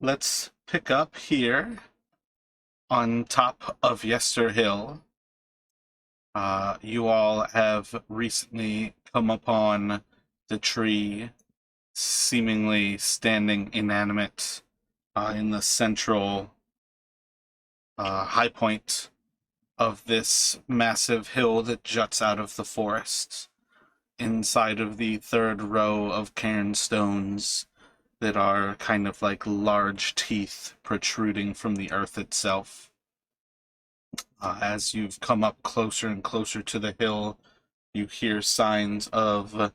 let's pick up here on top of Yester Hill. You all have recently come upon the tree seemingly standing inanimate in the central high point of this massive hill that juts out of the forest inside of the third row of cairn stones that are kind of like large teeth protruding from the earth itself. As you've come up closer and closer to the hill, you hear signs of...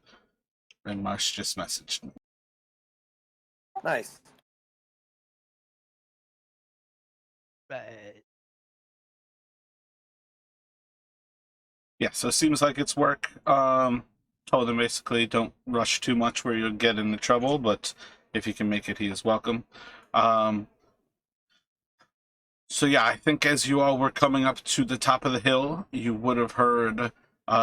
And Marsh just messaged me. Nice. Yeah, so it seems like it's work. Told him basically don't rush too much where you'll get into trouble, but if you can make it, he is welcome. So yeah, I think as you all were coming up to the top of the hill, you would have heard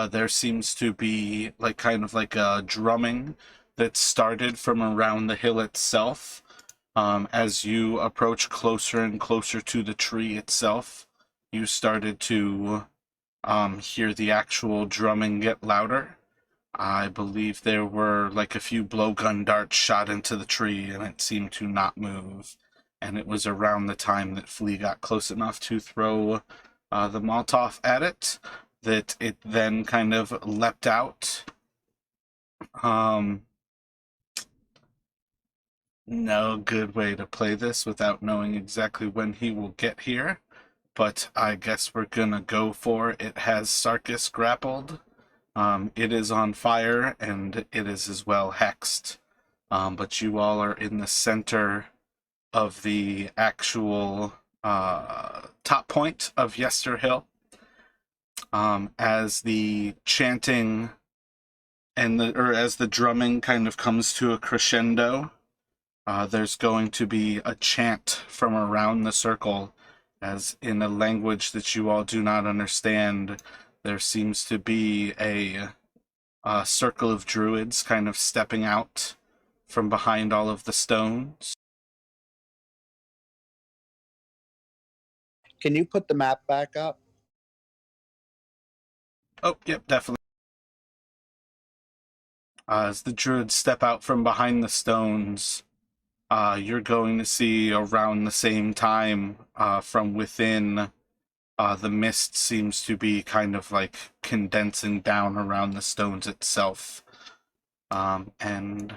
there seems to be like kind of like a drumming that started from around the hill itself. As you approach closer and closer to the tree itself, you started to hear the actual drumming get louder. I believe there were like a few blowgun darts shot into the tree and it seemed to not move. And it was around the time that Flea got close enough to throw the Molotov at it that it then kind of leapt out. No good way to play this without knowing exactly when he will get here, but I guess we're gonna go for it. It has Sarkis grappled. It is on fire, and it is as well hexed. But you all are in the center of the actual top point of Yester Hill. As the chanting and as the drumming kind of comes to a crescendo, there's going to be a chant from around the circle, as in a language that you all do not understand. There seems to be a circle of druids kind of stepping out from behind all of the stones. Can you put the map back up? Oh, yep, definitely. As the druids step out from behind the stones, you're going to see around the same time from within, the mist seems to be kind of like condensing down around the stones itself. And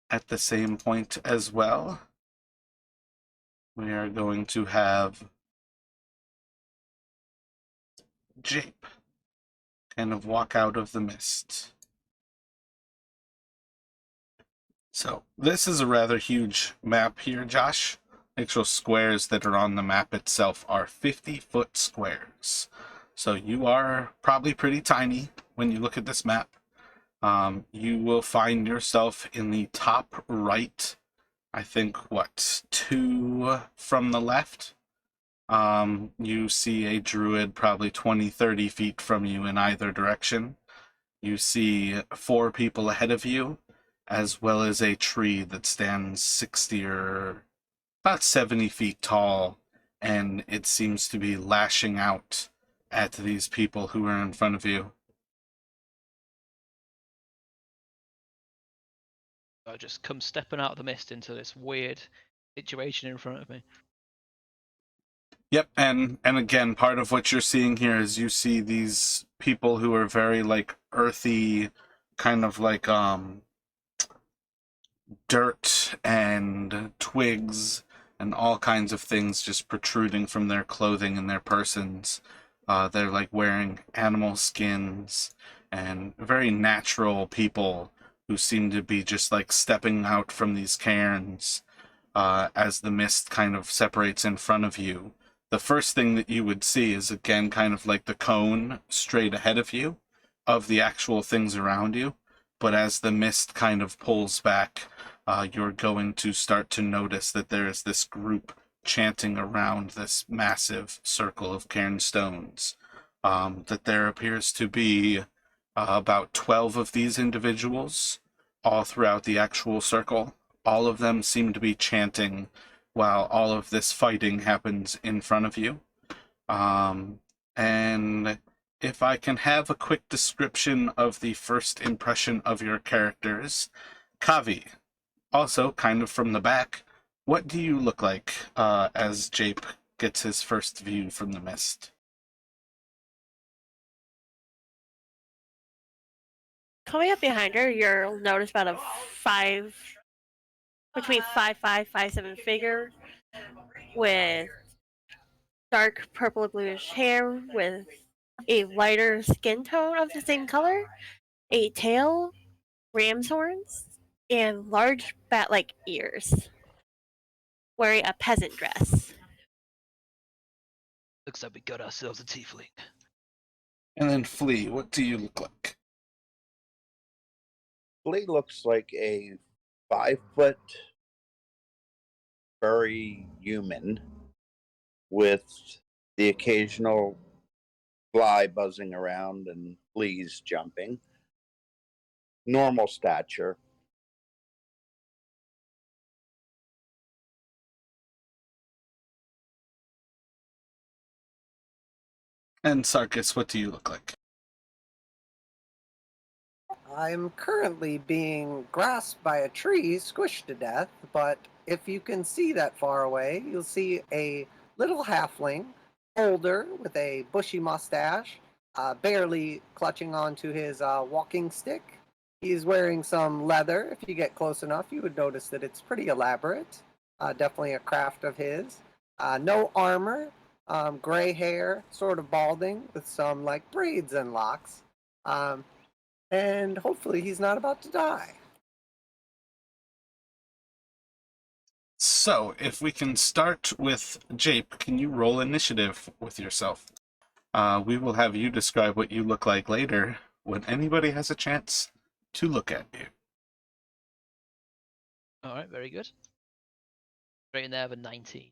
at the same point as well, we are going to have Jape kind of walk out of the mist. So this is a rather huge map here, Josh. Actual squares that are on the map itself are 50-foot squares. So you are probably pretty tiny when you look at this map. You will find yourself in the top right, I think, 2 from the left. You see a druid probably 20-30 feet from you in either direction. You see 4 people ahead of you, as well as a tree that stands 60 or about 70 feet tall, and it seems to be lashing out at these people who are in front of you. I just come stepping out of the mist into this weird situation in front of me. Yep, and again, part of what you're seeing here is you see these people who are very like earthy, kind of like dirt and twigs and all kinds of things just protruding from their clothing and their persons. They're like wearing animal skins and very natural people who seem to be just like stepping out from these cairns as the mist kind of separates in front of you. The first thing that you would see is again kind of like the cone straight ahead of you of the actual things around you. But as the mist kind of pulls back, you're going to start to notice that there is this group chanting around this massive circle of cairn stones. That there appears to be about 12 of these individuals all throughout the actual circle. all of them seem to be chanting while all of this fighting happens in front of you. And if I can have a quick description of the first impression of your characters, Kavi, also kind of from the back, what do you look like as Jape gets his first view from the mist? Coming up behind her, you'll notice about a between 5'7" figure with dark purple bluish hair with a lighter skin tone of the same color, a tail, ram's horns, and large bat-like ears, wearing a peasant dress. Looks like we got ourselves a tiefling. And then Flea, what do you look like? Flea looks like a 5-foot furry human with the occasional fly buzzing around and fleas jumping. Normal stature. And Sarkis, what do you look like? I'm currently being grasped by a tree, squished to death, but if you can see that far away, you'll see a little halfling, older, with a bushy mustache, barely clutching onto his walking stick. He's wearing some leather. If you get close enough, you would notice that it's pretty elaborate. Definitely a craft of his. No armor, gray hair, sort of balding, with some like braids and locks. And hopefully he's not about to die. So, if we can start with Jape, can you roll initiative with yourself? We will have you describe what you look like later when anybody has a chance to look at you. All right, very good. Right in there of a 19.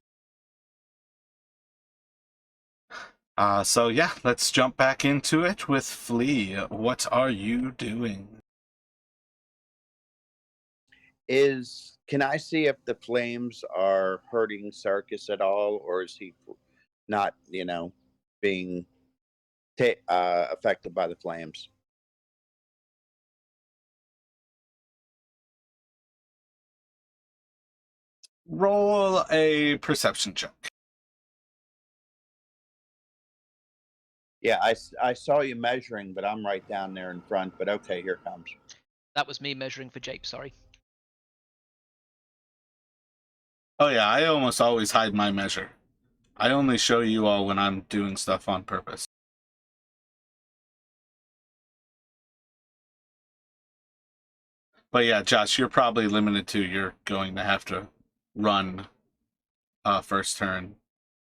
So yeah, let's jump back into it with Flea. What are you doing? Can I see if the flames are hurting Sarkis at all, or is he not, being affected by the flames? Roll a perception check. Yeah, I saw you measuring, but I'm right down there in front. But okay, here it comes. That was me measuring for Jape, sorry. Oh yeah, I almost always hide my measure. I only show you all when I'm doing stuff on purpose. But yeah, Josh, you're probably limited to you're going to have to run first turn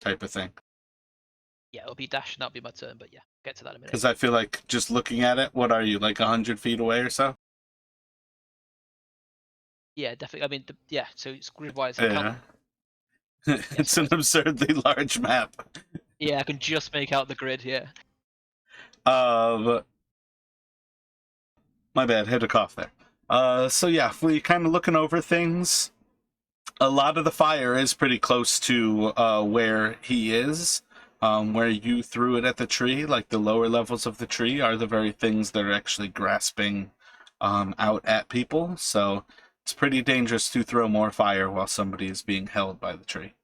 type of thing. Yeah, it'll be dash and that'll be my turn, but yeah, get to that in a minute. Because I feel like just looking at it, what are you, like 100 feet away or so? Yeah, definitely. I mean, yeah, so it's grid-wise. Yeah. It's an absurdly large map. Yeah, I can just make out the grid, yeah. My bad, had a cough there. So yeah, we kind of looking over things. A lot of the fire is pretty close to where he is. Where you threw it at the tree, like the lower levels of the tree are the very things that are actually grasping out at people. So it's pretty dangerous to throw more fire while somebody is being held by the tree.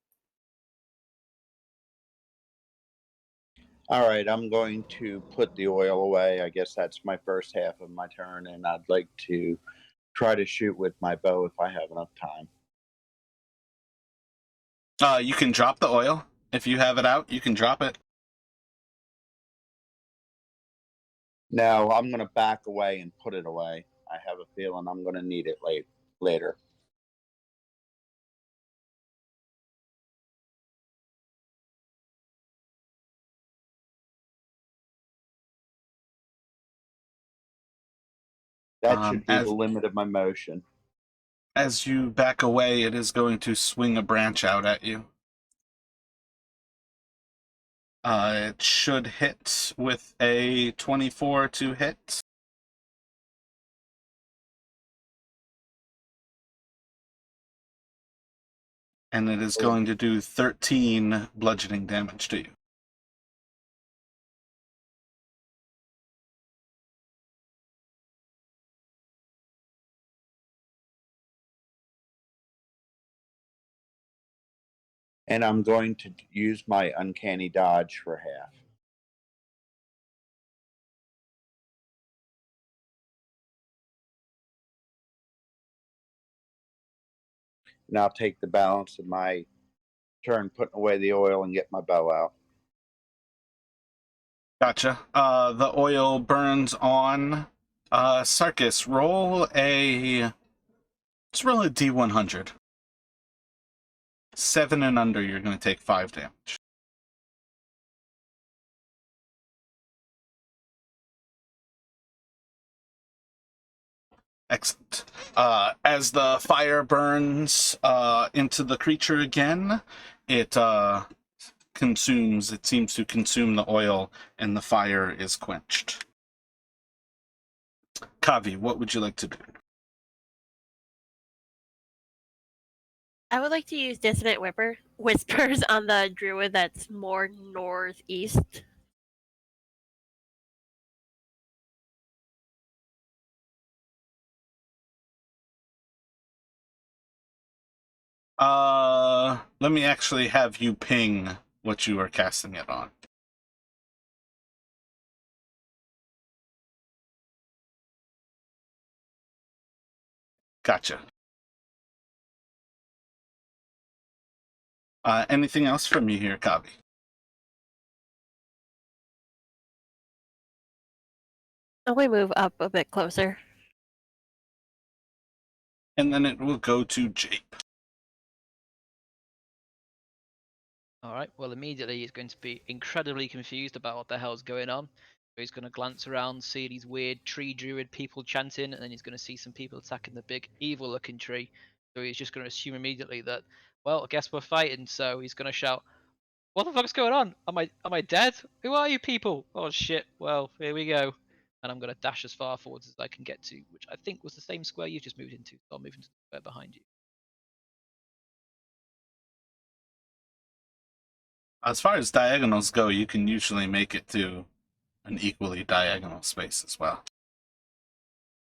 All right, I'm going to put the oil away. I guess that's my first half of my turn, and I'd like to try to shoot with my bow if I have enough time. You can drop the oil. If you have it out, you can drop it. No, I'm going to back away and put it away. I have a feeling I'm going to need it later. That should be the limit of my motion. As you back away, it is going to swing a branch out at you. It should hit with a 24 to hit. and it is Oh. going to do 13 bludgeoning damage to you. And I'm going to use my uncanny dodge for half. And I'll take the balance of my turn putting away the oil and get my bow out. Gotcha. The oil burns on. Sarkis, roll a... Let's roll a D100. 7 and under, you're going to take 5 damage. Excellent. As the fire burns into the creature again, it seems to consume the oil, and the fire is quenched. Kavi, what would you like to do? I would like to use Dissonant Whispers on the druid that's more northeast. Let me actually have you ping what you are casting it on. Gotcha. Anything else from you here, Kavi? Oh, we move up a bit closer. And then it will go to Jape. Alright, well, immediately he's going to be incredibly confused about what the hell's going on. So he's going to glance around, see these weird tree druid people chanting, and then he's going to see some people attacking the big evil looking tree. So he's just going to assume immediately that, well, I guess we're fighting. So he's going to shout, "What the fuck's going on? Am I dead? Who are you people? Oh shit, well, here we go." And I'm going to dash as far forwards as I can get to, which I think was the same square you just moved into. So I'll move into the square behind you. As far as diagonals go, you can usually make it to an equally diagonal space as well.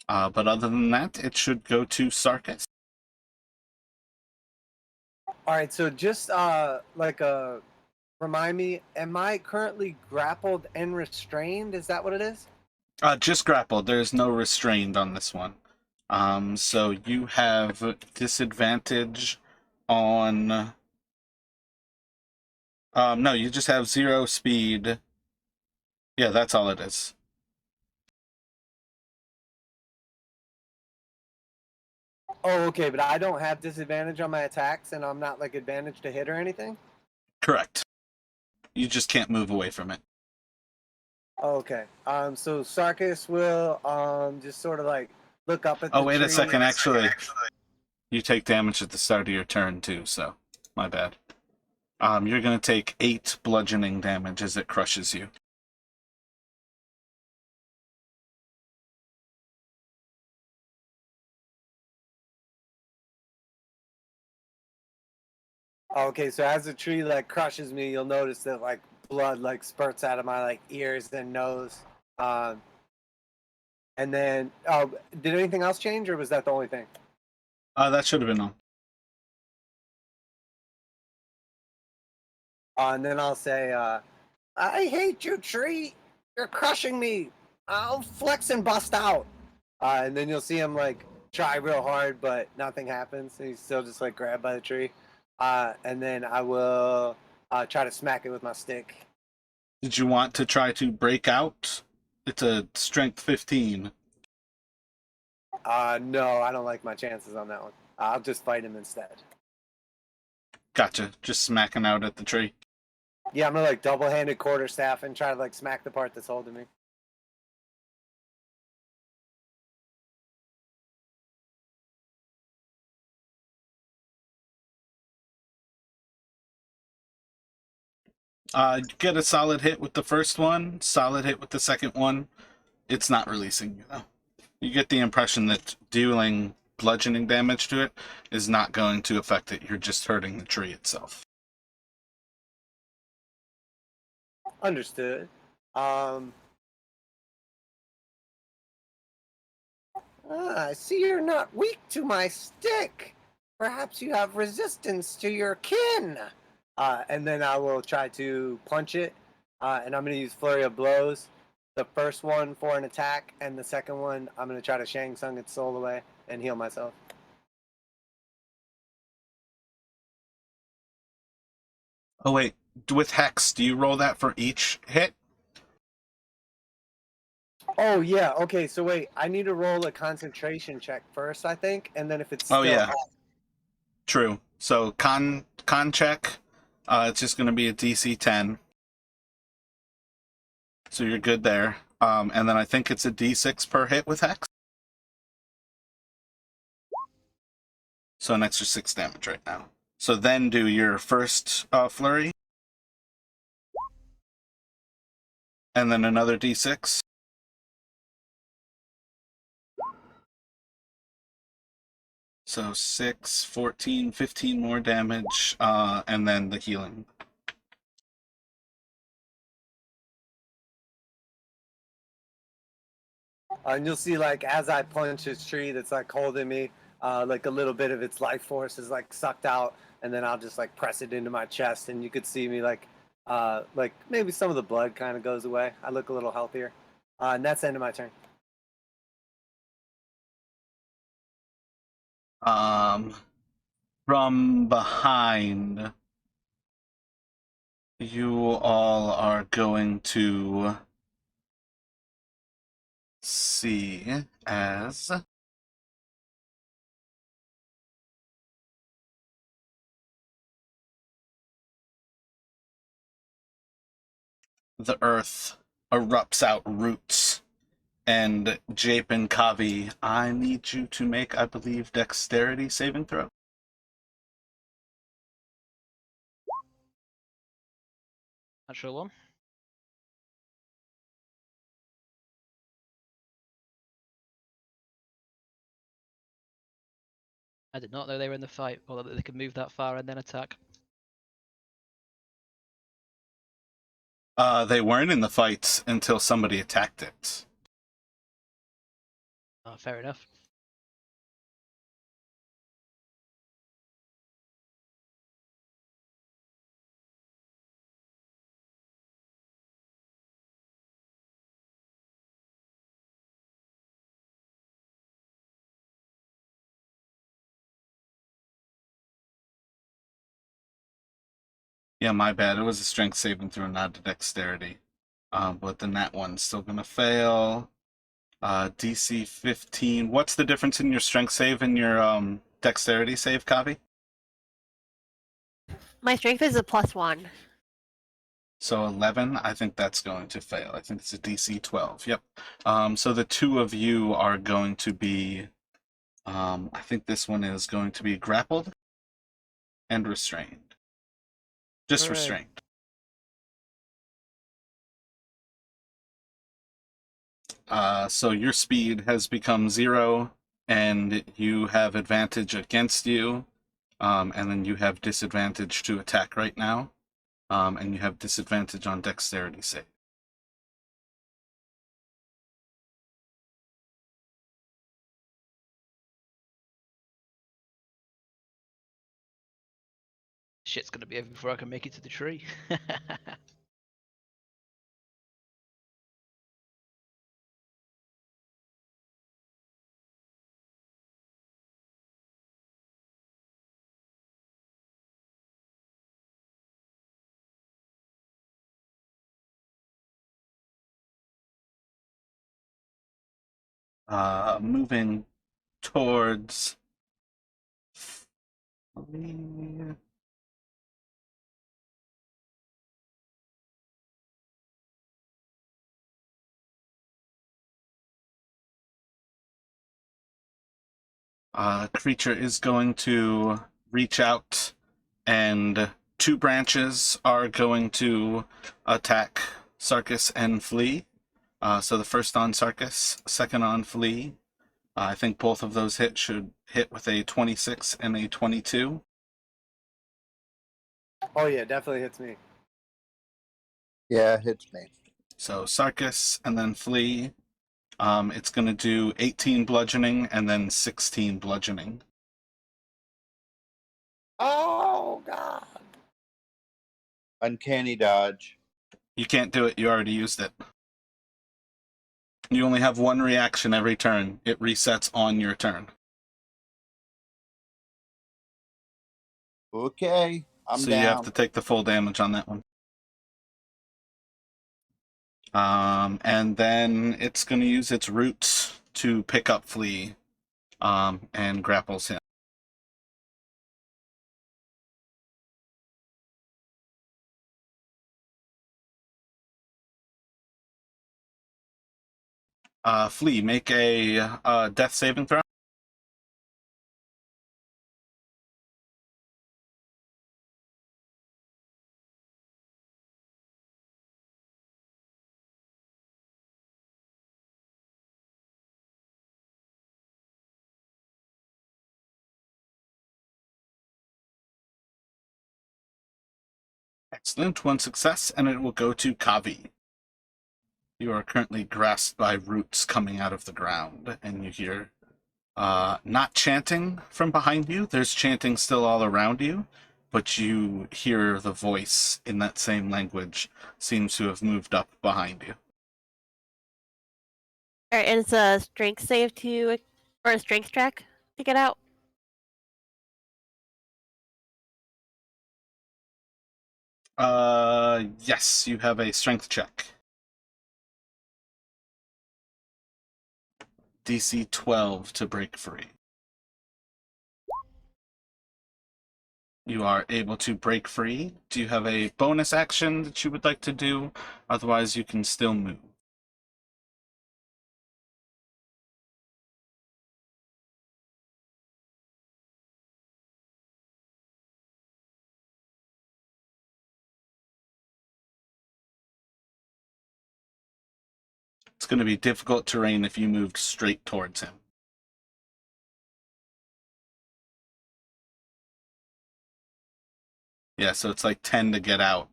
But other than that, it should go to Sarkis. All right, so just remind me, am I currently grappled and restrained? Is that what it is? Just grappled. There's no restrained on this one. So you have disadvantage on... no, you just have 0 speed. Yeah, that's all it is. Oh, okay, but I don't have disadvantage on my attacks, and I'm not like advantage to hit or anything? Correct. You just can't move away from it. Oh, okay. So Sarkis will just sort of like look up at the Oh, wait a tree. second, actually. You take damage at the start of your turn, too, so my bad. You're going to take 8 bludgeoning damage as it crushes you. Okay, so as the tree like crushes me, you'll notice that like blood like spurts out of my like ears and nose. And then, did anything else change, or was that the only thing? That should have been all. And then I'll say, I hate you, tree. You're crushing me. I'll flex and bust out. And then you'll see him like try real hard, but nothing happens. He's still just like grabbed by the tree. And then I will try to smack it with my stick. Did you want to try to break out? It's a strength 15. No, I don't like my chances on that one. I'll just fight him instead. Gotcha. Just smacking out at the tree. Yeah, I'm gonna like double-handed quarterstaff and try to like smack the part that's holding me. Get a solid hit with the first one, solid hit with the second one. It's not releasing you, though. You get the impression that dealing bludgeoning damage to it is not going to affect it. You're just hurting the tree itself. Understood. I see you're not weak to my stick. Perhaps you have resistance to your kin. And then I will try to punch it, and I'm going to use Flurry of Blows. The first one for an attack, and the second one, I'm going to try to Shang Tsung its soul away and heal myself. Oh wait, with Hex, do you roll that for each hit? Oh, yeah. Okay, so wait. I need to roll a concentration check first, I think, and then if it's still Oh, yeah. off. True. So con check, it's just going to be a DC 10. So you're good there. And then I think it's a D6 per hit with Hex. So an extra 6 damage right now. So then do your first flurry. And then another D6. So 6, 14, 15 more damage, and then the healing. And you'll see, like, as I punch this tree that's, like, holding me, like, a little bit of its life force is, like, sucked out, and then I'll just, like, press it into my chest, and you could see me, like maybe some of the blood kind of goes away. I look a little healthier. And that's the end of my turn. From behind, you all are going to see as the earth erupts out roots. And Jape and Kavi, I need you to make, I believe, dexterity saving throw. Natural one. I did not know they were in the fight, or that they could move that far and then attack. They weren't in the fight until somebody attacked it. Oh, fair enough. Yeah, my bad. It was a strength saving throw, not a dexterity. But then that one's still gonna fail. DC 15. What's the difference in your strength save and your dexterity save, Kavi? My strength is a +1. So 11, I think that's going to fail. I think it's a DC 12. Yep. So the two of you are going to be, I think this one is going to be grappled and restrained. Just Hooray. restrained. So your speed has become 0, and you have advantage against you, and then you have disadvantage to attack right now, and you have disadvantage on dexterity save. Shit's gonna be over before I can make it to the tree. Moving towards creature is going to reach out, and 2 branches are going to attack Sarkis and Flea. So the first on Sarkis, second on Flea. I think both of those hits should hit with a 26 and a 22. Oh yeah, definitely hits me. Yeah, it hits me. So Sarkis and then Flea. It's going to do 18 bludgeoning and then 16 bludgeoning. Oh God! Uncanny dodge. You can't do it. You already used it. You only have one reaction every turn. It resets on your turn. Okay, I'm So down. you have to take the full damage on that one. And then it's going to use its roots to pick up Flea and grapples him. Flea, make a death saving throw. Excellent, one success, and it will go to Kavi. You are currently grasped by roots coming out of the ground, and you hear not chanting from behind you. There's chanting still all around you, but you hear the voice in that same language seems to have moved up behind you. Alright, and it's a strength save to, or a strength check to get out. Yes, you have a strength check. DC 12 to break free. You are able to break free. Do you have a bonus action that you would like to do? Otherwise, you can still move. It's going to be difficult terrain if you moved straight towards him. Yeah, so it's like 10 to get out.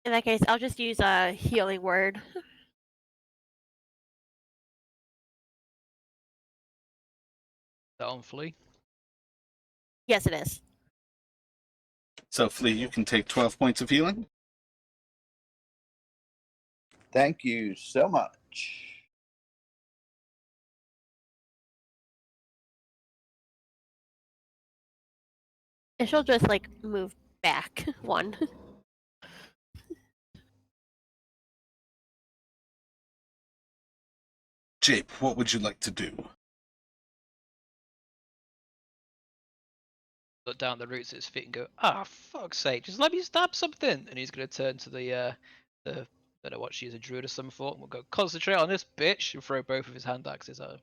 In that case, I'll just use a healing word. That on Flea? Yes, it is. So, Flea, you can take 12 points of healing. Thank you so much. And she'll just like move back one. Jape, what would you like to do? Look down the roots at his feet and go, ah, fuck's sake, just let me stab something. And he's going to turn to the don't know what she's, a druid of some sort, and we'll go, concentrate on this bitch, and throw both of his hand axes at her.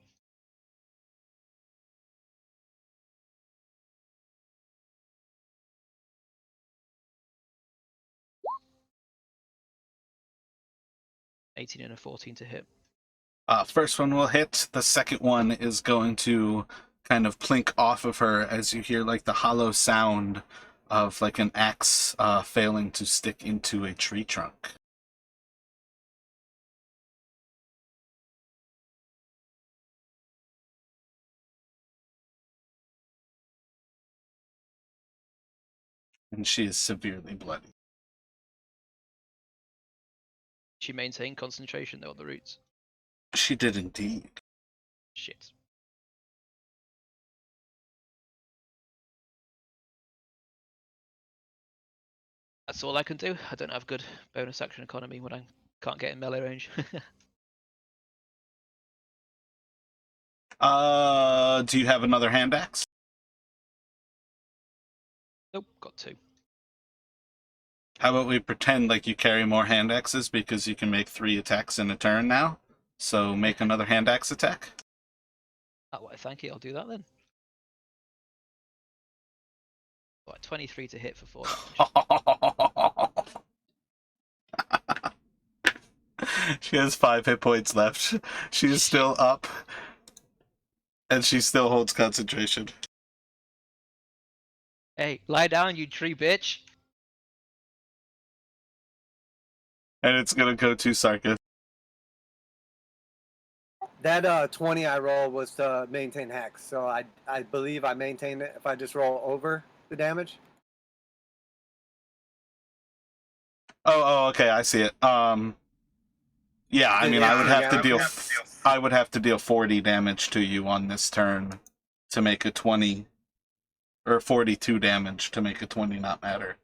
$18 and a 14 to hit. First one will hit. The second one is going to kind of plink off of her as you hear like the hollow sound of like an axe failing to stick into a tree trunk. And she is severely bloody. She maintained concentration though on the roots. She did indeed. Shit. That's all I can do. I don't have good bonus action economy when I can't get in melee range. Do you have another hand axe? Nope, got 2. How about we pretend like you carry more hand axes because you can make 3 attacks in a turn now? So make another hand axe attack. Oh, well, thank you. I'll do that then. Right, 23 to hit for 4 damage. She has 5 hit points left. She's still up. And she still holds concentration. Hey, lie down, you tree bitch. And it's gonna go to Sarkis. That 20 I roll was to maintain hex, so I believe I maintain it if I just roll over the damage. Oh, okay, I see it. Yeah, I mean, I would have to deal 40 damage to you on this turn to make a 20, or 42 damage to make a 20 not matter.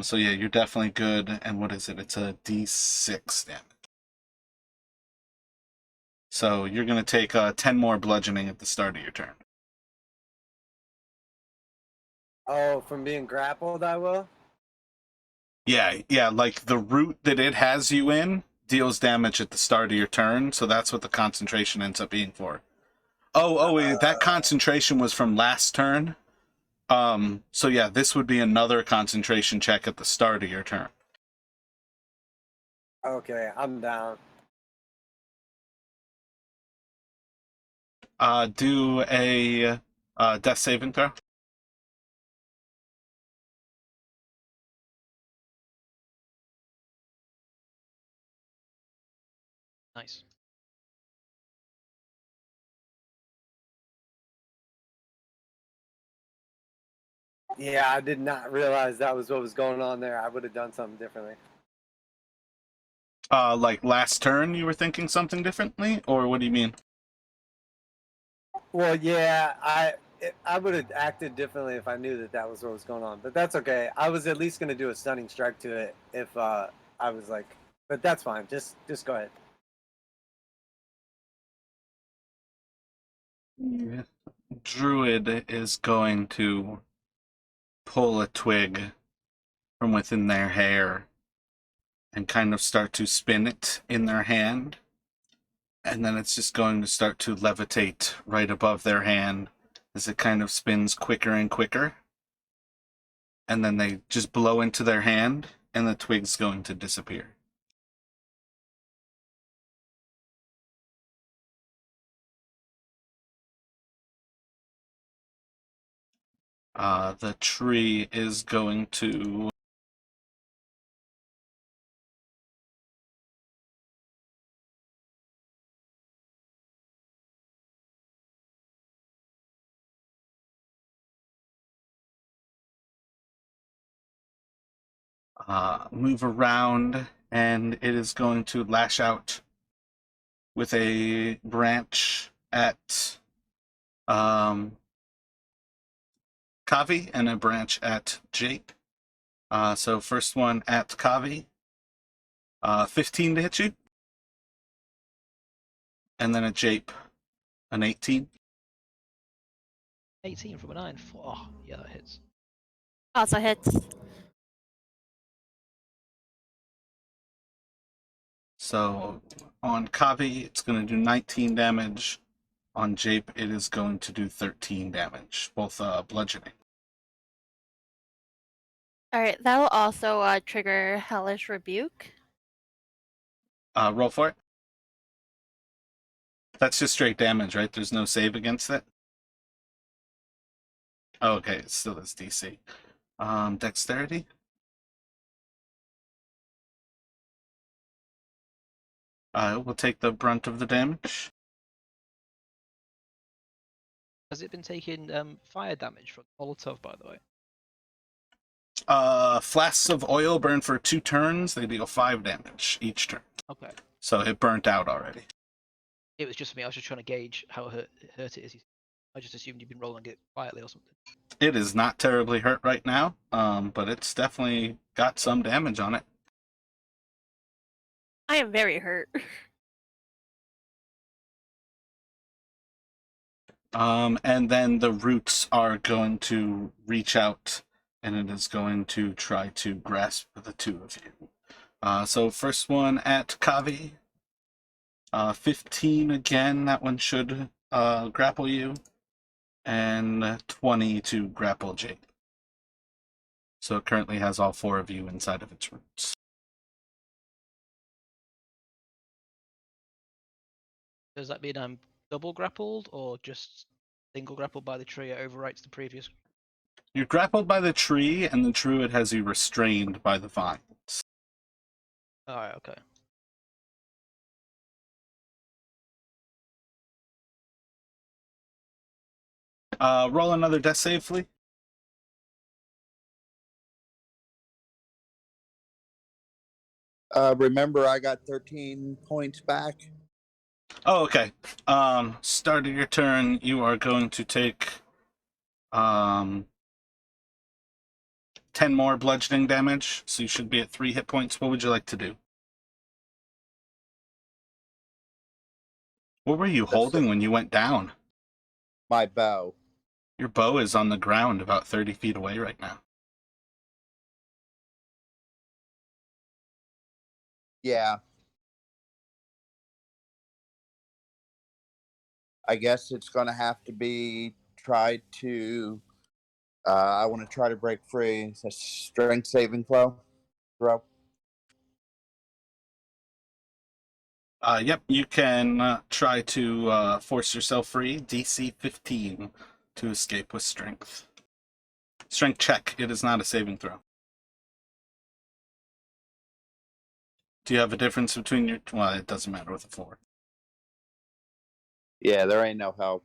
So yeah, you're definitely good. And what is it? It's a D6 damage. So you're gonna take 10 more bludgeoning at the start of your turn. Oh, from being grappled, I will. Yeah, like the route that it has you in deals damage at the start of your turn, so that's what the concentration ends up being for. Wait, that concentration was from last turn. So yeah, this would be another concentration check at the start of your turn. Okay, I'm down. Do a death saving throw. Nice. Yeah, I did not realize that was what was going on there. I would have done something differently. Like last turn, you were thinking something differently, or what do you mean? Well, yeah, I would have acted differently if I knew that was what was going on. But that's okay. I was at least going to do a stunning strike to it if I was like, but that's fine. Just go ahead. Yeah. Druid is going to pull a twig from within their hair and kind of start to spin it in their hand. And then it's just going to start to levitate right above their hand as it kind of spins quicker and quicker. And then they just blow into their hand, and the twig's going to disappear. The tree is going to move around, and it is going to lash out with a branch at Kavi and a branch at Jake. So first one at Kavi, 15 to hit you. And then at Jape, an 18. 18 from a 9. Oh, yeah, that hits. Also hits. So on Kavi, it's going to do 19 damage. On Jape, it is going to do 13 damage, both bludgeoning. Alright, that will also trigger Hellish Rebuke. Roll for it. That's just straight damage, right? There's no save against it? Oh, okay, it still is DC. Dexterity? We'll take the brunt of the damage. Has it been taking fire damage from Molotov, by the way? Flasks of oil burn for 2 turns. They deal 5 damage each turn. Okay. So it burnt out already. It was just me. I was just trying to gauge how hurt it is. I just assumed you'd been rolling it quietly or something. It is not terribly hurt right now, but it's definitely got some damage on it. I am very hurt. And then the roots are going to reach out, and it is going to try to grasp the 2 of you. So first one at Kavi, 15 again. That one should grapple you, and 20 to grapple Jake. So it currently has all 4 of you inside of its roots. Does that mean I'm double grappled or just single grappled by the tree? It overwrites the previous. You're grappled by the tree, and the druid has you restrained by the vines. Alright, okay. Roll another death save, Flea. Remember, I got 13 points back. Oh, okay. Start of your turn, you are going to take 10 more bludgeoning damage, so you should be at 3 hit points. What would you like to do? What were you holding when you went down? My bow. Your bow is on the ground about 30 feet away right now. Yeah. I guess it's going to have to be tried to. I want to try to break free. It's a strength saving throw. Yep, you can try to force yourself free. DC 15 to escape with strength. Strength check. It is not a saving throw. Do you have a difference between your... Well, it doesn't matter with a 4. Yeah, there ain't no help.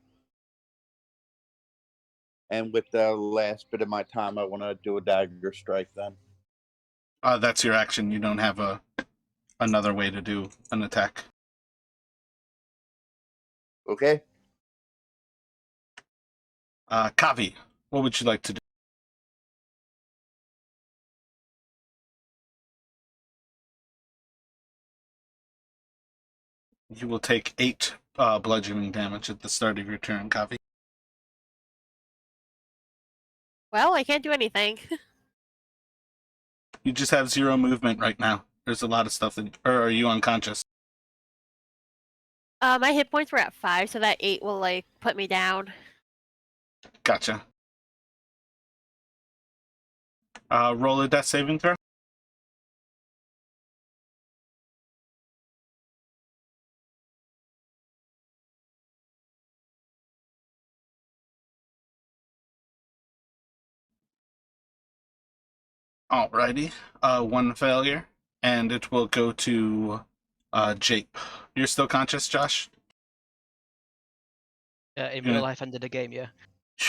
And with the last bit of my time, I want to do a dagger strike then. That's your action. You don't have another way to do an attack. Okay. Kavi, what would you like to do? You will take 8 bludgeoning damage at the start of your turn, Kavi. Well, I can't do anything. You just have 0 movement right now. There's a lot of stuff that... Or are you unconscious? My hit points were at 5, so that 8 will, like, put me down. Gotcha. Roll a death saving throw. Alrighty. 1 failure, and it will go to Jape. You're still conscious, Josh? In Yeah. real life, end of the game, yeah.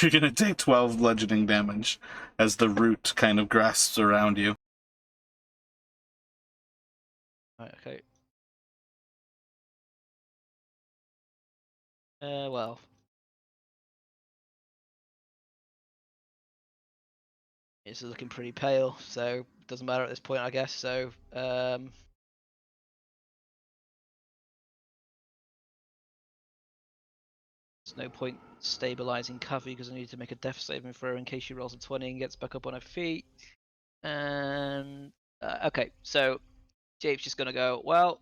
You're gonna take 12 bludgeoning damage as the root kind of grasps around you. Right, okay. Well. It's looking pretty pale, so it doesn't matter at this point, I guess. So, there's no point stabilizing Covey because I need to make a death saving throw in case she rolls a 20 and gets back up on her feet. And okay, so Jape's just gonna go, well,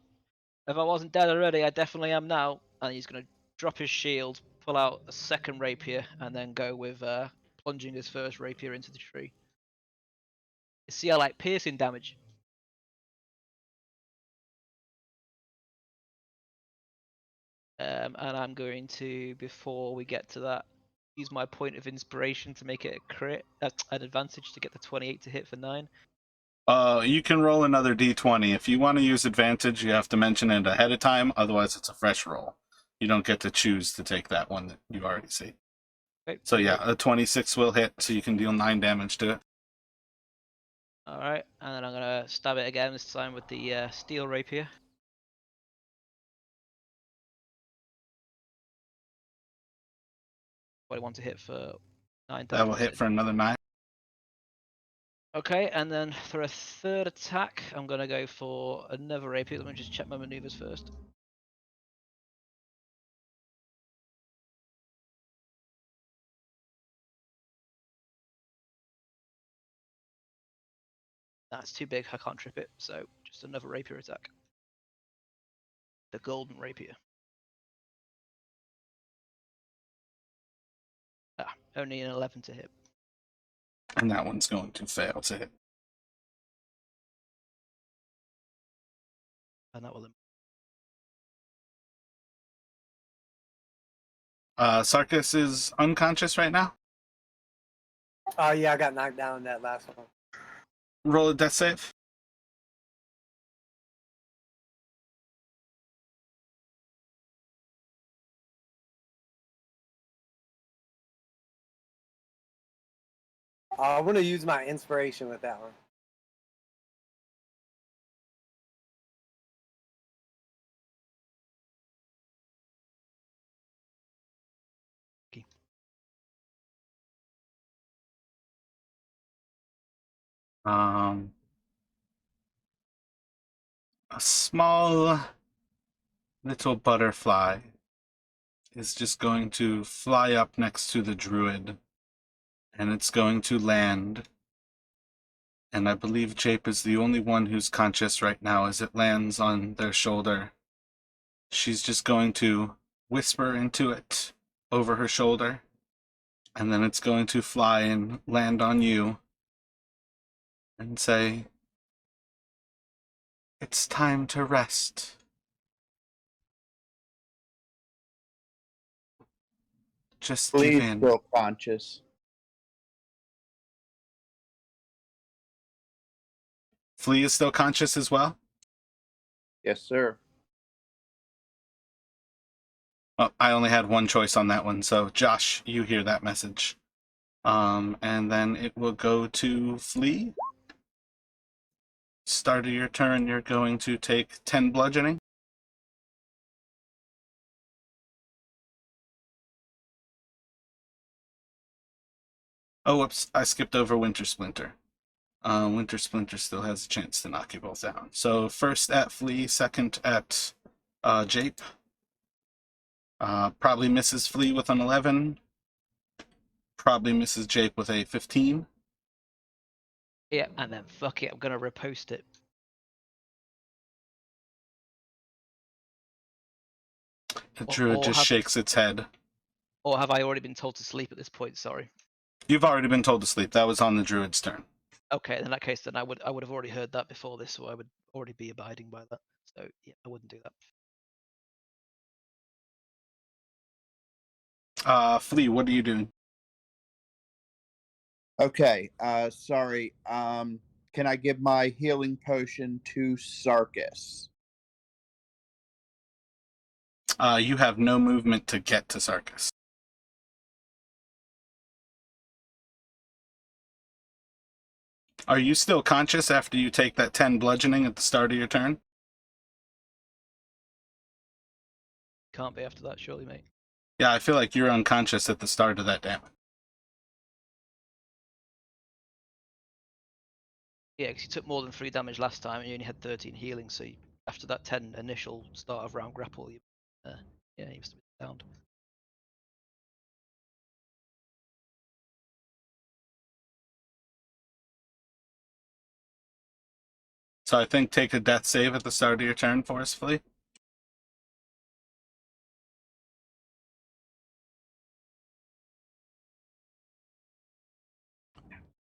if I wasn't dead already, I definitely am now. And he's gonna drop his shield, pull out a second rapier, and then go with plunging his first rapier into the tree. See, I like piercing damage. And I'm going to, before we get to that, use my point of inspiration to make it a crit, an advantage to get the 28 to hit for 9. You can roll another d20. If you want to use advantage, you have to mention it ahead of time. Otherwise, it's a fresh roll. You don't get to choose to take that one that you already see. Okay. So yeah, a 26 will hit, so you can deal 9 damage to it. Alright, and then I'm going to stab it again, this time with the steel rapier. What I want to hit for 9 That will hit for another 9. Okay, and then for a third attack, I'm going to go for another rapier. Let me just check my maneuvers first. That's too big, I can't trip it, so just another rapier attack. The golden rapier. Only an 11 to hit. And that one's going to fail to hit. And that will Sarkis is unconscious right now. Oh yeah, I got knocked down in that last one. Roll a death save. I want to use my inspiration with that one. Um, a small little butterfly is just going to fly up next to the druid, and it's going to land. And I believe Jape is the only one who's conscious right now as it lands on their shoulder. She's just going to whisper into it over her shoulder, and then it's going to fly and land on you and say, "It's time to rest. Just give Please, in." still conscious. Flea is still conscious as well? Yes, sir. Oh, I only had one choice on that one, so Josh, you hear that message. And then it will go to Flea. Start of your turn, you're going to take 10 bludgeoning. Oh, whoops, I skipped over Wintersplinter. Wintersplinter still has a chance to knock you both down. So first at Flea, second at Jape. Probably misses Flea with an 11. Probably misses Jape with a 15. Yeah, and then fuck it, I'm gonna repost it. The Or- druid or just have- shakes its head. Or have I already been told to sleep at this point? Sorry. You've already been told to sleep. That was on the druid's turn. Okay, in that case, then I would have already heard that before this, so I would already be abiding by that. So yeah, I wouldn't do that. Flea, what are you doing? Okay. Sorry. Can I give my healing potion to Sarkis? You have no movement to get to Sarkis. Are you still conscious after you take that 10 bludgeoning at the start of your turn? Can't be after that, surely, mate. Yeah, I feel like you're unconscious at the start of that damage. Yeah, because you took more than 3 damage last time, and you only had 13 healing. So after that 10 initial start of round grapple, you yeah, you must have been downed. So I think take a death save at the start of your turn for us, Flea.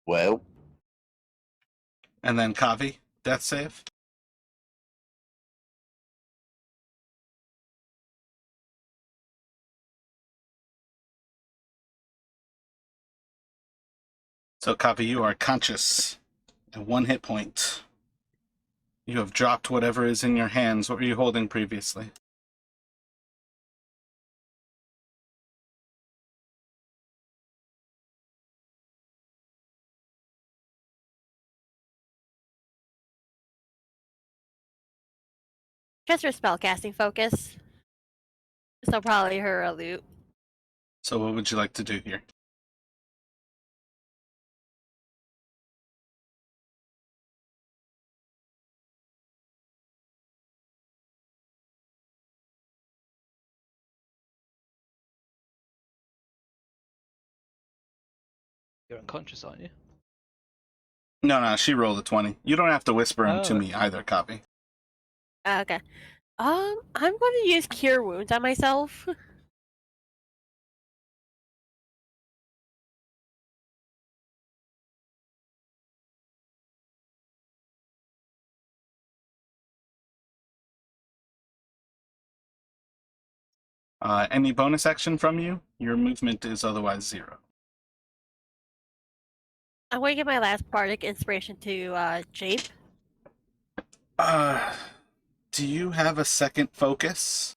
Well, And then Kavi, death save. So Kavi, you are conscious at 1 hit point. You have dropped whatever is in your hands. What were you holding previously? Just her spellcasting focus. So probably her loot. So what would you like to do here? You're unconscious, aren't you? No, she rolled a 20. You don't have to whisper them to Oh, me either, Kavi. Okay. I'm going to use Cure Wounds on myself. Any bonus action from you, your movement is otherwise 0. I'm going to give my last bardic inspiration to Jape. Do you have a second focus?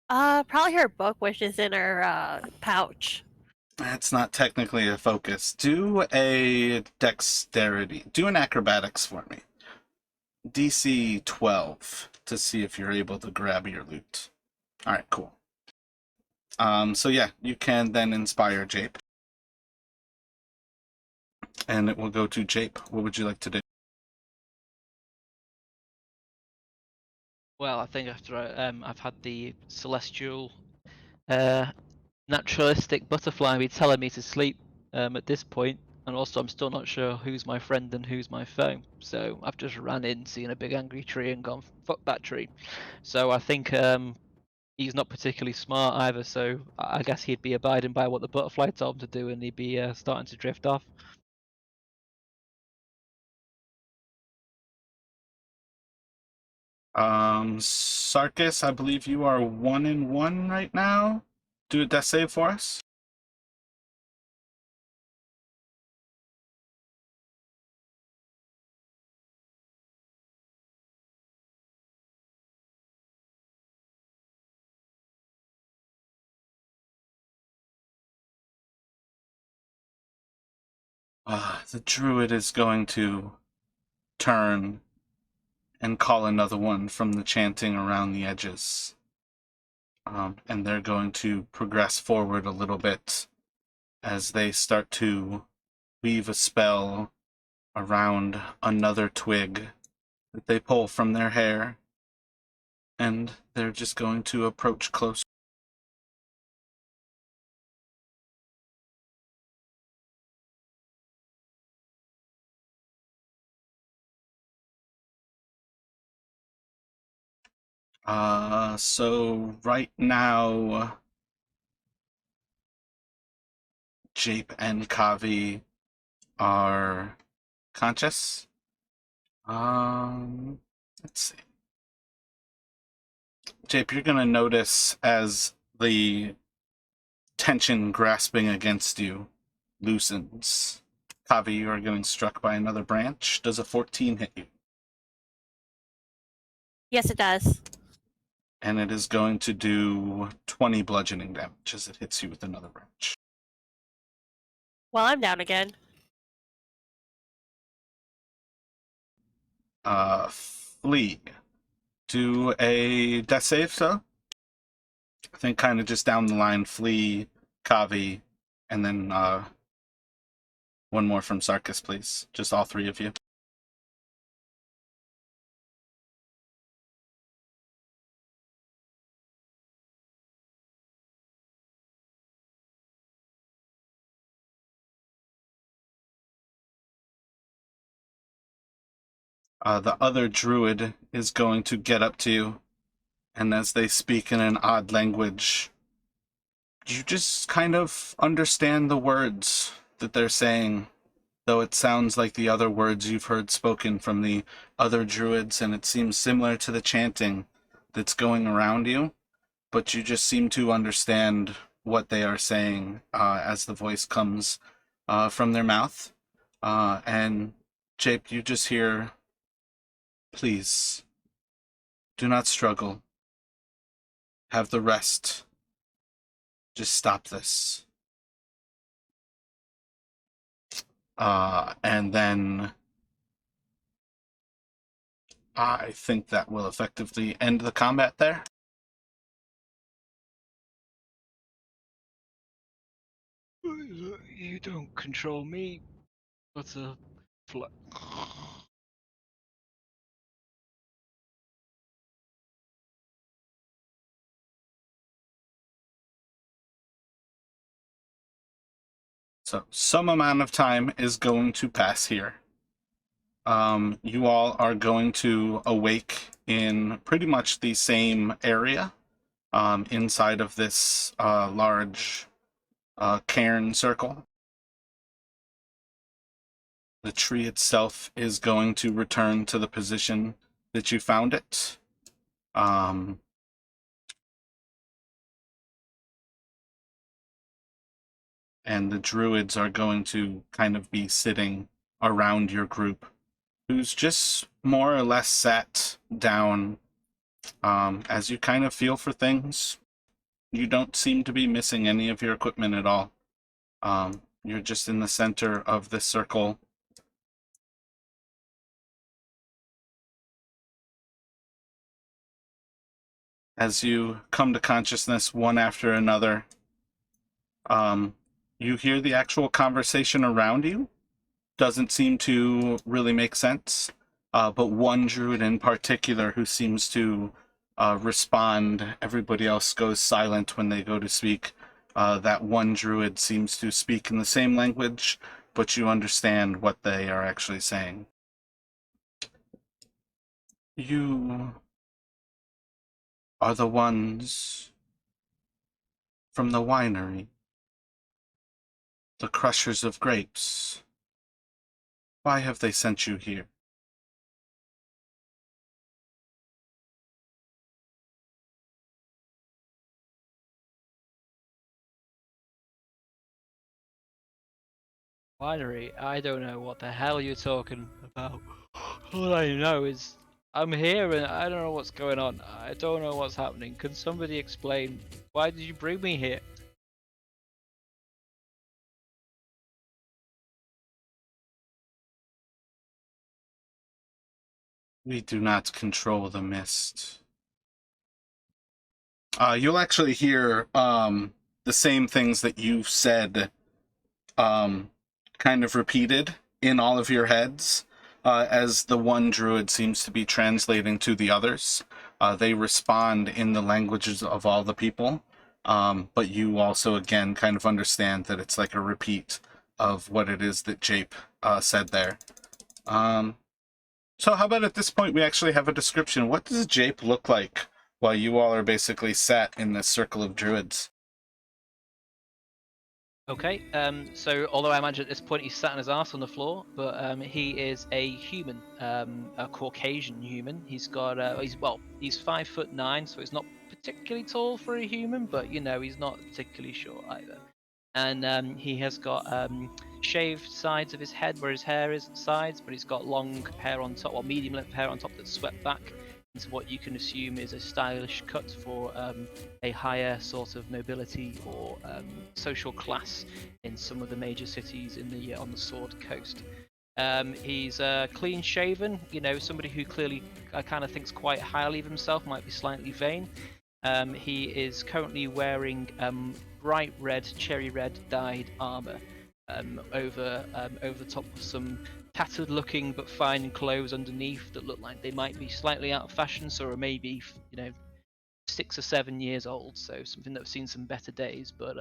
Probably her book, which is in her pouch. That's not technically a focus. Do a dexterity. Do an acrobatics for me. DC 12 to see if you're able to grab your loot. Alright, cool. So yeah, you can then inspire Jape. And it will go to Jape. What would you like to do? Well, I think after I've had the celestial, naturalistic butterfly be telling me to sleep at this point, and also I'm still not sure who's my friend and who's my foe. So I've just ran in, seen a big angry tree, and gone fuck that tree. So I think he's not particularly smart either. So I guess he'd be abiding by what the butterfly told him to do, and he'd be starting to drift off. Sarkis, I believe you are 1-1 right now. Do a death save for us. The druid is going to turn and call another one from the chanting around the edges. And they're going to progress forward a little bit as they start to weave a spell around another twig that they pull from their hair. And they're just going to approach closer. So right now, Jape and Kavi are conscious. Let's see. Jape, you're gonna notice as the tension grasping against you loosens. Kavi, you are getting struck by another branch. Does a 14 hit you? Yes, it does. And it is going to do 20 bludgeoning damage as it hits you with another branch. Well, I'm down again. Flea. Do a death save, so? I think kind of just down the line, Flea, Kavi, and then one more from Sarkis, please. Just all three of you. The other druid is going to get up to you, and as they speak in an odd language, you just kind of understand the words that they're saying, though it sounds like the other words you've heard spoken from the other druids, and it seems similar to the chanting that's going around you, but you just seem to understand what they are saying as the voice comes from their mouth. And Jape, you just hear, "Please, do not struggle. Have the rest. Just stop this." And then I think that will effectively end the combat there. You don't control me, butterfly. So some amount of time is going to pass here. You all are going to awake in pretty much the same area inside of this large cairn circle. The tree itself is going to return to the position that you found it. And the druids are going to kind of be sitting around your group, who's just more or less sat down as you kind of feel for things. You don't seem to be missing any of your equipment at all. You're just in the center of this circle. As you come to consciousness one after another, you hear the actual conversation around you. Doesn't seem to really make sense, but one druid in particular who seems to respond. Everybody else goes silent when they go to speak. That one druid seems to speak in the same language, but you understand what they are actually saying. You are the ones from the winery, the crushers of grapes. Why have they sent you here? Winery, I don't know what the hell you're talking about. All I know is I'm here and I don't know what's going on. I don't know what's happening. Can somebody explain why did you bring me here? We do not control the mist. You'll actually hear the same things that you said kind of repeated in all of your heads as the one druid seems to be translating to the others. They respond in the languages of all the people, but you also, again, kind of understand that it's like a repeat of what it is that Jape said there. So how about at this point we actually have a description. What does Jape look like while you all are basically sat in this circle of druids? Okay, so although I imagine at this point he's sat on his ass on the floor, but he is a human, a Caucasian human. He's got, he's 5'9", so he's not particularly tall for a human, but you know, he's not particularly short either. And he has got shaved sides of his head where his hair is sides, but he's got long hair on top, or medium length hair on top that's swept back into what you can assume is a stylish cut for a higher sort of nobility or social class in some of the major cities in the on the Sword Coast. He's clean shaven, you know, somebody who clearly kind of thinks quite highly of himself, might be slightly vain. He is currently wearing bright red, cherry red dyed armor over the top of some tattered looking but fine clothes underneath that look like they might be slightly out of fashion, so or maybe, you know, 6 or 7 years old, so something that have seen some better days, but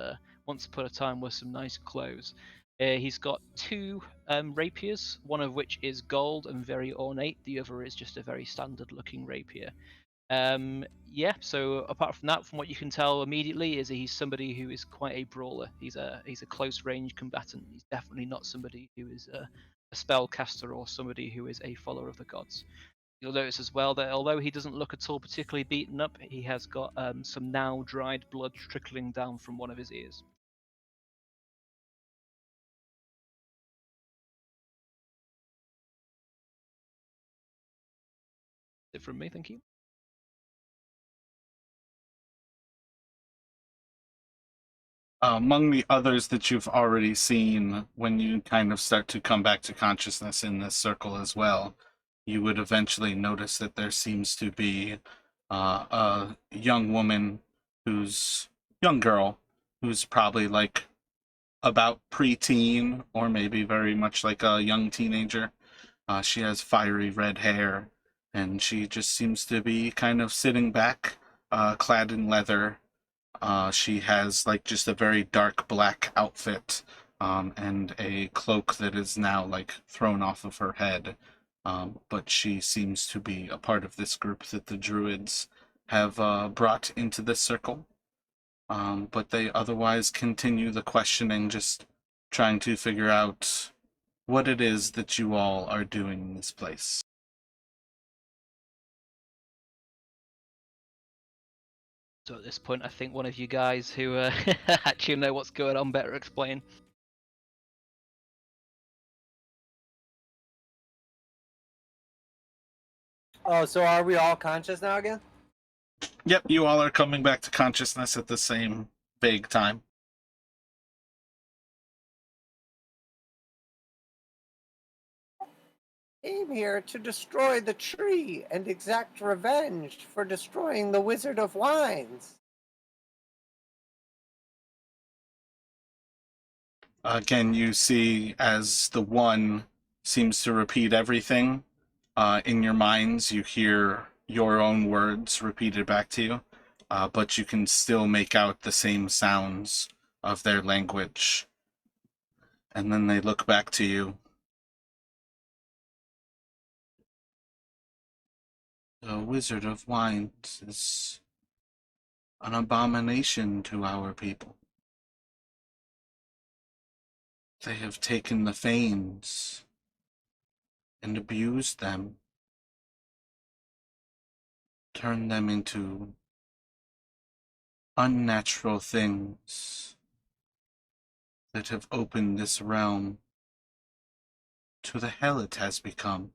once upon a time were some nice clothes. He's got two rapiers, one of which is gold and very ornate, the other is just a very standard looking rapier. Yeah, so apart from that, from what you can tell immediately, is he's somebody who is quite a brawler. He's a close range combatant. He's definitely not somebody who is a spellcaster or somebody who is a follower of the gods. You'll notice as well that although he doesn't look at all particularly beaten up, he has got some now dried blood trickling down from one of his ears. That's it from me, thank you. Among the others that you've already seen, when you kind of start to come back to consciousness in this circle as well, you would eventually notice that there seems to be a young woman young girl, who's probably like about preteen or maybe very much like a young teenager. She has fiery red hair, and she just seems to be kind of sitting back, clad in leather. She has like just a very dark black outfit, and a cloak that is now like thrown off of her head. But she seems to be a part of this group that the druids have brought into this circle. But they otherwise continue the questioning, just trying to figure out what it is that you all are doing in this place. So at this point, I think one of you guys who actually know what's going on better explain. Oh, so are we all conscious now again? Yep, you all are coming back to consciousness at the same vague time. Came here to destroy the tree and exact revenge for destroying the Wizard of Wines. Again, you see as the one seems to repeat everything. In your minds, you hear your own words repeated back to you, but you can still make out the same sounds of their language. And then they look back to you. The Wizard of Wines is an abomination to our people. They have taken the Fanes and abused them, turned them into unnatural things that have opened this realm to the hell it has become.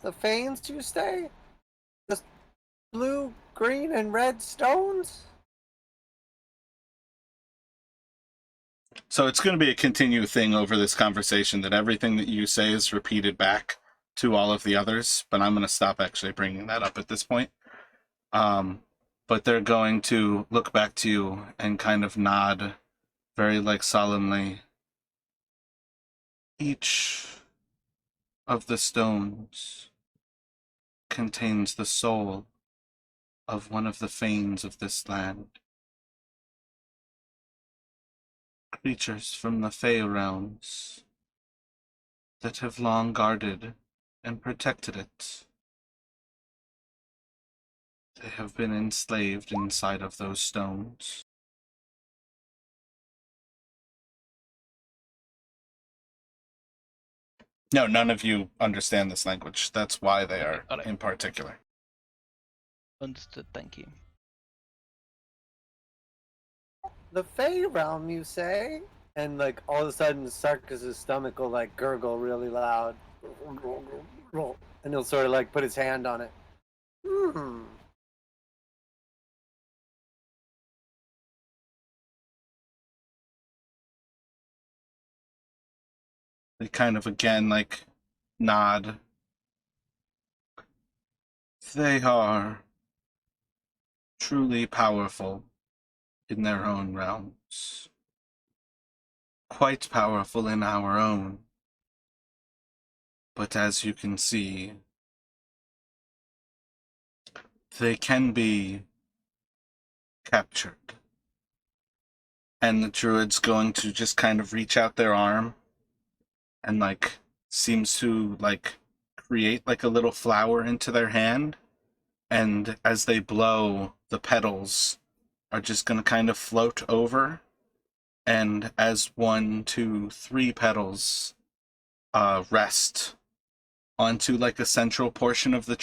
The Fanes, you say? The blue, green, and red stones? So it's going to be a continued thing over this conversation that everything that you say is repeated back to all of the others, but I'm going to stop actually bringing that up at this point. But they're going to look back to you and kind of nod very solemnly. Each of the stones contains the soul of one of the Fanes of this land. Creatures from the Fey realms that have long guarded and protected it. They have been enslaved inside of those stones. No, none of you understand this language. That's why they are got it. in particular. Understood, thank you. The Fey realm, you say? And all of a sudden, Sarkis's stomach will gurgle really loud, and he'll sort of put his hand on it. They kind of again nod. They are truly powerful in their own realms. Quite powerful in our own. But as you can see, they can be captured. And the druid's going to just kind of reach out their arm and seems to create a little flower into their hand. And as they blow, the petals are just going to kind of float over. And as 1, 2, 3 petals rest onto a central portion of the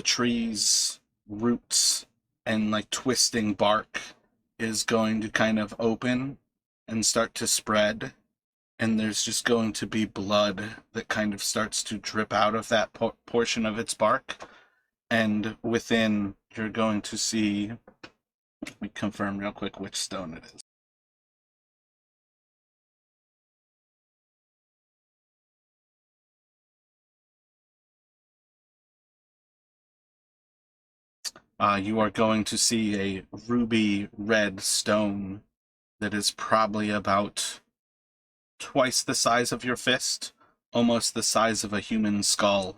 tree's roots and twisting bark is going to kind of open and start to spread. And there's just going to be blood that kind of starts to drip out of that portion of its bark. And within, you're going to see, let me confirm real quick which stone it is. You are going to see a ruby red stone that is probably about twice the size of your fist, almost the size of a human skull.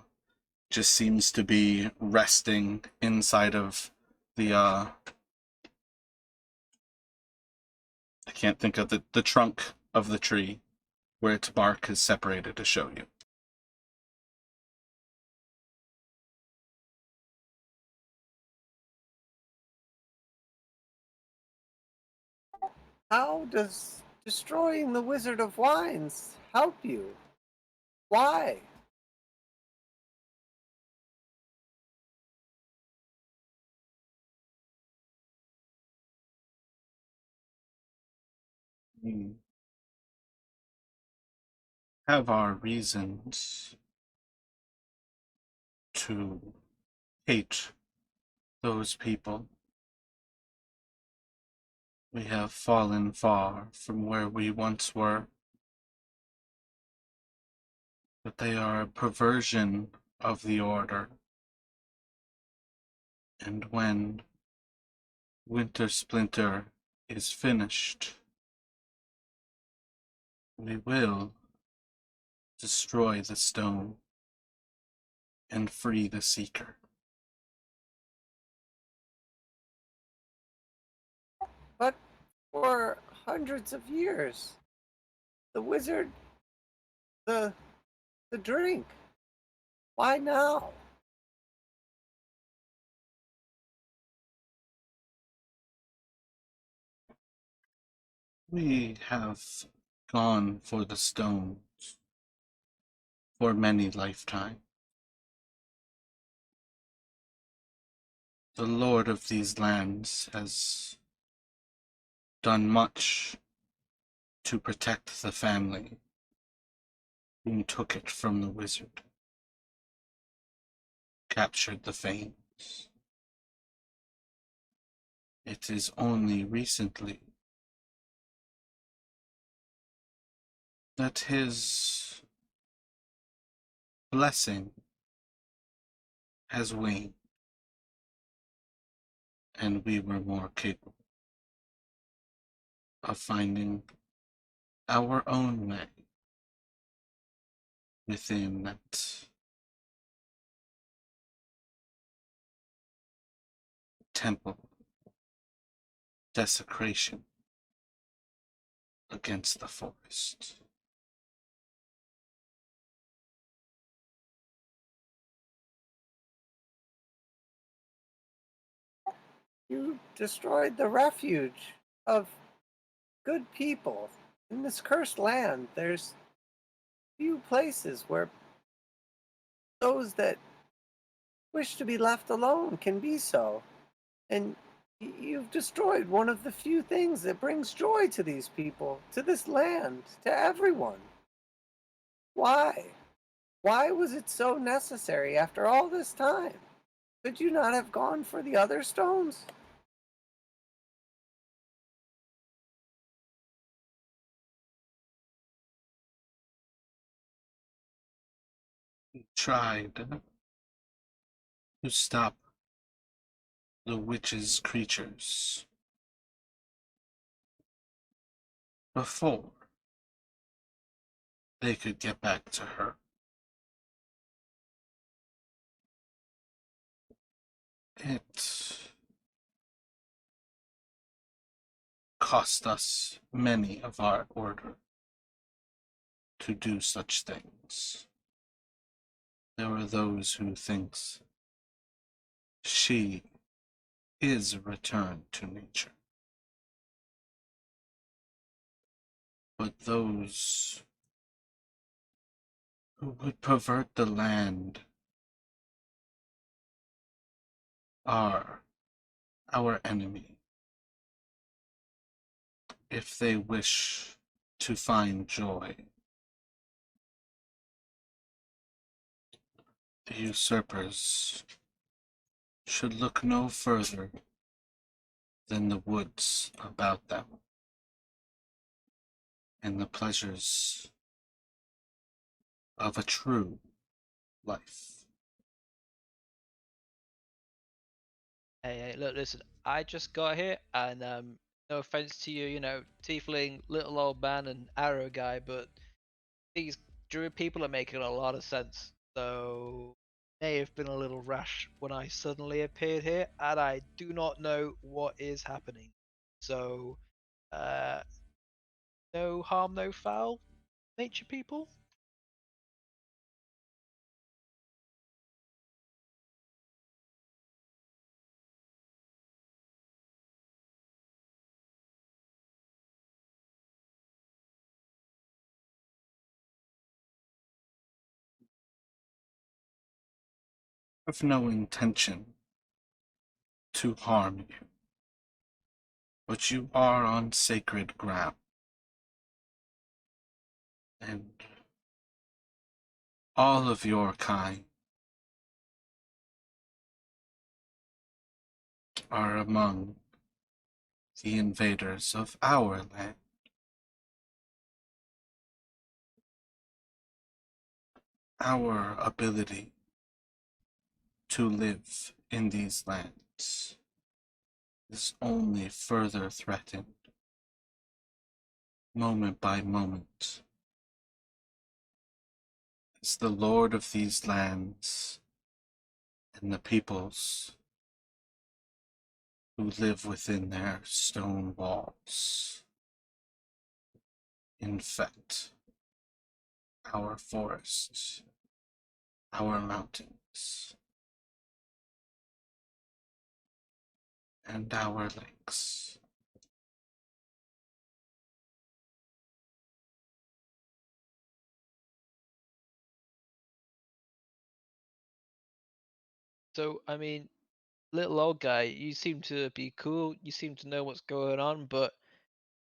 Just seems to be resting inside of the I can't think of the trunk of the tree where its bark is separated to show you. how does destroying the Wizard of Wines help you? Why? We have our reasons to hate those people. We have fallen far from where we once were, but they are a perversion of the order. And when Wintersplinter is finished, we will destroy the stone and free the Seeker. But for hundreds of years, the wizard, the drink. Why now? We have gone for the stones for many lifetimes. The Lord of these lands has done much to protect the family who took it from the wizard, captured the Fanes. It is only recently that his blessing has waned, and we were more capable of finding our own way within that temple desecration against the forest. You destroyed the refuge of good people. In this cursed land, there's few places where those that wish to be left alone can be so. And you've destroyed one of the few things that brings joy to these people, to this land, to everyone. Why? Why was it so necessary after all this time? Could you not have gone for the other stones? We tried to stop the witch's creatures before they could get back to her. It cost us many of our order to do such things. There are those who think she is a return to nature. But those who would pervert the land are our enemy. If they wish to find joy, the usurpers should look no further than the woods about them and the pleasures of a true life. Hey, look, listen, I just got here, and no offense to you, tiefling, little old man, and arrow guy, but these druid people are making a lot of sense. So, may have been a little rash when I suddenly appeared here, and I do not know what is happening. So, no harm, no foul, nature people. have no intention to harm you, but you are on sacred ground, and all of your kind are among the invaders of our land. Our ability to live in these lands is only further threatened moment by moment as the lord of these lands and the peoples who live within their stone walls infect our forests, our mountains, and our lakes. So, I mean, little old guy, you seem to be cool. You seem to know what's going on, but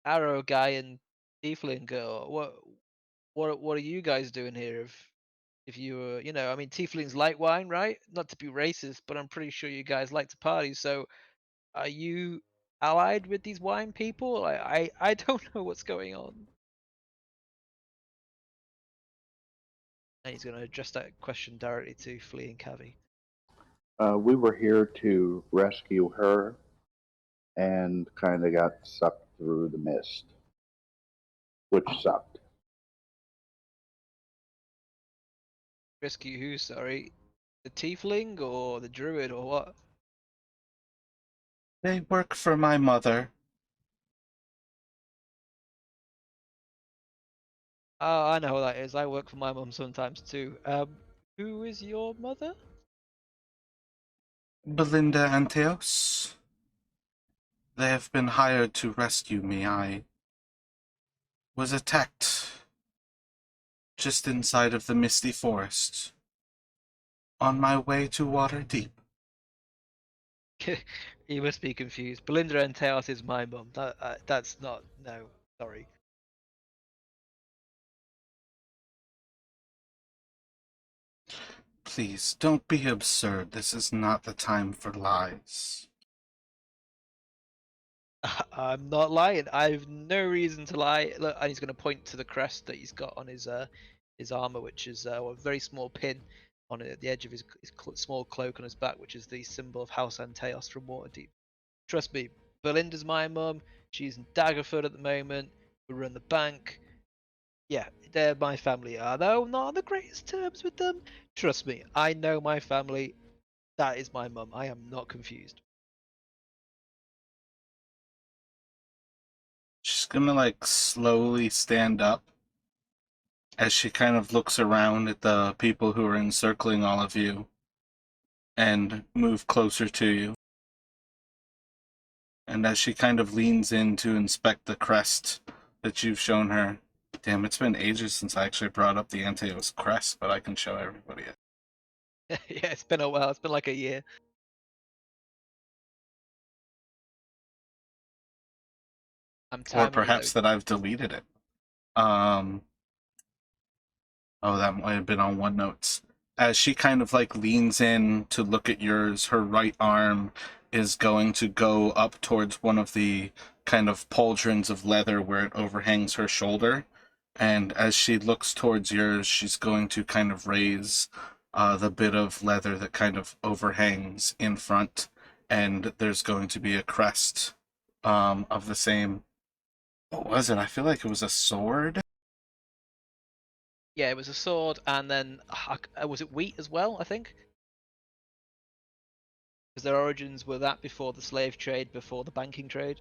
Arrow guy and Tiefling girl, what are you guys doing here? If you were, I mean, Tieflings like wine, right? Not to be racist, but I'm pretty sure you guys like to party. So, are you allied with these wine people? I don't know what's going on. And he's gonna address that question directly to Flea and Cavi. We were here to rescue her and kind of got sucked through the mist, which sucked. Rescue who? Sorry, the Tiefling or the Druid or what? They work for my mother. Oh, I know who that is. I work for my mum sometimes too. Who is your mother? Belinda and Theos. They have been hired to rescue me. I was attacked just inside of the misty forest on my way to Waterdeep. You must be confused. Belinda and Teos is my mum. That's not. No, sorry. Please, don't be absurd. This is not the time for lies. I'm not lying. I have no reason to lie. Look, and he's going to point to the crest that he's got on his armor, which is a very small pin on it at the edge of his small cloak on his back, which is the symbol of House Antaeus from Waterdeep. Trust me, Belinda's my mum. She's in Daggerford at the moment. We run the bank. Yeah, they're my family. Although I'm not on the greatest terms with them. Trust me, I know my family. That is my mum. I am not confused. She's gonna, like, slowly stand up as she kind of looks around at the people who are encircling all of you and move closer to you. And as she kind of leans in to inspect the crest that you've shown her. Damn, it's been ages since I actually brought up the Anteos crest, but I can show everybody it. Yeah, it's been a while. It's been like a year. I'm Or timing perhaps you that I've deleted it. Oh, that might have been on OneNotes. As she kind of like leans in to look at yours, her right arm is going to go up towards one of the kind of pauldrons of leather where it overhangs her shoulder. And as she looks towards yours, she's going to kind of raise the bit of leather that kind of overhangs in front. And there's going to be a crest of the same. What was it? I feel like it was a sword. Yeah, it was a sword, and then was it wheat as well? I think because their origins were that before the slave trade, before the banking trade.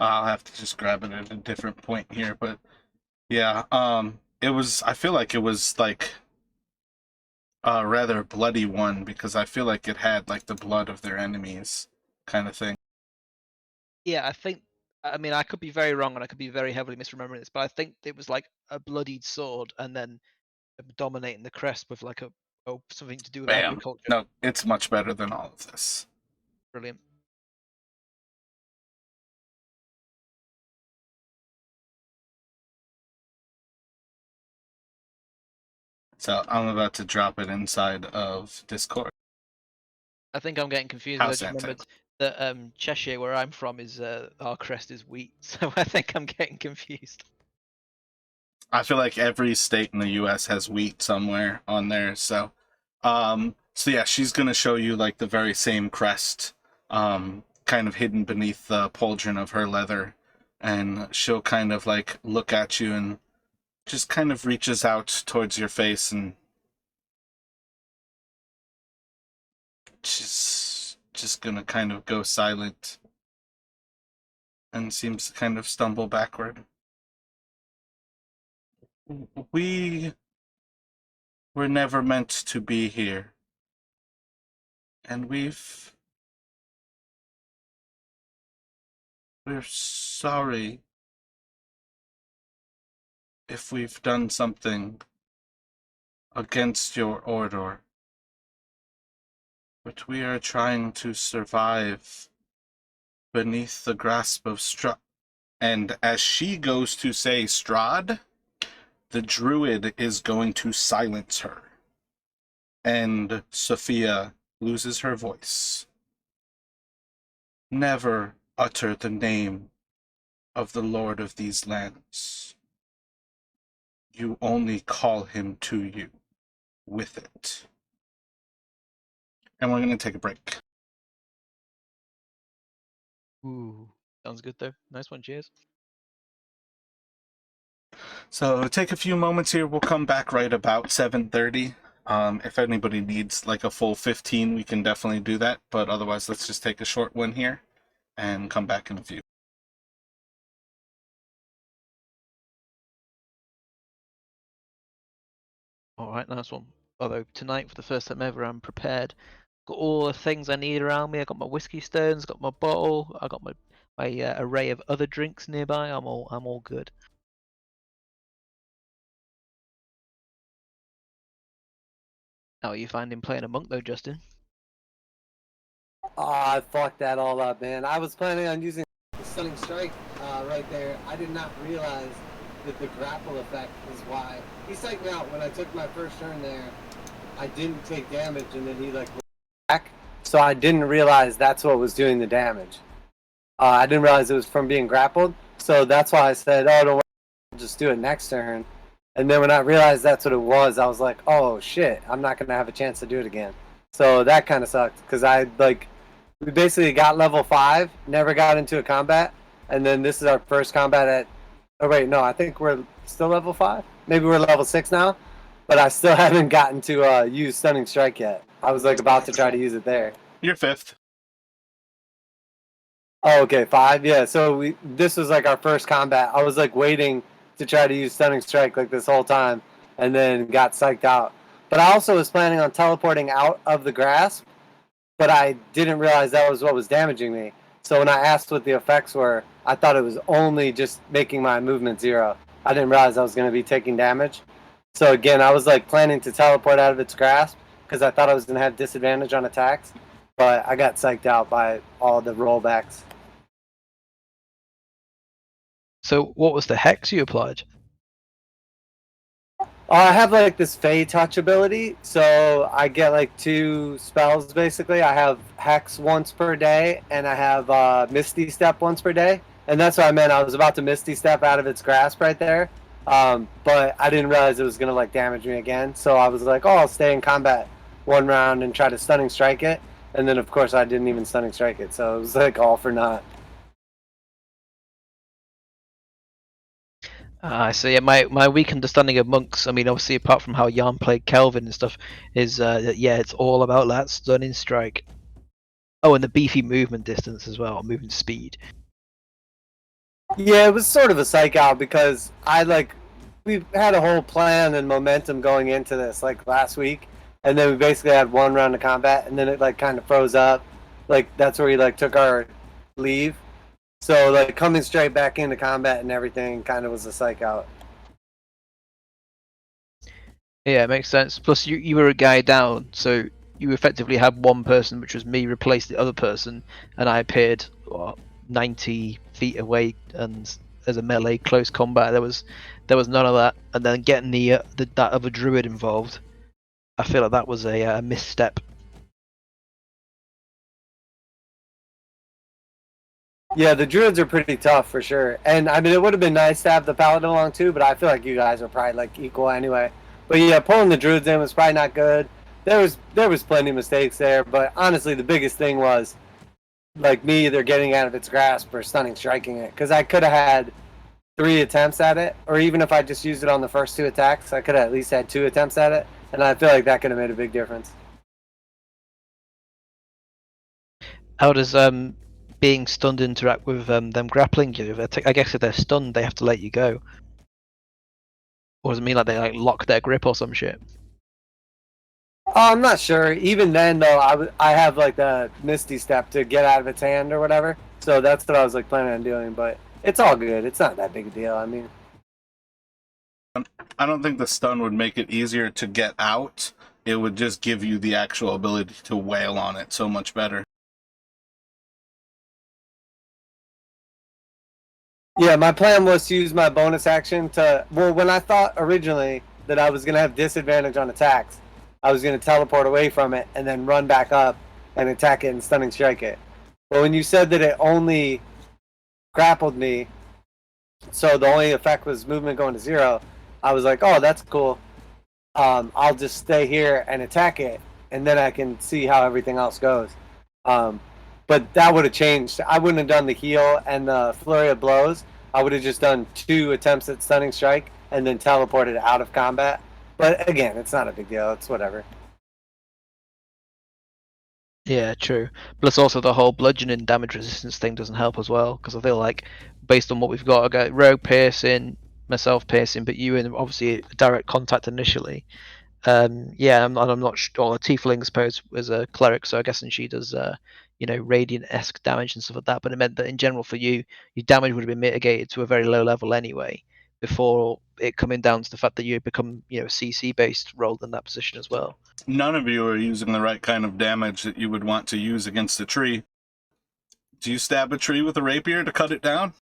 I'll have to just grab it at a different point here, but yeah, it was. I feel like it was like a rather bloody one because I feel like it had like the blood of their enemies, kind of thing. Yeah, I think I mean, I could be very wrong and I could be very heavily misremembering this, but I think it was like a bloodied sword and then dominating the crest with like a something to do with Bam. agriculture. No, it's much better than all of this. Brilliant. So I'm about to drop it inside of Discord. I think I'm getting confused. I House just Santa. remembered that Cheshire, where I'm from, is our crest is wheat, so I think I'm getting confused. I feel like every state in the U.S. has wheat somewhere on there. So yeah, she's gonna show you like the very same crest, kind of hidden beneath the pauldron of her leather, and she'll kind of like look at you and just kind of reaches out towards your face, and she's just gonna kind of go silent and seems to kind of stumble backward. We were never meant to be here. And we're sorry if we've done something against your order. But we are trying to survive beneath the grasp of Strahd. And as she goes to say Strahd, the druid is going to silence her. And Sophia loses her voice. Never utter the name of the Lord of these lands. You only call him to you with it. And we're going to take a break. Ooh, sounds good though. Nice one. Cheers. So take a few moments here. We'll come back right about 7:30. If anybody needs like a full 15, we can definitely do that. But otherwise, let's just take a short one here and come back in a few. All right, nice one. Although tonight, for the first time ever, I'm prepared. Got all the things I need around me. I got my whiskey stones, got my bottle, I got my array of other drinks nearby. I'm all good. How are you finding playing a monk though, Justin? Oh, I fucked that all up, man. I was planning on using the Stunning Strike right there. I did not realize that the grapple effect is why. He psyched me out when I took my first turn there. I didn't take damage, and then he like back. So I didn't realize that's what was doing the damage. I didn't realize it was from being grappled. So that's why I said, oh, don't worry, I'll just do it next turn. And then when I realized that's what it was, I was like, oh shit, I'm not gonna have a chance to do it again. So that kind of sucked because we basically got level 5, never got into a combat, and then this is our first combat at. Oh wait, no, I think we're still level 5. Maybe we're level 6 now, but I still haven't gotten to use Stunning Strike yet. I was like about to try to use it there. You're 5th. Oh, okay, 5. Yeah, so this was like our first combat. I was like waiting to try to use Stunning Strike like this whole time, and then got psyched out. But I also was planning on teleporting out of the grasp, but I didn't realize that was what was damaging me. So when I asked what the effects were, I thought it was only just making my movement 0. I didn't realize I was going to be taking damage. So again, I was like planning to teleport out of its grasp because I thought I was going to have disadvantage on attacks, but I got psyched out by all the rollbacks. So what was the hex you applied? I have like this Fey Touch ability, so I get like 2 spells basically. I have Hex once per day, and I have Misty Step once per day. And that's what I meant. I was about to Misty Step out of its grasp right there, but I didn't realize it was gonna like damage me again. So I was like, oh, I'll stay in combat 1 round and try to Stunning Strike it. And then of course I didn't even Stunning Strike it, so it was like all for naught. I see. Yeah, my weak understanding of monks, I mean, obviously, apart from how Yarn played Kelvin and stuff, is that yeah, it's all about that stunning strike. Oh, and the beefy movement distance as well, movement speed. Yeah, it was sort of a psych out because we had a whole plan and momentum going into this like last week, and then we basically had 1 round of combat, and then it like kind of froze up. Like that's where we like took our leave, So like coming straight back into combat and everything kind of was a psych out. Yeah, it makes sense. Plus, you were a guy down, so you effectively had one person, which was me, replace the other person, and I appeared 90 feet away, and as a melee close combat, there was none of that. And then getting that other druid involved, I feel like that was a misstep. Yeah, the druids are pretty tough for sure. And I mean, it would have been nice to have the paladin along too, but I feel like you guys are probably like equal anyway. But yeah, pulling the druids in was probably not good. There was plenty of mistakes there, but honestly, the biggest thing was like me either getting out of its grasp or stunning striking it, because I could have had 3 attempts at it, or even if I just used it on the first 2 attacks, I could have at least had 2 attempts at it, and I feel like that could have made a big difference. How does being stunned interact with them grappling you? I guess if they're stunned, they have to let you go. Or does it mean like they like lock their grip or some shit? I'm not sure. Even then, though, I have like the Misty Step to get out of its hand or whatever. So that's what I was like planning on doing. But it's all good. It's not that big a deal. I mean, I don't think the stun would make it easier to get out. It would just give you the actual ability to wail on it so much better. yeah, my plan was to use my bonus action to. Well, when I thought originally that I was gonna have disadvantage on attacks, I was gonna teleport away from it and then run back up and attack it and stunning strike it. But when you said that it only grappled me, so the only effect was movement going to 0, I was like, oh, that's cool. I'll just stay here and attack it, and then I can see how everything else goes. But that would have changed. I wouldn't have done the heal and the flurry of blows. I would have just done 2 attempts at stunning strike and then teleported out of combat. But again, it's not a big deal. It's whatever. Yeah, true. Plus, also the whole bludgeoning damage resistance thing doesn't help as well, because I feel like based on what we've got, I got rogue piercing, myself piercing, but you in obviously direct contact initially. Yeah, I'm not sure. Well, Tiefling, I suppose, was a cleric, so I guess she does, radiant-esque damage and stuff like that. But it meant that in general for you, your damage would have been mitigated to a very low level anyway, before it coming down to the fact that you become, CC-based rolled in that position as well. None of you are using the right kind of damage that you would want to use against a tree. Do you stab a tree with a rapier to cut it down?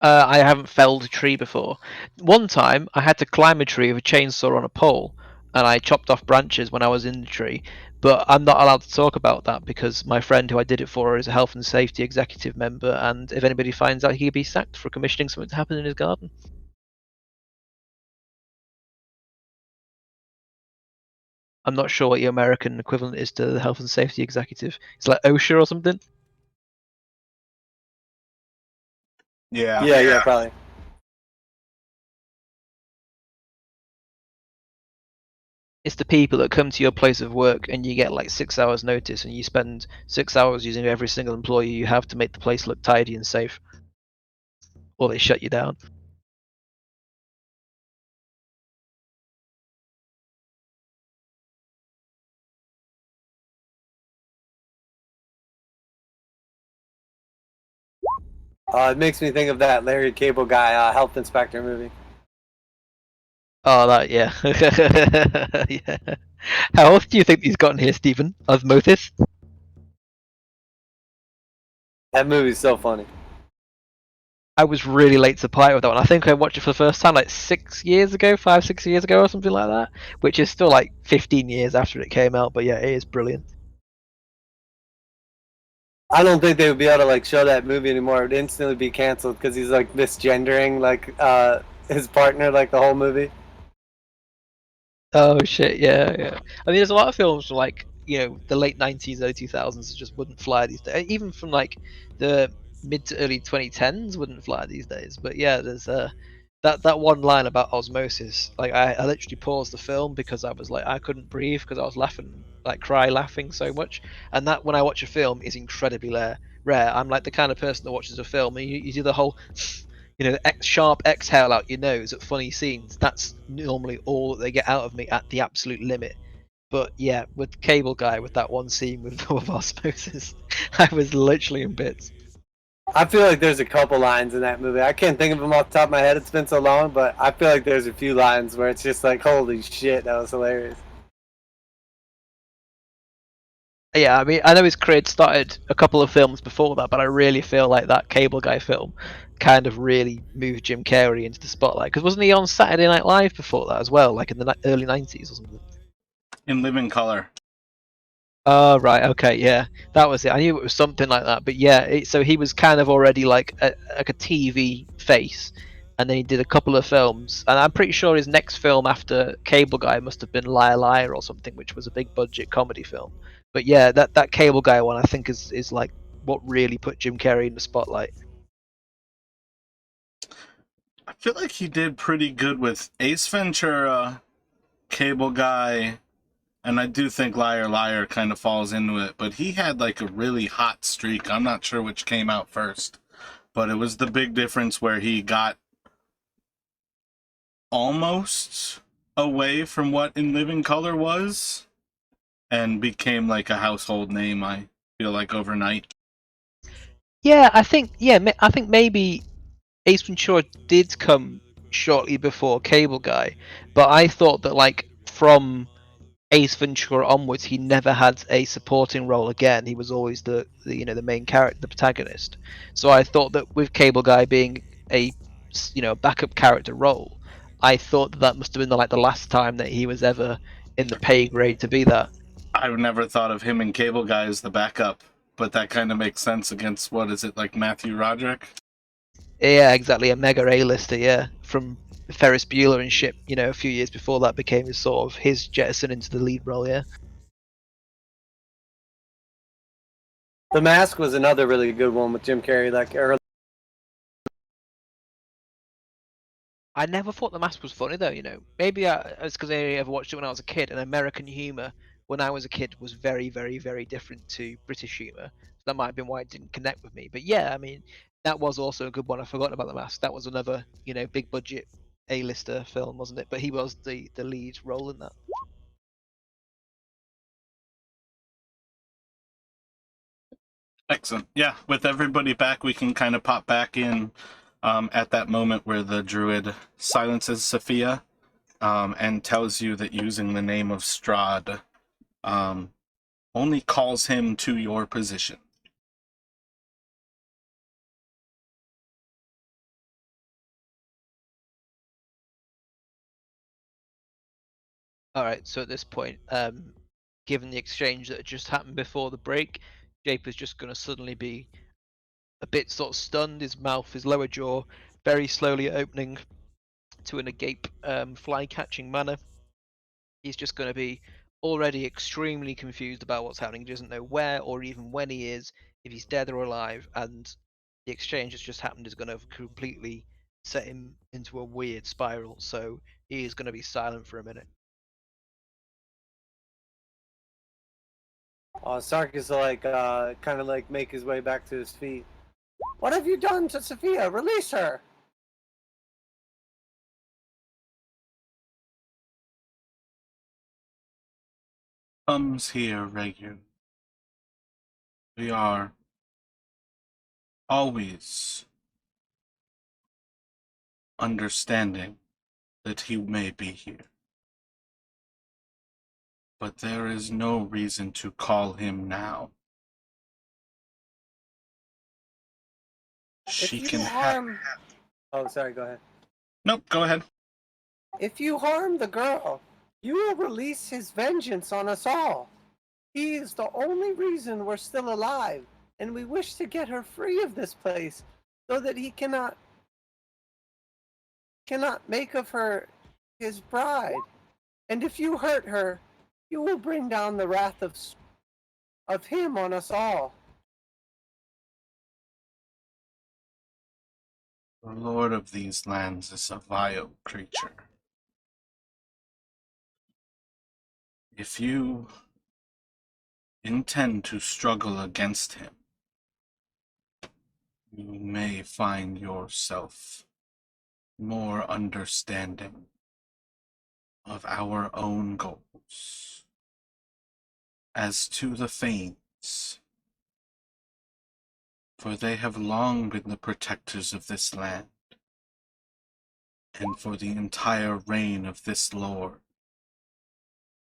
I haven't felled a tree before. One time, I had to climb a tree with a chainsaw on a pole, and I chopped off branches when I was in the tree. But I'm not allowed to talk about that because my friend who I did it for is a health and safety executive member, and if anybody finds out, he could be sacked for commissioning something to happen in his garden. I'm not sure what your American equivalent is to the health and safety executive. It's like OSHA or something. Yeah, probably. It's the people that come to your place of work and you get like 6 hours notice and you spend 6 hours using every single employee you have to make the place look tidy and safe. Or they shut you down. It makes me think of that Larry Cable Guy health inspector movie. Oh, that, yeah. Yeah. How else do you think he's gotten here, Stephen? Osmosis? That movie's so funny. I was really late to play with that one. I think I watched it for the first time like 6 years ago, 5, 6 years ago or something like that. Which is still like 15 years after it came out, but yeah, it is brilliant. I don't think they would be able to like show that movie anymore. It would instantly be canceled because he's like misgendering like his partner like the whole movie. Oh shit, yeah. I mean, there's a lot of films from like the late 90s, early 2000s that just wouldn't fly these days. Even from like the mid to early 2010s wouldn't fly these days. But yeah, there's that one line about osmosis. Like I literally paused the film because I was like I couldn't breathe because I was laughing, like laughing so much. And that when I watch a film is incredibly rare. I'm like the kind of person that watches a film and you do the whole sharp exhale out your nose at funny scenes. That's normally all that they get out of me at the absolute limit. But yeah, with Cable Guy, with that one scene with osmosis, I was literally in bits. I feel like there's a couple lines in that movie. I can't think of them off the top of my head. It's been so long, but I feel like there's a few lines where it's just like, holy shit, that was hilarious. Yeah, I mean, I know his career started a couple of films before that, but I really feel like that Cable Guy film kind of really moved Jim Carrey into the spotlight. Because wasn't he on Saturday Night Live before that as well, like in the early 90s or something? In Living Color. Oh, right, okay, yeah, that was it. I knew it was something like that, but yeah, so he was kind of already like a TV face, and then he did a couple of films, and I'm pretty sure his next film after Cable Guy must have been Liar Liar or something, which was a big budget comedy film. But yeah, that Cable Guy one I think is like what really put Jim Carrey in the spotlight. I feel like he did pretty good with Ace Ventura, Cable Guy, and I do think Liar Liar kind of falls into it, but he had like a really hot streak. I'm not sure which came out first, but it was the big difference where he got almost away from what In Living Color was and became like a household name, I feel like, overnight. Yeah, I think maybe Ace Ventura did come shortly before Cable Guy, but I thought that like from Ace Ventura onwards, he never had a supporting role again. He was always the main character, the protagonist. So I thought that with Cable Guy being a backup character role, I thought that must have been the last time that he was ever in the pay grade to be that. I've never thought of him and Cable Guy as the backup, but that kind of makes sense against, what is it, like Matthew Roderick? Yeah, exactly, a mega A-lister. Yeah, from Ferris Bueller and shit. A few years before that became his jettison into the lead role. Yeah. The Mask was another really good one with Jim Carrey. Like early. I never thought The Mask was funny though. Maybe it's because I only ever watched it when I was a kid, and American humor when I was a kid was very, very, very different to British humor. So that might have been why it didn't connect with me. But yeah, I mean, that was also a good one. I forgot about The Mask. That was another, big budget A-lister film, wasn't it? But he was the lead role in that. Excellent. Yeah, with everybody back, we can kind of pop back in at that moment where the druid silences Sophia and tells you that using the name of Strahd only calls him to your position. All right. So at this point, given the exchange that had just happened before the break, Jape is just going to suddenly be a bit sort of stunned. His mouth, his lower jaw, very slowly opening to an agape, fly-catching manner. He's just going to be already extremely confused about what's happening. He doesn't know where or even when he is, if he's dead or alive, and the exchange that's just happened is going to completely set him into a weird spiral. So he is going to be silent for a minute. Sark is like kind of like make his way back to his feet. What have you done to Sophia? Release her! Comes here regularly. We are always understanding that he may be here. But there is no reason to call him now. She If you can harm... Oh, sorry, go ahead. Nope, go ahead. If you harm the girl, you will release his vengeance on us all. He is the only reason we're still alive, and we wish to get her free of this place so that he cannot make of her his bride. And if you hurt her, you will bring down the wrath of him on us all. The lord of these lands is a vile creature. If you intend to struggle against him, you may find yourself more understanding of our own goals. As to the Fanes, For they have long been the protectors of this land, and for the entire reign of this lord,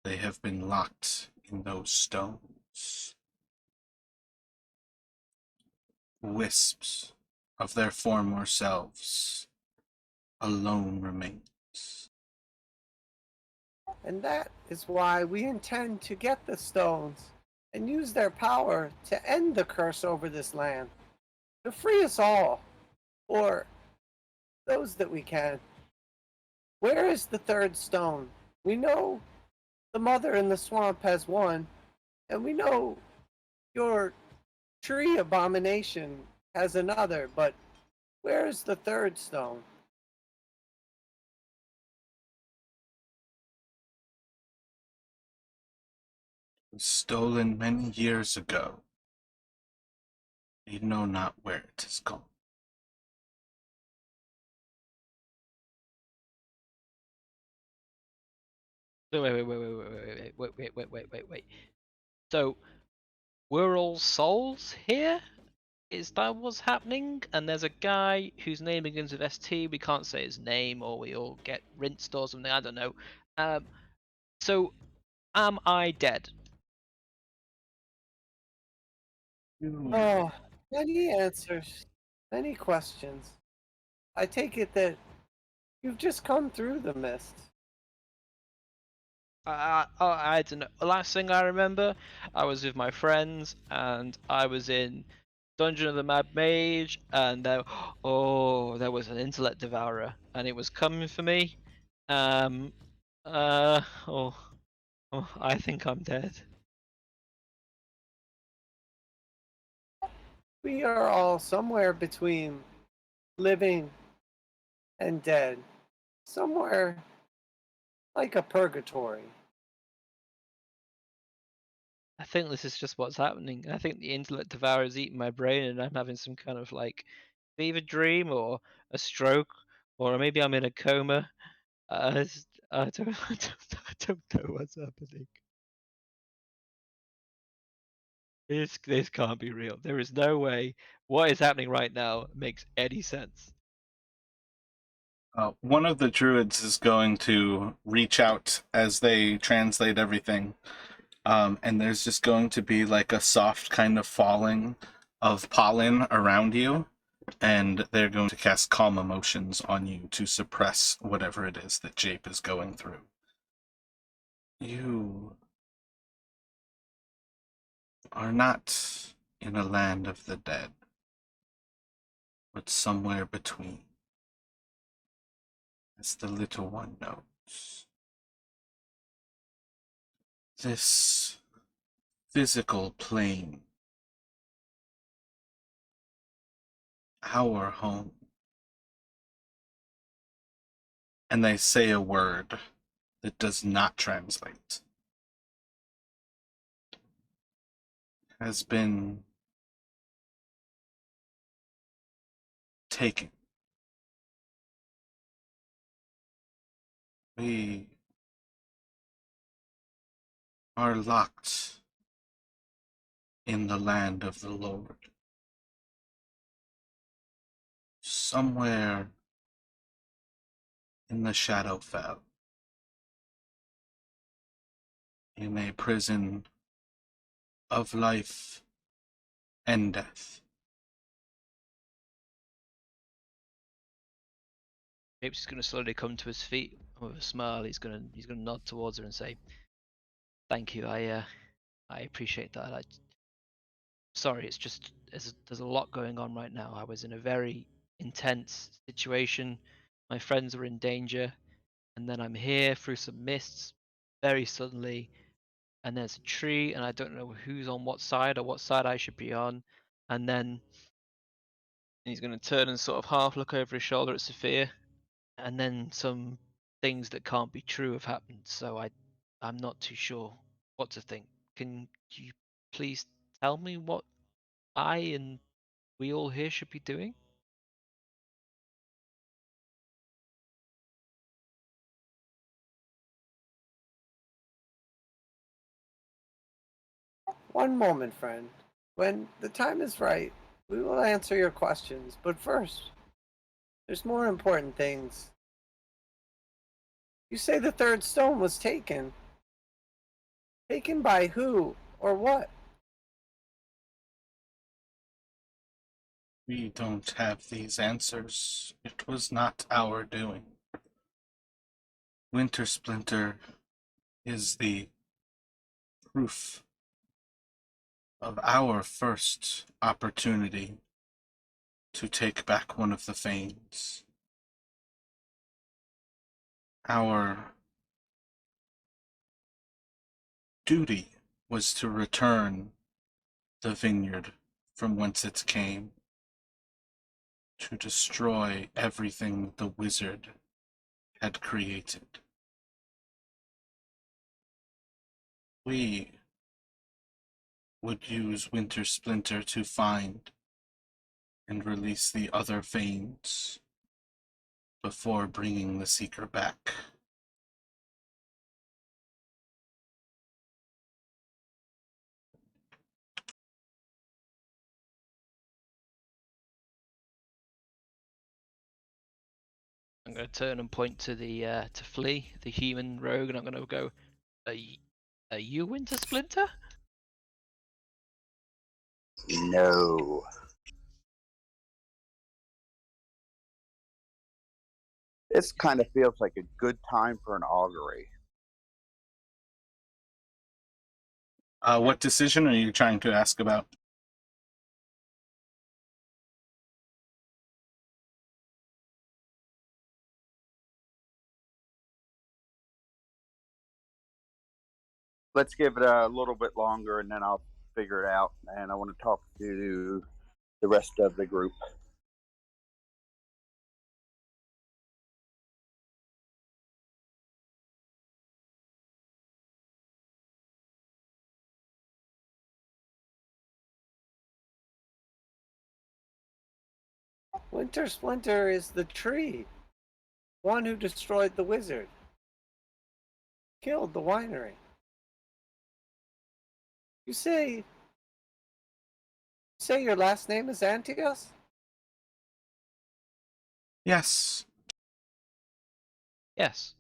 they have been locked in those stones. Wisps of their former selves alone remains. And that is why we intend to get the stones and use their power to end the curse over this land, to free us all, or those that we can. Where is the third stone? We know the mother in the swamp has one, and we know your tree abomination has another, but where is the third stone? It was stolen many years ago. We know not where it has gone. So wait. So we're all souls here? Is that what's happening? And there's a guy whose name begins with ST. We can't say his name, or we all get rinsed or something. I don't know. So am I dead? Oh, many answers, many questions. I take it that you've just come through the mist. I don't know. The last thing I remember, I was with my friends and I was in Dungeon of the Mad Mage, and there was an intellect devourer, and it was coming for me. Um, uh, oh, I think I'm dead. We are all somewhere between living and dead, somewhere like a purgatory. I think this is just what's happening. I think the intellect devourer is eating my brain, and I'm having some kind of like fever dream or a stroke, or maybe I'm in a coma. I don't, I don't know what's happening. This can't be real. There is no way what is happening right now makes any sense. One of the druids is going to reach out as they translate everything, and there's just going to be like a soft kind of falling of pollen around you, and they're going to cast calm emotions on you to suppress whatever it is that Jape is going through. You are not in a land of the dead, but somewhere between, as the little one knows. This physical plane, our home. And they say a word that does not translate. Has been taken. We are locked in the land of the Lord. Somewhere in the Shadowfell. In a prison of life and death. Jape's just gonna slowly come to his feet with a smile. He's gonna nod towards her and say, "Thank you. I appreciate that. Sorry, it's just there's a lot going on right now. I was in a very intense situation. My friends were in danger, and then I'm here through some mists very suddenly, and there's a tree, and I don't know who's on what side or what side I should be on. And then he's going to turn and sort of half look over his shoulder at Sophia, and then some things that can't be true have happened. So I'm not too sure what to think. Can you please tell me what I and we all here should be doing?" One moment, friend. When the time is right, We will answer your questions, but first, there's more important things. You say the third stone was taken. Taken by who or what? We don't have these answers. It was not our doing. Wintersplinter is the proof of our first opportunity to take back one of the Fanes. Our duty was to return the vineyard from whence it came, to destroy everything the wizard had created. We would use Wintersplinter to find and release the other Fanes before bringing the Seeker back. I'm going to turn and point to the to Flea, the human rogue, and I'm going to go, are you Wintersplinter? No. This kind of feels like a good time for an augury. What decision are you trying to ask about? Let's give it a little bit longer and then I'll figure it out. And I want to talk to the rest of the group. Wintersplinter is the tree. One who destroyed the wizard. Killed the winery. You say your last name is Antios? Yes. Yes.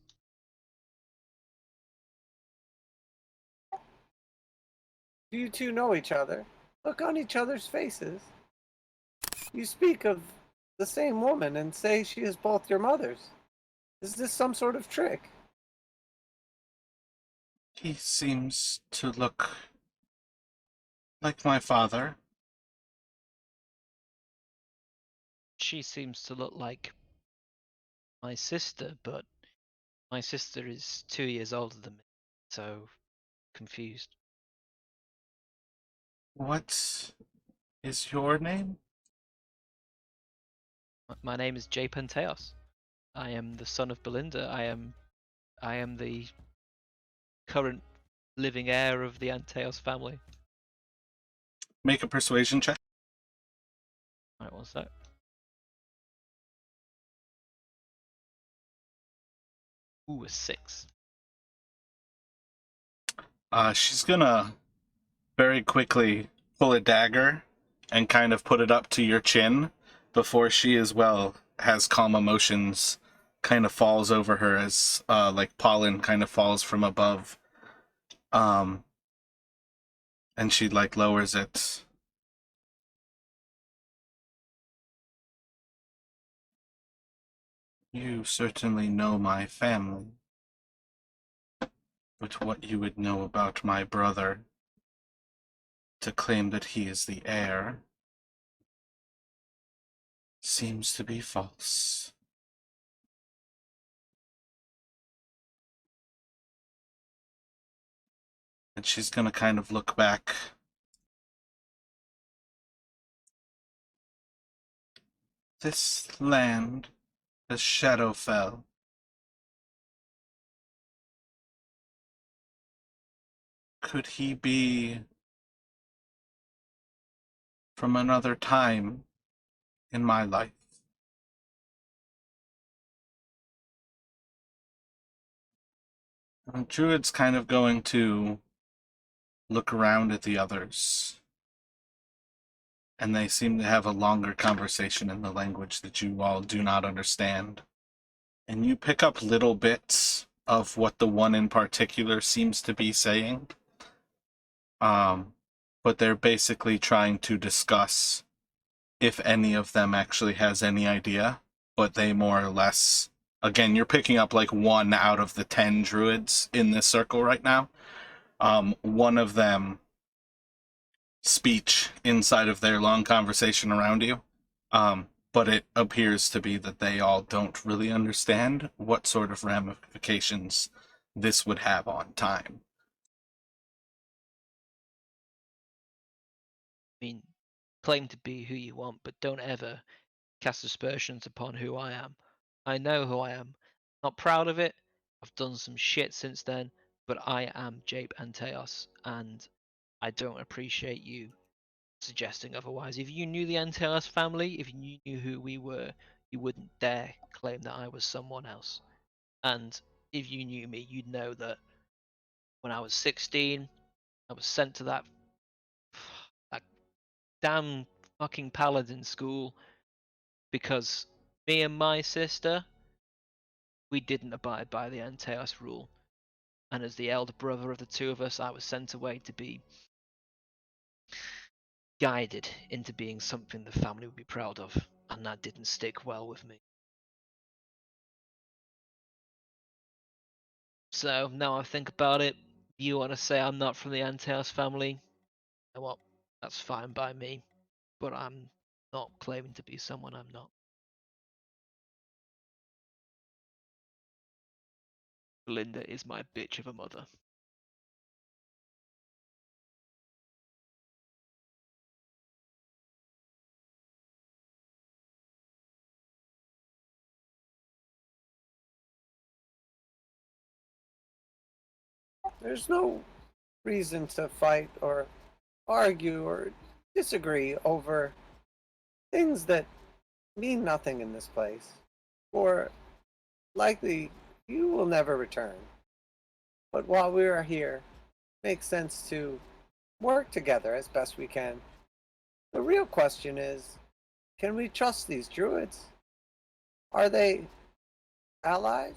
Do you two know each other? Look on each other's faces. You speak of the same woman and say she is both your mothers. Is this some sort of trick? He seems to look like my father. She seems to look like my sister, but my sister is 2 years older than me, so confused. What is your name? My name is J. Penteos. I am the son of Belinda. I am the current living heir of the Anteos family. Make a persuasion check. Right, what's that? Ooh, a 6. She's gonna very quickly pull a dagger and kind of put it up to your chin before she as well has calm emotions kind of falls over her as like pollen kind of falls from above. And she like lowers it. You certainly know my family, but what you would know about my brother to claim that he is the heir seems to be false. And she's gonna kind of look back. This land, the Shadowfell, could he be from another time in my life? And Druid's kind of going to look around at the others. and they seem to have a longer conversation in the language that you all do not understand. And you pick up little bits of what the one in particular seems to be saying. But they're basically trying to discuss if any of them actually has any idea, but they more or less, again, you're picking up like 1 out of the 10 druids in this circle right now. One of them speech inside of their long conversation around you. But it appears to be that they all don't really understand what sort of ramifications this would have on time. I mean, claim to be who you want, but don't ever cast aspersions upon who I am. I know who I am. Not proud of it. I've done some shit since then, but I am Jape Anteos, and I don't appreciate you suggesting otherwise. If you knew the Anteos family, if you knew who we were, you wouldn't dare claim that I was someone else. And if you knew me, you'd know that when I was 16, I was sent to that damn fucking paladin school because me and my sister, we didn't abide by the Anteos rule. And as the elder brother of the two of us, I was sent away to be guided into being something the family would be proud of. And that didn't stick well with me. So now I think about it, you want to say I'm not from the Anteos family? Well, that's fine by me. But I'm not claiming to be someone I'm not. Belinda is my bitch of a mother. There's no reason to fight or argue or disagree over things that mean nothing in this place, or likely you will never return. But while we are here, it makes sense to work together as best we can. The real question is, can we trust these druids? Are they allies?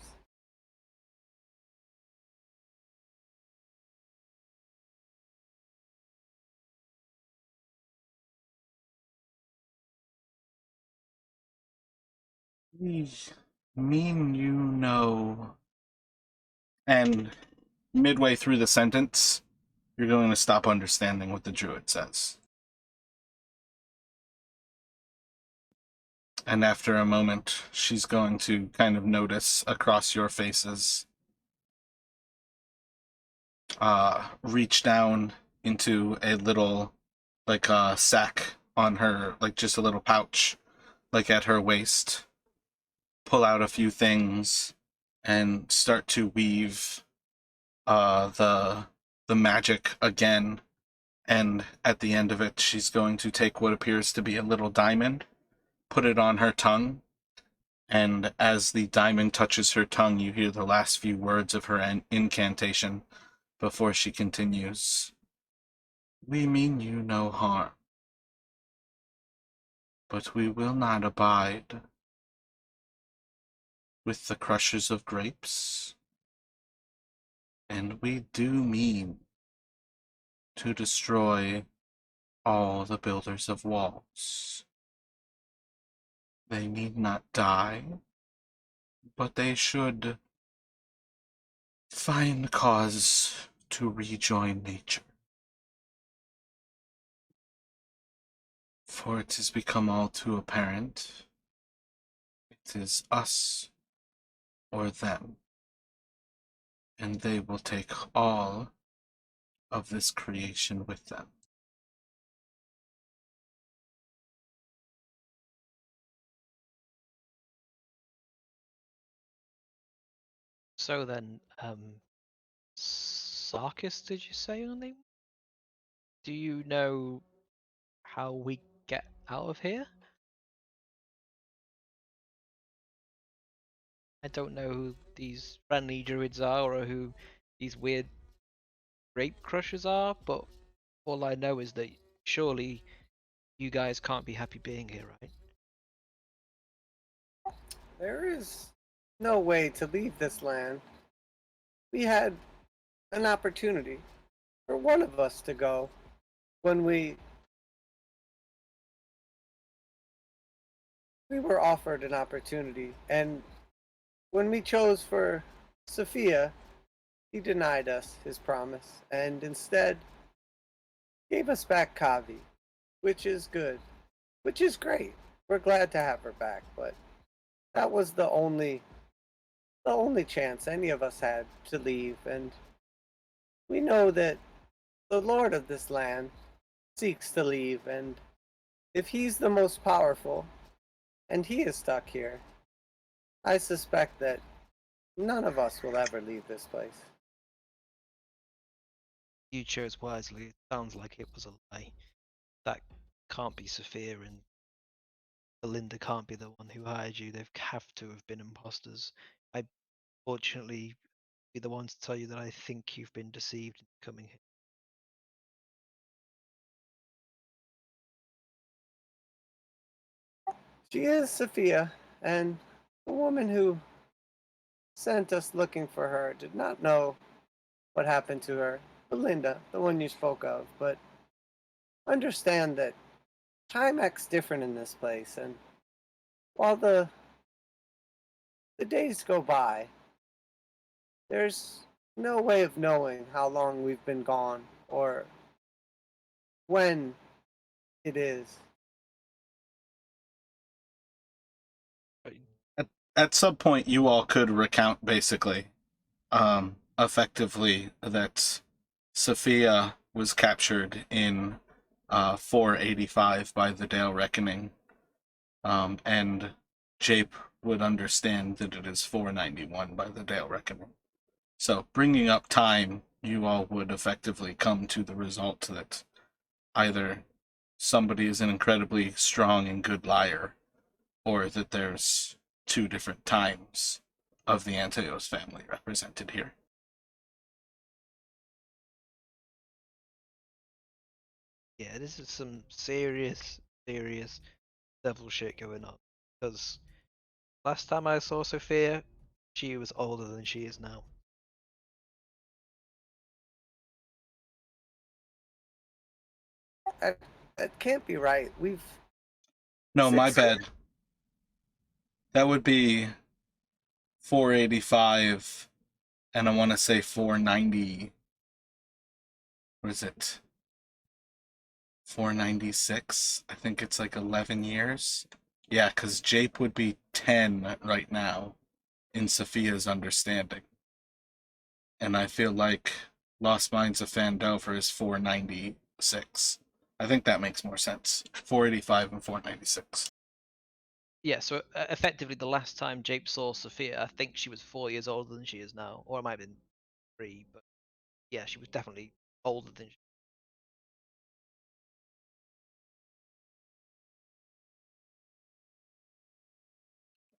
We mean you know. And midway through the sentence, you're going to stop understanding what the druid says. And after a moment, she's going to kind of notice across your faces, reach down into a little, like a sack on her, like just a little pouch, like at her waist, pull out a few things, and start to weave the magic again. And at the end of it, she's going to take what appears to be a little diamond, put it on her tongue, and as the diamond touches her tongue, you hear the last few words of her incantation before she continues. We mean you no harm, but we will not abide with the crushers of grapes, and we do mean to destroy all the builders of walls. They need not die, but they should find cause to rejoin nature. For it has become all too apparent, it is us or them, and they will take all of this creation with them. So then, Sarkis, did you say your name? Do you know how we get out of here? I don't know who these friendly druids are or who these weird grape crushers are, but all I know is that surely You guys can't be happy being here, right? There is no way to leave this land. We had an opportunity for one of us to go when we were offered an opportunity, and when we chose for Sophia, he denied us his promise and instead gave us back Kavi, which is good, which is great. We're glad to have her back, but that was the only chance any of us had to leave, and we know that the lord of this land seeks to leave, and if he's the most powerful and he is stuck here, I suspect that none of us will ever leave this place. You chose wisely. It sounds like it was a lie. That can't be Sophia, and Belinda can't be the one who hired you. They have to have been imposters. I fortunately be the one to tell you that I think you've been deceived into coming here. She is Sophia, and the woman who sent us looking for her did not know what happened to her. Belinda, the one you spoke of, but understand that time acts different in this place, and while the days go by, there's no way of knowing how long we've been gone or when it is. At some point, you all could recount basically, effectively, that Sophia was captured in 485 by the Dale Reckoning, and Jape would understand that it is 491 by the Dale Reckoning. So, bringing up time, you all would effectively come to the result that either somebody is an incredibly strong and good liar, or that there's two different times of the Anteos family represented here. Yeah, this is some serious devil shit going on. Because last time I saw Sophia, she was older than she is now. That can't be right. We've No, my 6 bad. That would be 485, and I want to say 490. What is it? 496? I think it's like 11 years. Yeah, because Jape would be 10 right now in Sophia's understanding. And I feel like Lost Minds of Fandover is 496. I think that makes more sense. 485 and 496. Yeah, so effectively, the last time Jape saw Sophia, I think she was 4 years older than she is now, or it might have been 3, but yeah, she was definitely older than.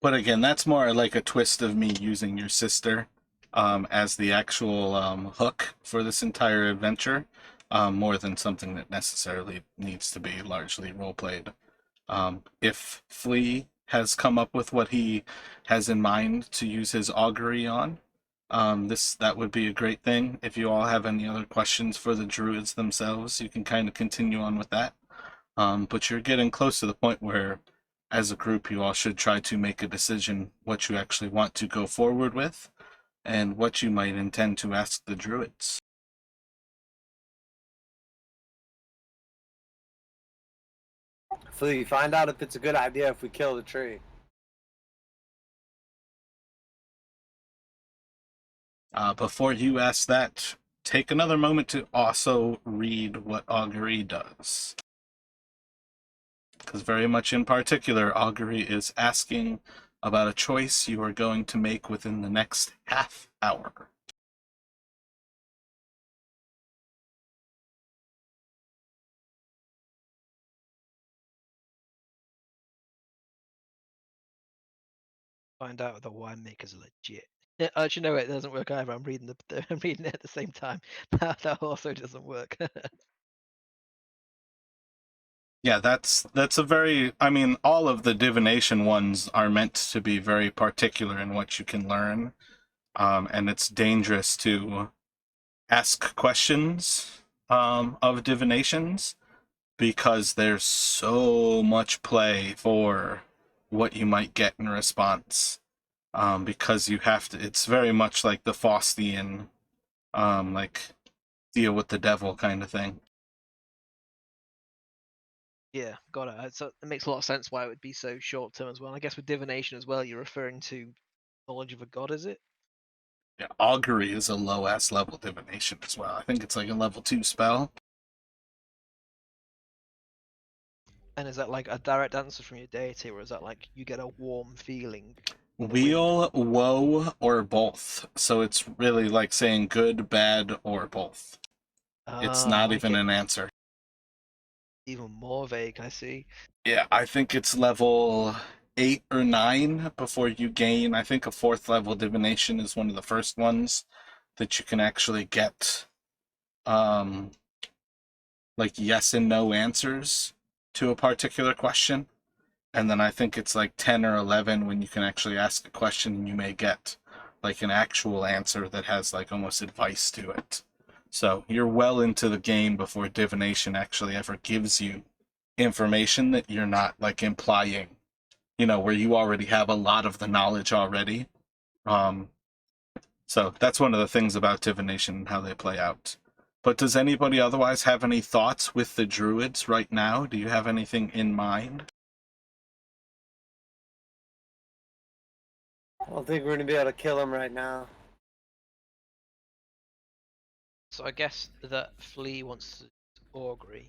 But again, that's more like a twist of me using your sister as the actual hook for this entire adventure, more than something that necessarily needs to be largely role played. If Flea has come up with what he has in mind to use his augury on, that would be a great thing. If you all have any other questions for the druids themselves, you can kind of continue on with that. But you're getting close to the point where, as a group, you all should try to make a decision what you actually want to go forward with and what you might intend to ask the druids. Flea, find out if it's a good idea if we kill the tree. Before you ask that, take another moment to also read what augury does. Because very much in particular, augury is asking about a choice you are going to make within the next half hour. Find out if the winemaker's legit. Actually, no, it doesn't work either. I'm reading I'm reading it at the same time. That also doesn't work. Yeah, that's a very, I mean, all of the divination ones are meant to be very particular in what you can learn. And it's dangerous to ask questions of divinations because there's so much play for what you might get in response. Because you have to, it's very much like the Faustian, like deal with the devil kind of thing. Yeah, got it. So it makes a lot of sense why it would be so short term as well. I guess with divination as well, you're referring to knowledge of a god, is it? Yeah, augury is a low ass level divination as well. I think it's like a level 2 spell. And is that like a direct answer from your deity, or is that like you get a warm feeling? in the wind? Wheel, woe, or both. So it's really like saying good, bad, or both. It's Ah, I not like even it. an answer. Even more vague, I see. Yeah, I think it's level 8 or 9 before you gain. I think a 4th level divination is one of the first ones that you can actually get like yes and no answers to a particular question. And then I think it's like 10 or 11 when you can actually ask a question and you may get like an actual answer that has like almost advice to it. So you're well into the game before divination actually ever gives you information that you're not like implying, you know, where you already have a lot of the knowledge already. Um, so that's one of the things about divination and how they play out. But does anybody otherwise have any thoughts with the druids right now? Do you have anything in mind? I don't think we're gonna be able to kill him right now. So I guess that Flea wants to augury.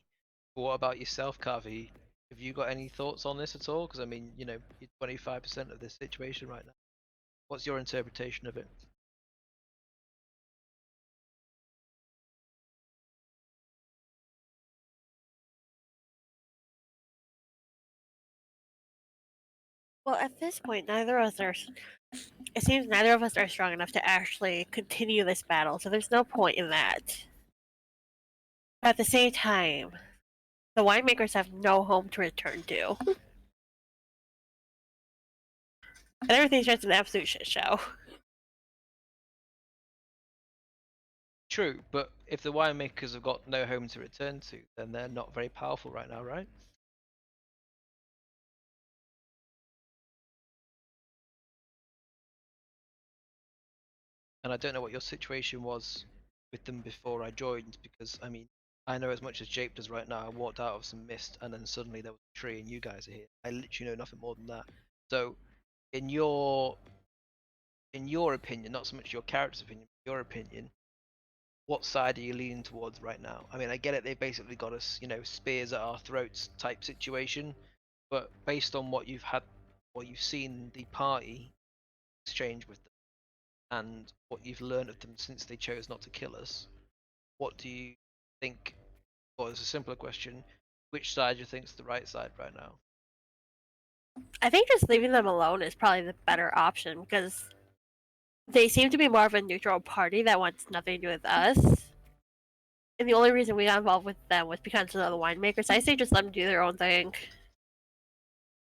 But what about yourself, Kavi? Have you got any thoughts on this at all? Because I mean, you know, you're 25% of this situation right now. What's your interpretation of it? Well, at this point, neither of us are. It seems neither of us are strong enough to actually continue this battle, so there's no point in that. At the same time, the winemakers have no home to return to. And everything's just an absolute shit show. True, but if the winemakers have got no home to return to, then they're not very powerful right now, right? And I don't know what your situation was with them before I joined, because I mean, I know as much as Jape does right now. I walked out of some mist, and then suddenly there was a tree, and you guys are here. I literally know nothing more than that. So, in your opinion, not so much your character's opinion, but your opinion, what side are you leaning towards right now? I mean, I get it. They basically got us, you know, spears at our throats type situation, but based on what you've had, what you've seen the party exchange with them, and what you've learned of them since they chose not to kill us, what do you think? Or it's a simpler question: which side do you think is the right side right now? I think just leaving them alone is probably the better option because they seem to be more of a neutral party that wants nothing to do with us. And the only reason we got involved with them was because of the winemakers. I say just let them do their own thing.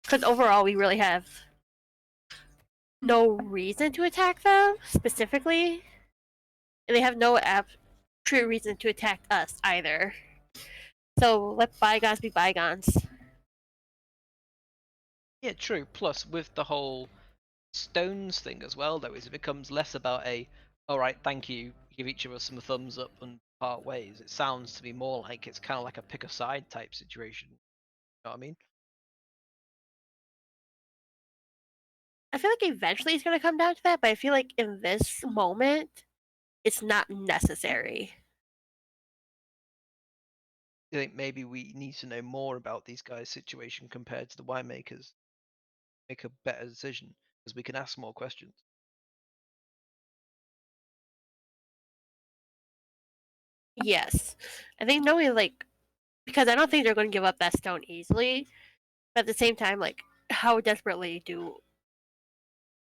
Because overall, we really have no reason to attack them specifically. And they have no true reason to attack us either. So let bygones be bygones. Yeah, true. Plus, with the whole stones thing as well, though, is it becomes less about a, all right, thank you, give each of us some thumbs up and part ways. It sounds to me more like it's kind of like a pick a side type situation. You know what I mean? I feel like eventually it's going to come down to that, but I feel like in this moment, it's not necessary. I think maybe we need to know more about these guys' situation compared to the winemakers. Make a better decision because we can ask more questions. Yes. I think knowing, like, because I don't think they're going to give up that stone easily, but at the same time, like, how desperately do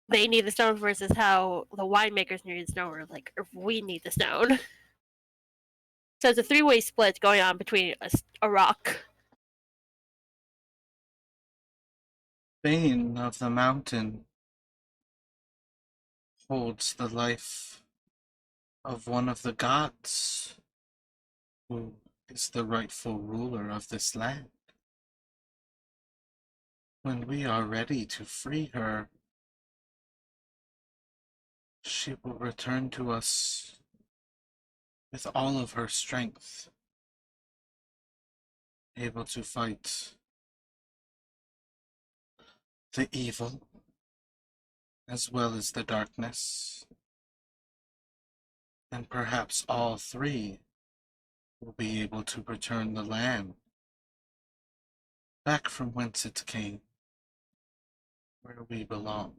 they need the stone versus how the winemakers need the stone, or like, if we need the stone? So it's a three-way split going on between a rock. bane of the mountain holds the life of one of the gods, who is the rightful ruler of this land. When we are ready to free her, she will return to us with all of her strength, able to fight the evil as well as the darkness. And perhaps all three will be able to return the land back from whence it came, where we belong.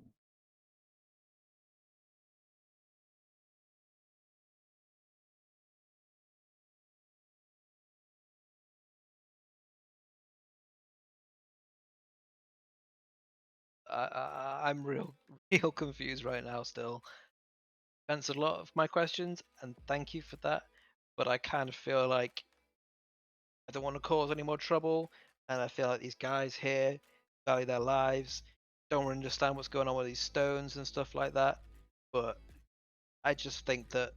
I'm real confused right now still. Answered a lot of my questions, and thank you for that. But I kind of feel like I don't want to cause any more trouble, and I feel like these guys here value their lives, don't understand what's going on with these stones and stuff like that. But I just think that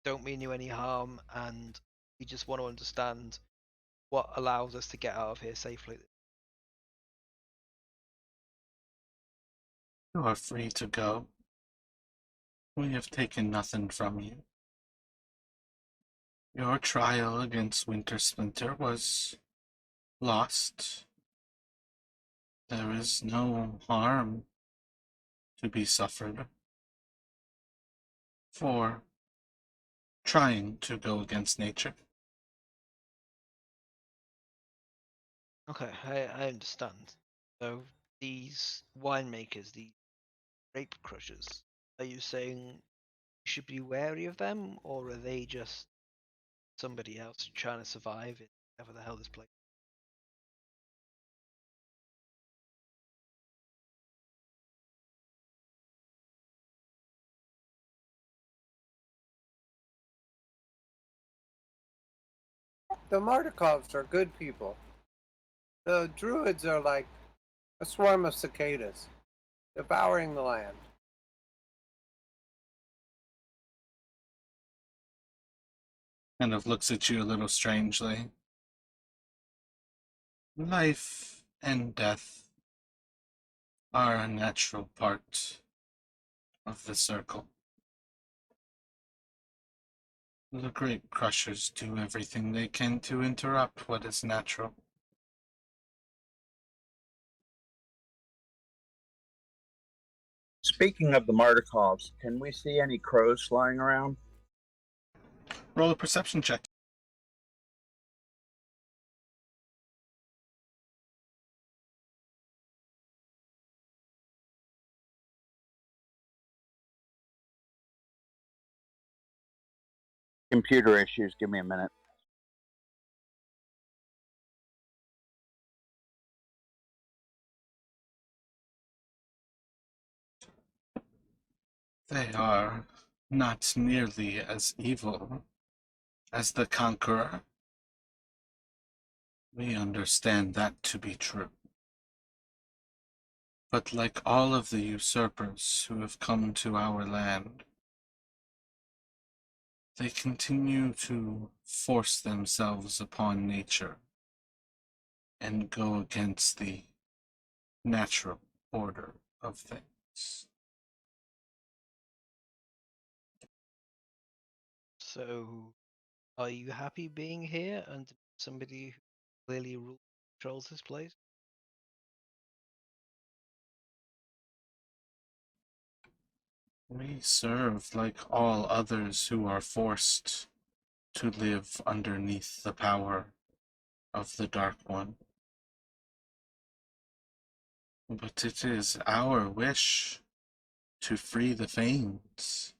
don't mean you any harm, and we just want to understand what allows us to get out of here safely. You are free to go. We have taken nothing from you. Your trial against Wintersplinter was lost. There is no harm to be suffered for trying to go against nature. Okay, I understand. So these winemakers, these grape crushers, are you saying you should be wary of them, or are they just somebody else trying to survive in whatever the hell this place? The Mardikovs are good people. The druids are like a swarm of cicadas, devouring the land. Kind of looks at you a little strangely. Life and death are a natural part of the circle. The grape crushers do everything they can to interrupt what is natural. Speaking of the Mardikovs, can we see any crows flying around? Roll a perception check. Computer issues, give me a minute. They are not nearly as evil as the Conqueror. We understand that to be true. But like all of the usurpers who have come to our land, they continue to force themselves upon nature and go against the natural order of things. So, are you happy being here and somebody who clearly controls this place? We serve like all others who are forced to live underneath the power of the Dark One. But it is our wish to free the Fanes,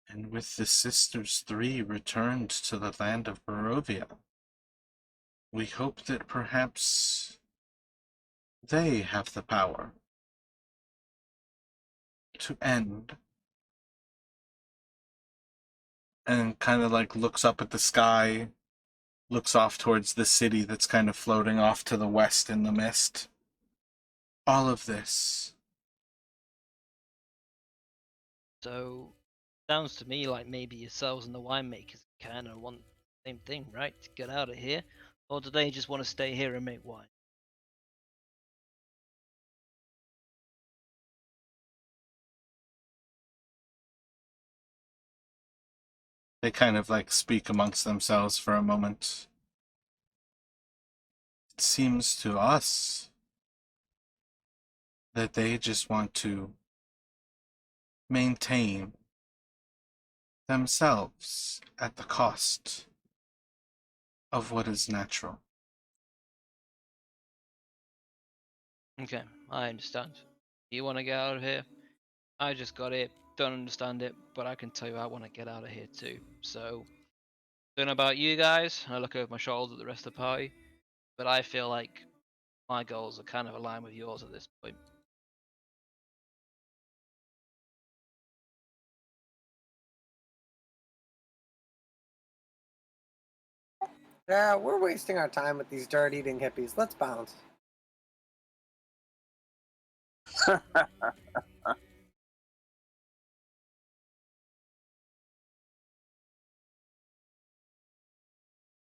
and with the Sisters Three returned to the land of Barovia, we hope that perhaps they have the power to end. And kind of like looks up at the sky, looks off towards the city that's kind of floating off to the west in the mist. all of this? So, sounds to me like maybe yourselves and the winemakers kind of want the same thing, right? To get out of here, or do they just want to stay here and make wine? They kind of like speak amongst themselves for a moment. It seems to us that they just want to maintain themselves at the cost of what is natural. Okay, I understand. You want to get out of here? I just got it. Don't understand it, but I can tell you I want to get out of here too. So, don't know about you guys. I look over my shoulder at the rest of the party, but I feel like my goals are kind of aligned with yours at this point. Yeah, we're wasting our time with these dirt-eating hippies. Let's bounce.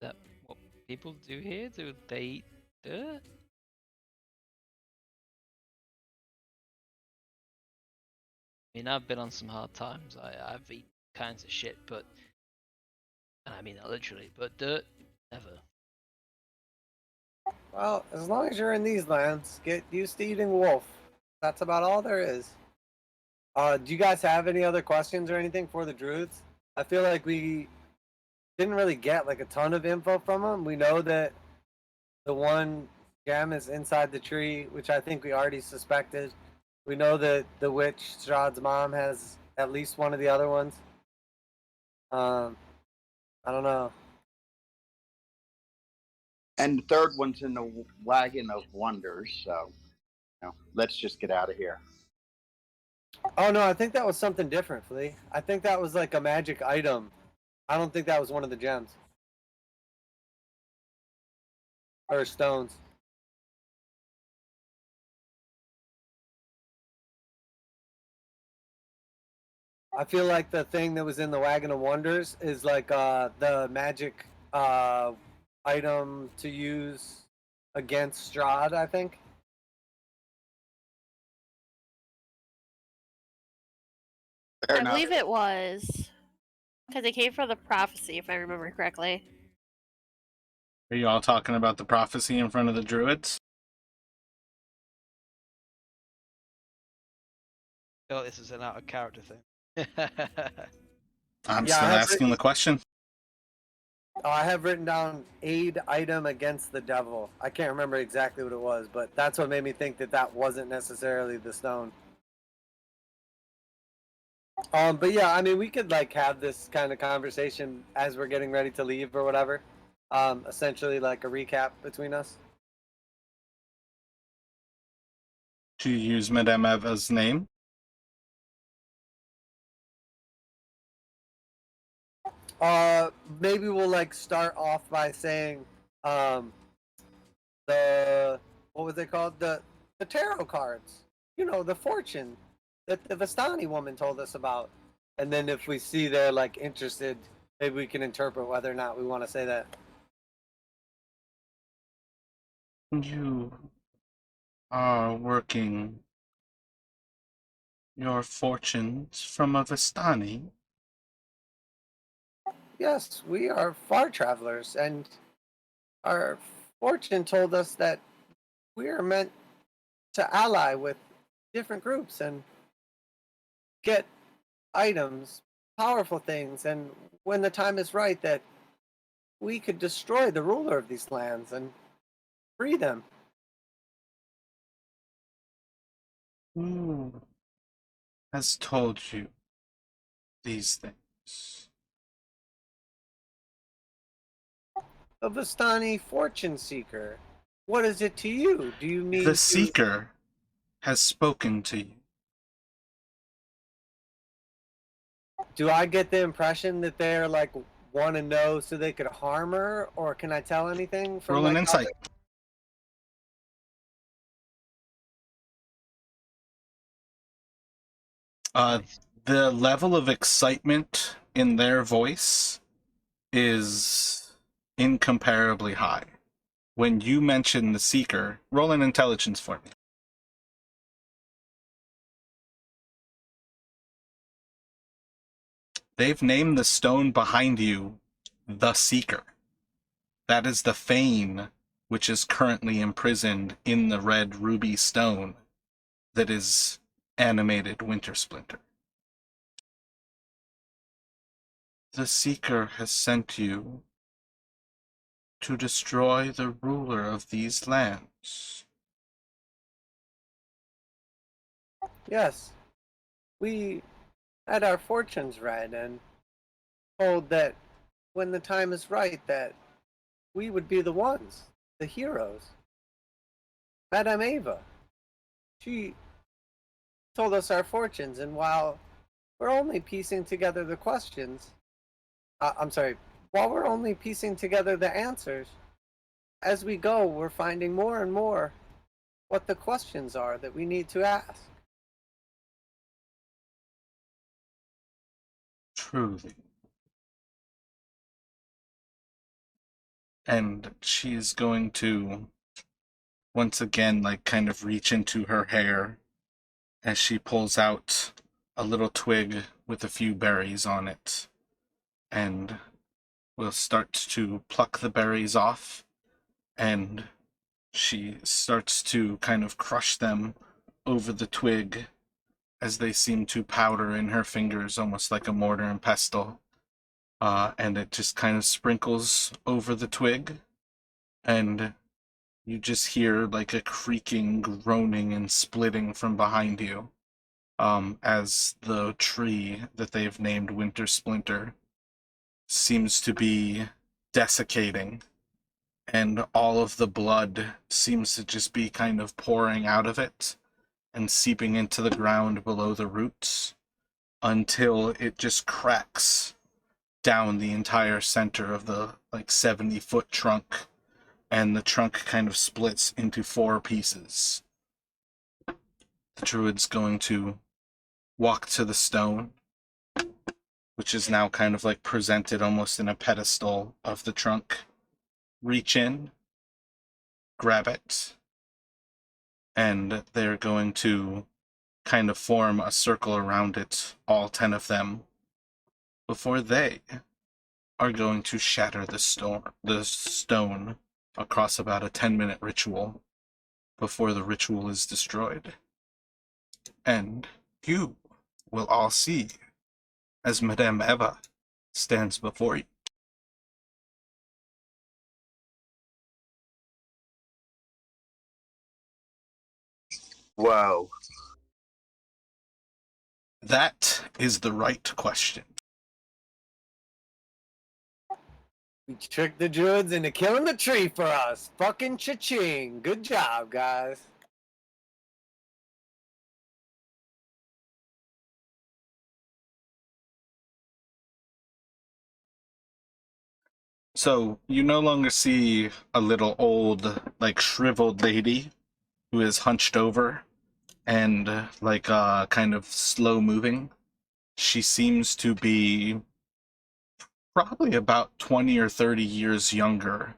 That what people do here? Do they eat dirt? I mean, I've been on some hard times. I've eaten kinds of shit, but and I mean that literally. But dirt, never. Well, as long as you're in these lands, get used to eating wolf. That's about all there is. Do you guys have any other questions or anything for the druids? I feel like we didn't really get like a ton of info from them. We know that the one gem is inside the tree, which I think we already suspected. We know that the witch Strahd's mom has at least one of the other ones. I don't know. And the third one's in the wagon of wonders. So, let's just get out of here. Oh no, I think that was something different, Flea. I think that was like a magic item. I don't think that was one of the gems or stones. I feel like the thing that was in the wagon of wonders is like the magic item to use against Strahd, I think. Fair I enough. believe it was because it came from the prophecy, if I remember correctly. Are you all talking about the prophecy in front of the druids? Oh, this is an out of character thing. I'm Yeah, still I have asking the question. I have written down aid item against the devil. I can't remember exactly what it was, but that's what made me think that that wasn't necessarily the stone. But yeah, I mean, we could like have this kind of conversation as we're getting ready to leave or whatever. Essentially, like a recap between us. Do you use Madame Eva's name? Maybe we'll like start off by saying, the what was it called? The tarot cards. You know, the fortune that the Vistani woman told us about. And then if we see they're like interested, maybe we can interpret whether or not we want to say that. You are working your fortunes from a Vistani. Yes, we are far travelers, and our fortune told us that we are meant to ally with different groups and get items, powerful things, and when the time is right, that we could destroy the ruler of these lands and free them. Who has told you these things? A Vistani fortune seeker. What is it to you? Do you mean The to... Seeker has spoken to you. Do I get the impression that they're like want to know so they could harm her, or can I tell anything from Roll an like, insight. Nice. The level of excitement in their voice is incomparably high. When you mention the Seeker, roll an intelligence for me. They've named the stone behind you the Seeker. That is the Fane which is currently imprisoned in the red ruby stone that is animated Wintersplinter. The Seeker has sent you to destroy the ruler of these lands. Yes, we had our fortunes read and told that when the time is right that we would be the ones, the heroes. Madame Ava, she told us our fortunes, and while we're only piecing together the questions, while we're only piecing together the answers, as we go, we're finding more and more what the questions are that we need to ask. Truly. And she's going to once again, like, kind of reach into her hair as she pulls out a little twig with a few berries on it, and will start to pluck the berries off, and she starts to kind of crush them over the twig as they seem to powder in her fingers, almost like a mortar and pestle. And it just kind of sprinkles over the twig, and you just hear like a creaking, groaning, and splitting from behind you, as the tree that they've named Wintersplinter seems to be desiccating, and all of the blood seems to just be kind of pouring out of it and seeping into the ground below the roots until it just cracks down the entire center of the 70-foot trunk, and the trunk kind of splits into 4 pieces. The druid's going to walk to the stone, which is now kind of like presented almost in a pedestal of the trunk, reach in, grab it, and they're going to kind of form a circle around it, all 10 of them, before they are going to shatter the stone across about a 10-minute ritual before the ritual is destroyed. And you will all see as Madame Eva stands before you. Wow. That is the right question. We tricked the druids into killing the tree for us. Fucking cha-ching. Good job, guys. So you no longer see a little old, shriveled lady who is hunched over and kind of slow moving. She seems to be probably about 20 or 30 years younger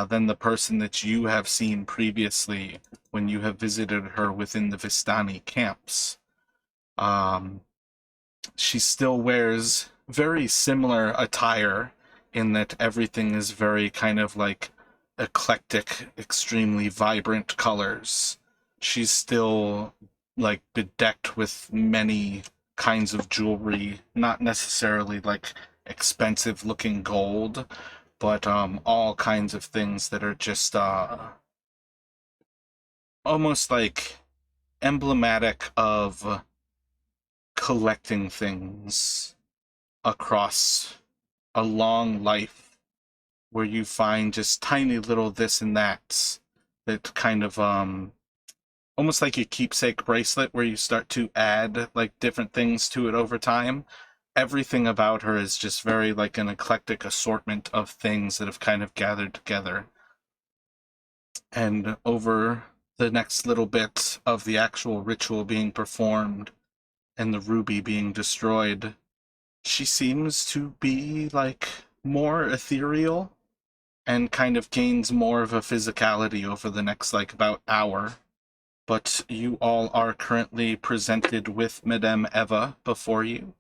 than the person that you have seen previously when you have visited her within the Vistani camps. She still wears very similar attire in that everything is very kind of eclectic, extremely vibrant colors. She's still bedecked with many kinds of jewelry, not necessarily expensive looking gold, but all kinds of things that are just almost emblematic of collecting things across a long life, where you find just tiny little this and that kind of almost like a keepsake bracelet where you start to add different things to it over time. Everything about her is just very an eclectic assortment of things that have kind of gathered together. And over the next little bit of the actual ritual being performed, and the ruby being destroyed, she seems to be like more ethereal and kind of gains more of a physicality over the next like about hour. But you all are currently presented with Madame Eva before you.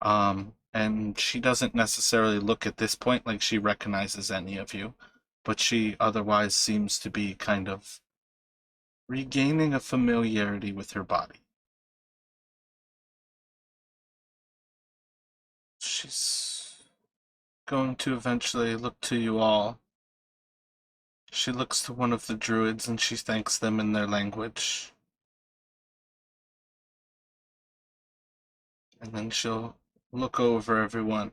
And she doesn't necessarily look at this point like she recognizes any of you, but she otherwise seems to be kind of regaining a familiarity with her body. She's going to eventually look to you all. She looks to one of the druids and she thanks them in their language. And then she'll look over everyone.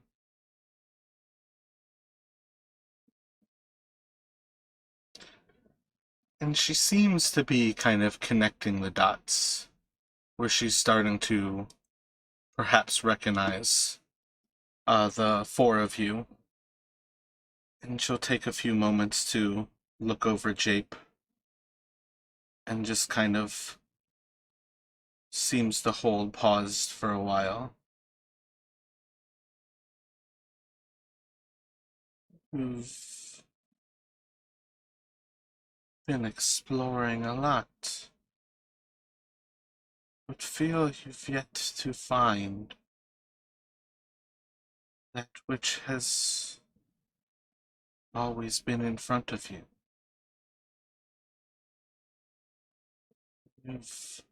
And she seems to be kind of connecting the dots, where she's starting to perhaps recognize the four of you. And she'll take a few moments to look over Jape and just kind of seems to hold paused for a while. You've been exploring a lot, but feel you've yet to find that which has always been in front of you. You've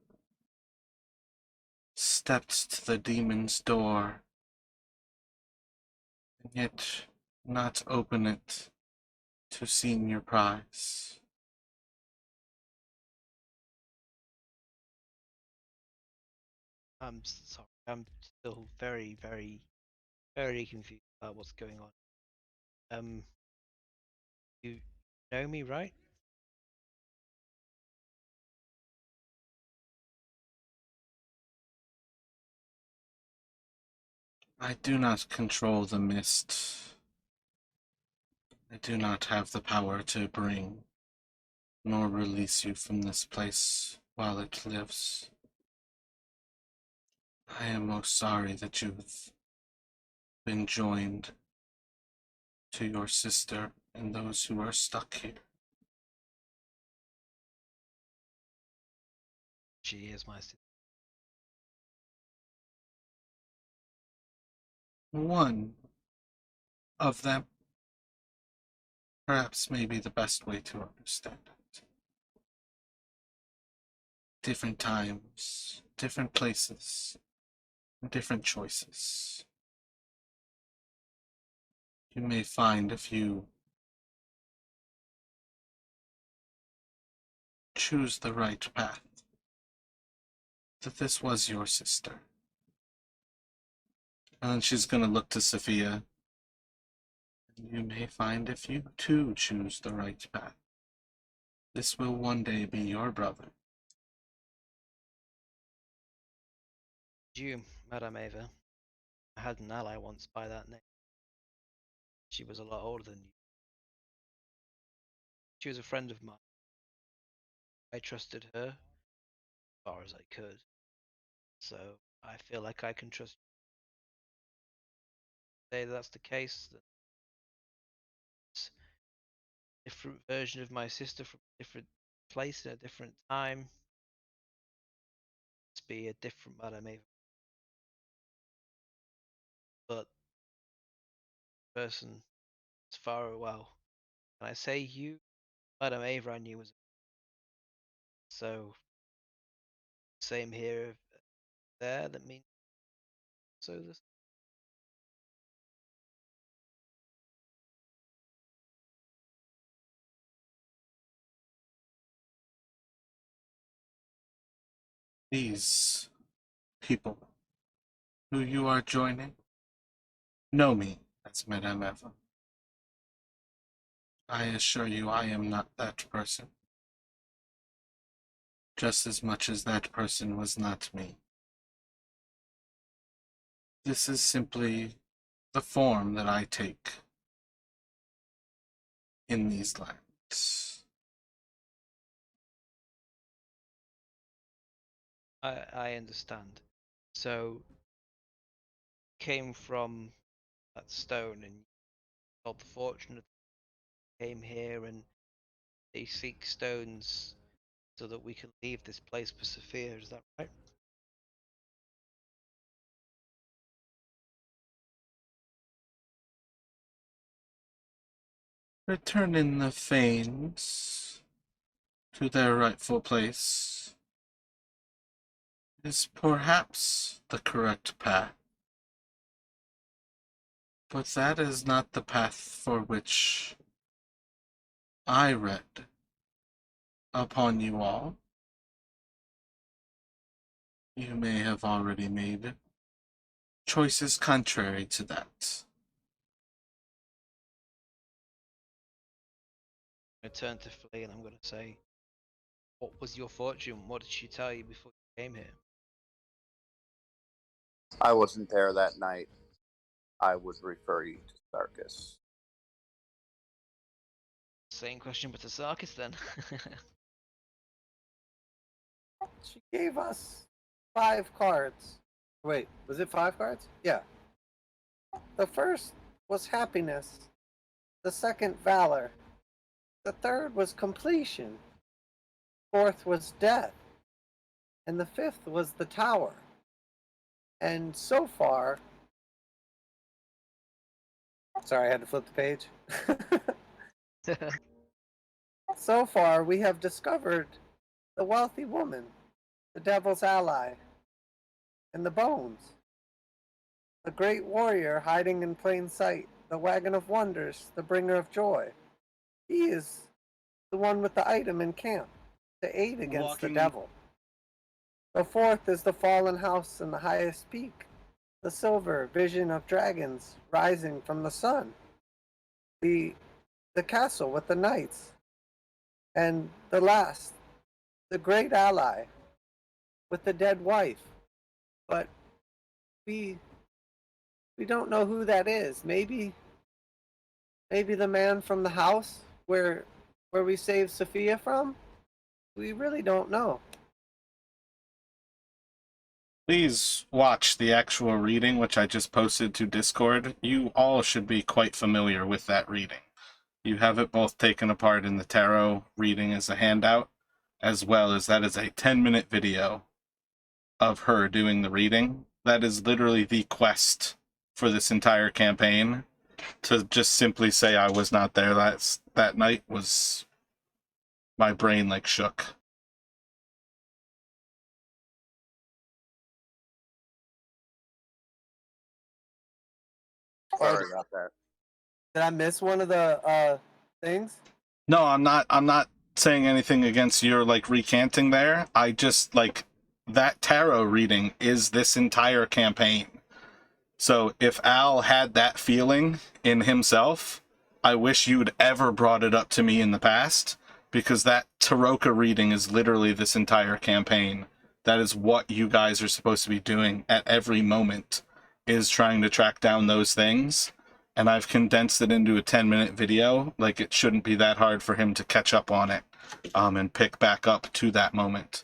stepped to the demon's door, and yet not open it to seen your prize. I'm sorry. I'm still very, very, very confused about what's going on. You know me, right? I do not control the mist. I do not have the power to bring nor release you from this place while it lives. I am most sorry that you've been joined to your sister and those who are stuck here. She is my sister. One of them, perhaps maybe the best way to understand it. Different times, different places, different choices. You may find if you choose the right path that this was your sister. And then she's going to look to Sophia. You may find if you too choose the right path, this will one day be your brother. You, Madame Eva. I had an ally once by that name. She was a lot older than you. She was a friend of mine. I trusted her as far as I could. So I feel like I can trust you. Say that's the case. That it's a different version of my sister from a different place at a different time. Must be a different Madame Eva. But person as far well. Can I say you, Madame Eva, I knew was so same here there that means so this These people who you are joining know me as Madame Eva. I assure you I am not that person, just as much as that person was not me. This is simply the form that I take in these lands. I understand. So came from that stone and told the fortune came here and they seek stones so that we can leave this place for Sophia, is that right? Returning the Fanes to their rightful place is perhaps the correct path. But that is not the path for which I read upon you all. You may have already made choices contrary to that. I turn to Flea and I'm going to say, what was your fortune? What did she tell you before you came here? I wasn't there that night. I would refer you to Sarkis. Same question but to Sarkis then. She gave us 5 cards. Wait, was it 5 cards? Yeah. The first was happiness. The second, valor. The third was completion. Fourth was death. And the fifth was the tower. And so far, sorry, I had to flip the page. So far, we have discovered the wealthy woman, the devil's ally, and the bones. The great warrior hiding in plain sight, the wagon of wonders, the bringer of joy. He is the one with the item in camp to aid against the devil. The fourth is the fallen house in the highest peak, the silver vision of dragons rising from the sun. The castle with the knights, and the last, the great ally with the dead wife. But we don't know who that is. Maybe the man from the house where we saved Sophia from? We really don't know. Please watch the actual reading, which I just posted to Discord. You all should be quite familiar with that reading. You have it both taken apart in the tarot reading as a handout, as well as that is a 10-minute video of her doing the reading. That is literally the quest for this entire campaign. To just simply say I was not there that night was... my brain like shook. Sorry about that. Did I miss one of the things? No, I'm not saying anything against your like recanting there. I just like that tarot reading is this entire campaign. So if Al had that feeling in himself, I wish you'd ever brought it up to me in the past, because that Taroka reading is literally this entire campaign. That is what you guys are supposed to be doing at every moment, is trying to track down those things. And I've condensed it into a 10-minute video. Like, it shouldn't be that hard for him to catch up on it, and pick back up to that moment.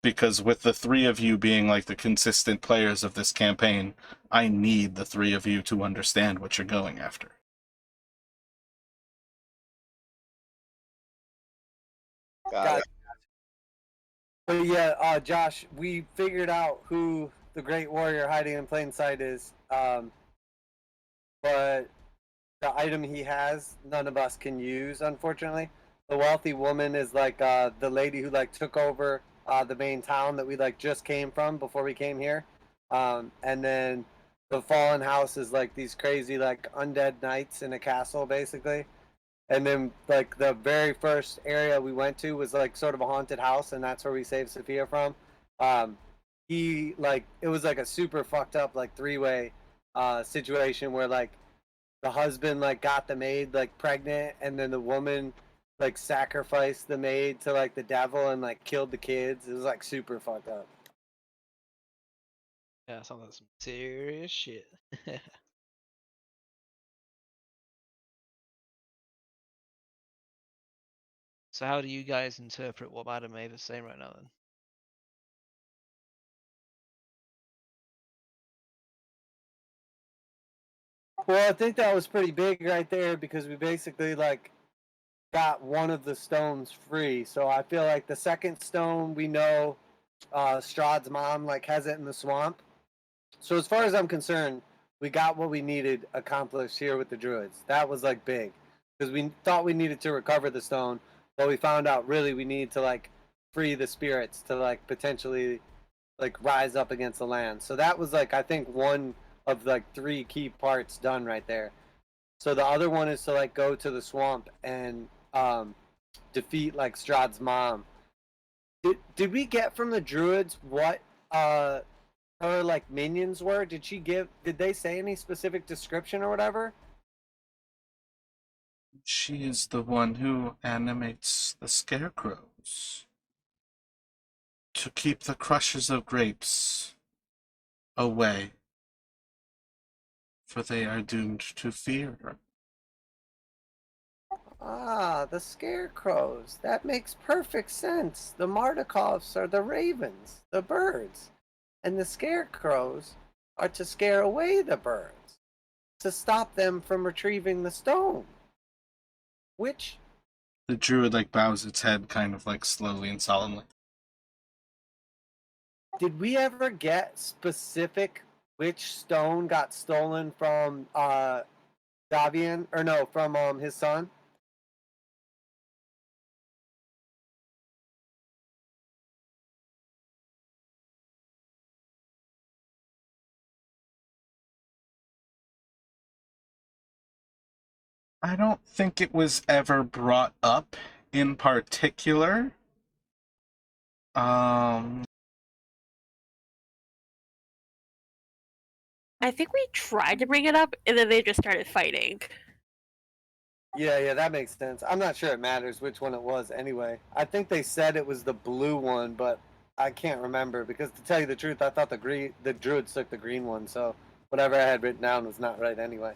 Because with the three of you being like the consistent players of this campaign, I need the three of you to understand what you're going after. Got it. But yeah, Josh, we figured out who the great warrior hiding in plain sight is. But the item he has, none of us can use, unfortunately. The wealthy woman is like the lady who like took over the main town that we like just came from before we came here. And then the fallen house is like these crazy like undead knights in a castle, basically. And then like the very first area we went to was like sort of a haunted house, and that's where we saved Sophia from. He like it was like a super fucked up like 3-way situation where like the husband like got the maid like pregnant, and then the woman like sacrificed the maid to like the devil and like killed the kids. It was like super fucked up. Yeah, sounds like some serious shit. So how do you guys interpret what Madam Ava is saying right now then? Well, I think that was pretty big right there because we basically like got one of the stones free. So I feel like the second stone we know Strahd's mom like has it in the swamp. So as far as I'm concerned, we got what we needed accomplished here with the druids. That was like big because we thought we needed to recover the stone, but we found out really we need to like free the spirits to like potentially like rise up against the land. So that was like I think one of like 3 key parts done right there. So the other one is to like go to the swamp and defeat like Strahd's mom. Did we get from the druids what her like minions were? Did they say any specific description or whatever? She is the one who animates the scarecrows to keep the crushers of grapes away, for they are doomed to fear her. Ah, the scarecrows. That makes perfect sense. The Mardikovs are the ravens, the birds, and the scarecrows are to scare away the birds, to stop them from retrieving the stone. Which The druid like bows its head kind of like slowly and solemnly. did we ever get specific which stone got stolen from Davian or no, from his son? I don't think it was ever brought up in particular. I think we tried to bring it up, and then they just started fighting. Yeah, that makes sense. I'm not sure it matters which one it was anyway. I think they said it was the blue one, but I can't remember because to tell you the truth, I thought the druids took the green one, so whatever I had written down was not right anyway.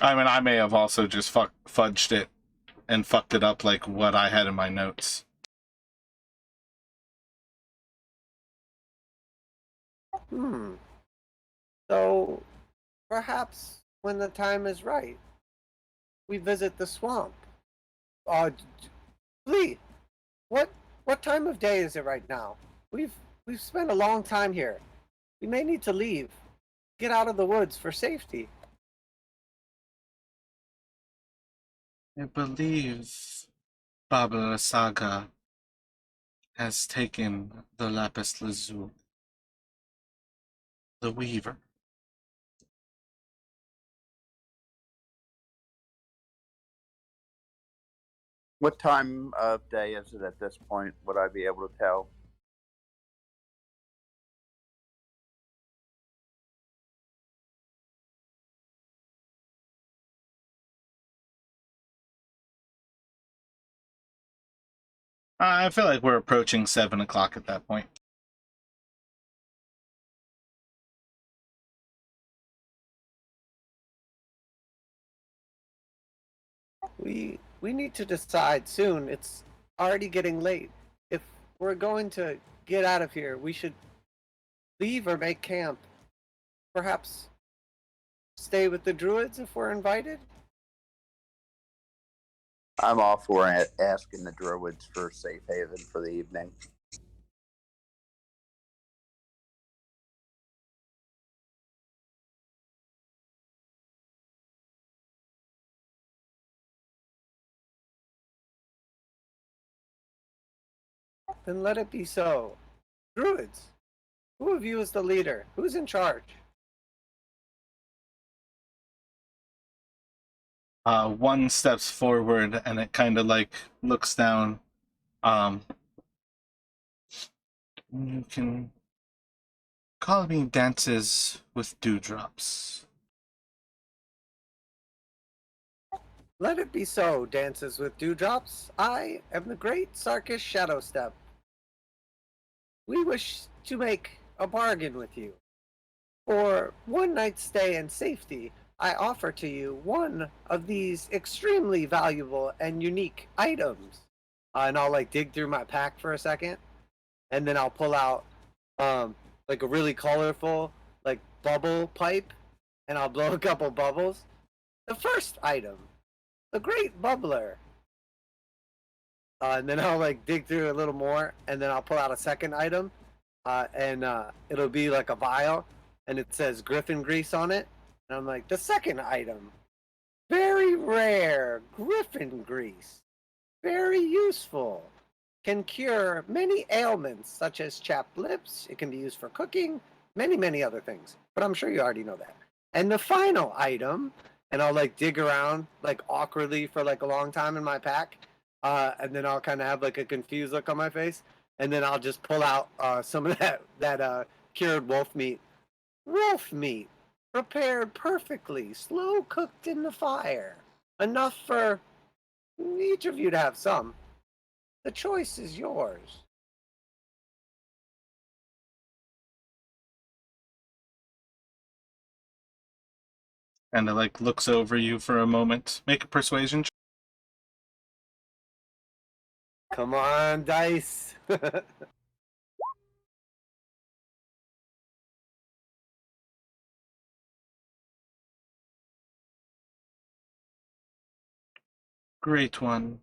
I mean, I may have also just fudged it and fucked it up like what I had in my notes. So perhaps when the time is right, we visit the swamp. Lee, what time of day is it right now? We've spent a long time here. We may need to leave. Get out of the woods for safety. I believe Baba Saga has taken the lapis lazuli, the weaver. What time of day is it at this point? Would I be able to tell? I feel like we're approaching 7 o'clock at that point. We need to decide soon. It's already getting late. If we're going to get out of here, we should leave or make camp. Perhaps stay with the druids if we're invited. I'm all for asking the druids for safe haven for the evening. Then let it be so. Druids, who of you is the leader? Who's in charge? One steps forward and it kind of like looks down. You can call me Dances with Dewdrops. Let it be so, Dances with Dewdrops. I am the great Sarkis Shadowstep. We wish to make a bargain with you. For one night's stay and safety, I offer to you one of these extremely valuable and unique items. And I'll like dig through my pack for a second, and then I'll pull out like a really colorful like bubble pipe, and I'll blow a couple bubbles. The first item, the Great Bubbler. And then I'll like dig through a little more, and then I'll pull out a second item, and it'll be like a vial, and it says Griffin grease on it. And I'm like, the second item, very rare Griffin grease, very useful, can cure many ailments such as chapped lips. It can be used for cooking, many other things. But I'm sure you already know that. And the final item, and I'll like dig around like awkwardly for like a long time in my pack, and then I'll kind of have like a confused look on my face, and then I'll just pull out some of that cured wolf meat. Wolf meat, prepared perfectly, slow cooked in the fire, enough for each of you to have some. The choice is yours. And it like looks over you for a moment. Make a persuasion check. Come on, dice. Great one.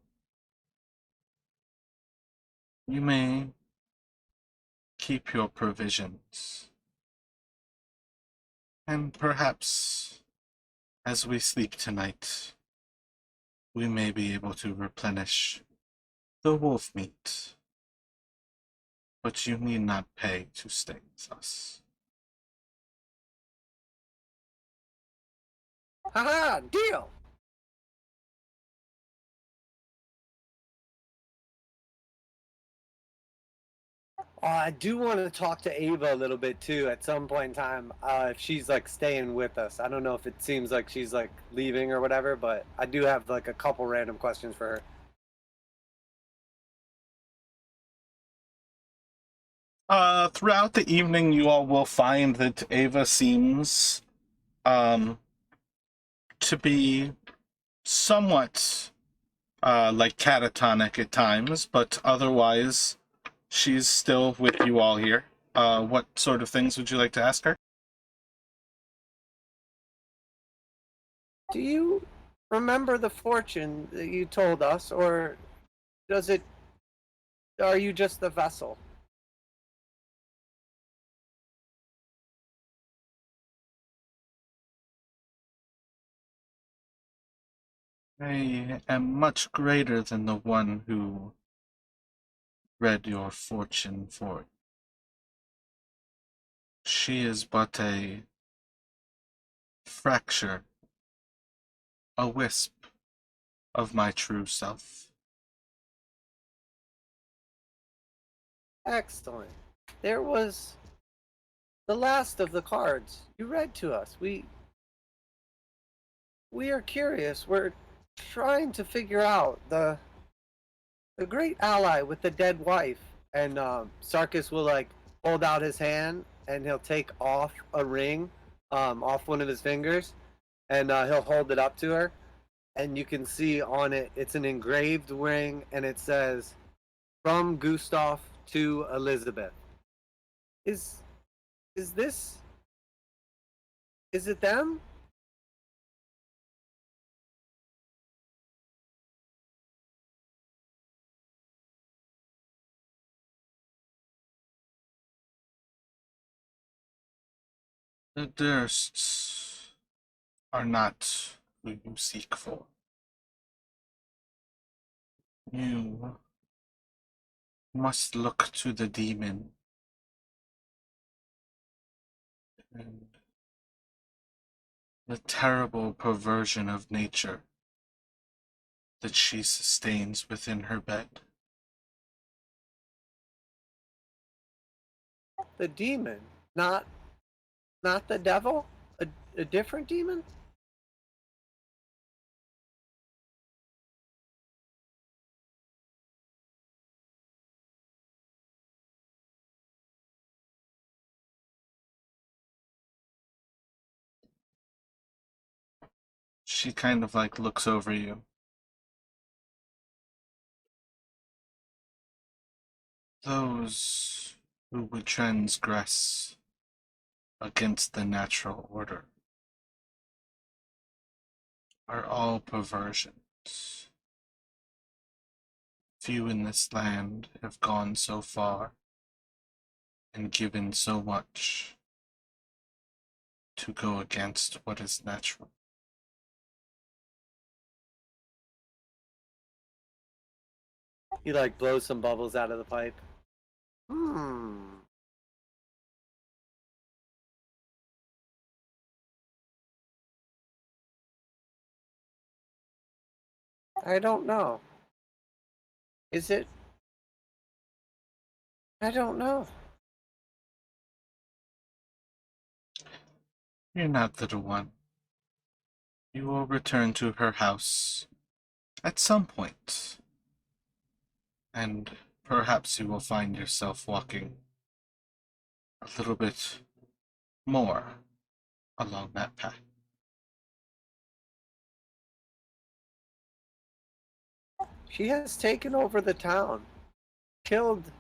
You may keep your provisions. And perhaps, as we sleep tonight, we may be able to replenish the wolf meat. But you need not pay to stay with us. Haha, deal. I do want to talk to Ava a little bit too at some point in time. If she's like staying with us, I don't know if it seems like she's like leaving or whatever, but I do have like a couple random questions for her. Throughout the evening, you all will find that Ava seems, to be somewhat, like catatonic at times, but otherwise, she's still with you all here. What sort of things would you like to ask her? Do you remember the fortune that you told us, or does it? Are you just the vessel? I am much greater than the one who read your fortune for you. She is but a fracture, a wisp of my true self. Excellent. There was the last of the cards you read to us. We are curious. We're trying to figure out the great ally with the dead wife. And Sarkis will like hold out his hand and he'll take off a ring off one of his fingers, and he'll hold it up to her, and you can see on it it's an engraved ring, and it says from Gustav to Elizabeth. Is this, is it them? The Dursts are not who you seek for. You must look to the demon and the terrible perversion of nature that she sustains within her bed. The demon, not the devil? A different demon? She kind of like looks over you. Those who would transgress against the natural order are all perversions. Few in this land have gone so far and given so much to go against what is natural. He like blows some bubbles out of the pipe. I don't know. Is it? I don't know. Fear not, little one. You will return to her house at some point, and perhaps you will find yourself walking a little bit more along that path. She has taken over the town, killed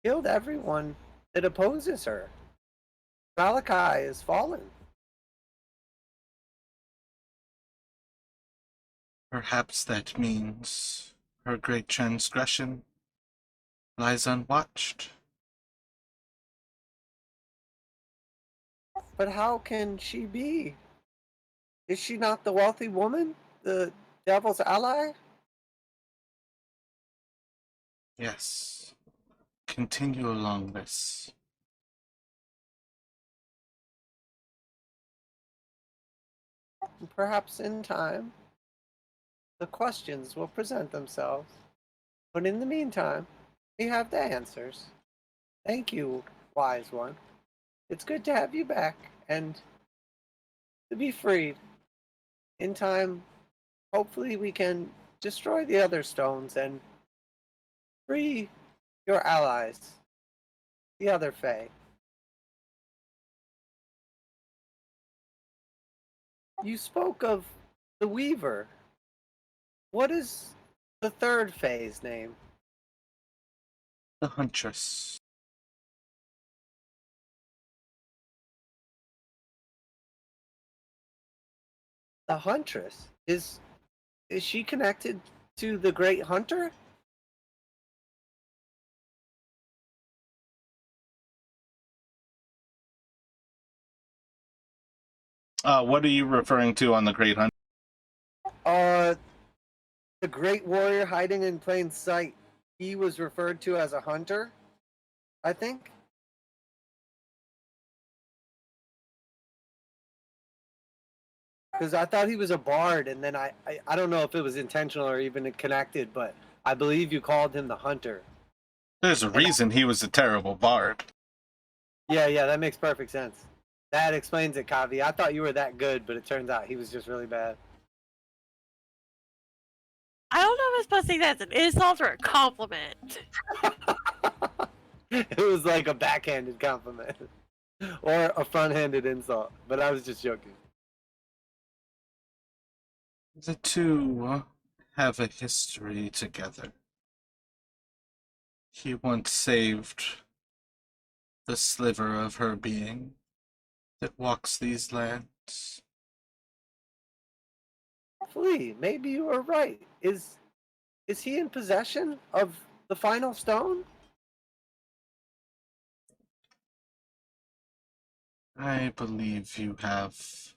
everyone that opposes her. Malachi is fallen. Perhaps that means her great transgression lies unwatched. But how can she be? Is she not the wealthy woman? The devil's ally? Yes, continue along this. Perhaps in time, the questions will present themselves. But in the meantime, we have the answers. Thank you, wise one. It's good to have you back and to be freed. In time, hopefully we can destroy the other stones and free your allies, the other Fae. You spoke of the Weaver. What is the third Fae's name? The Huntress. The Huntress. Is she connected to the Great Hunter? What are you referring to on the Great Hunt? The Great Warrior hiding in plain sight. He was referred to as a hunter, I think. Because I thought he was a bard, and then I don't know if it was intentional or even connected, but I believe you called him the hunter. There's a reason he was a terrible bard. Yeah, that makes perfect sense. That explains it, Kavi. I thought you were that good, but it turns out he was just really bad. I don't know if I'm supposed to take that as an insult or a compliment. It was like a backhanded compliment. Or a front-handed insult, but I was just joking. The two have a history together. He once saved the sliver of her being that walks these lands. Flea, maybe you were right. Is he in possession of the final stone? I believe you have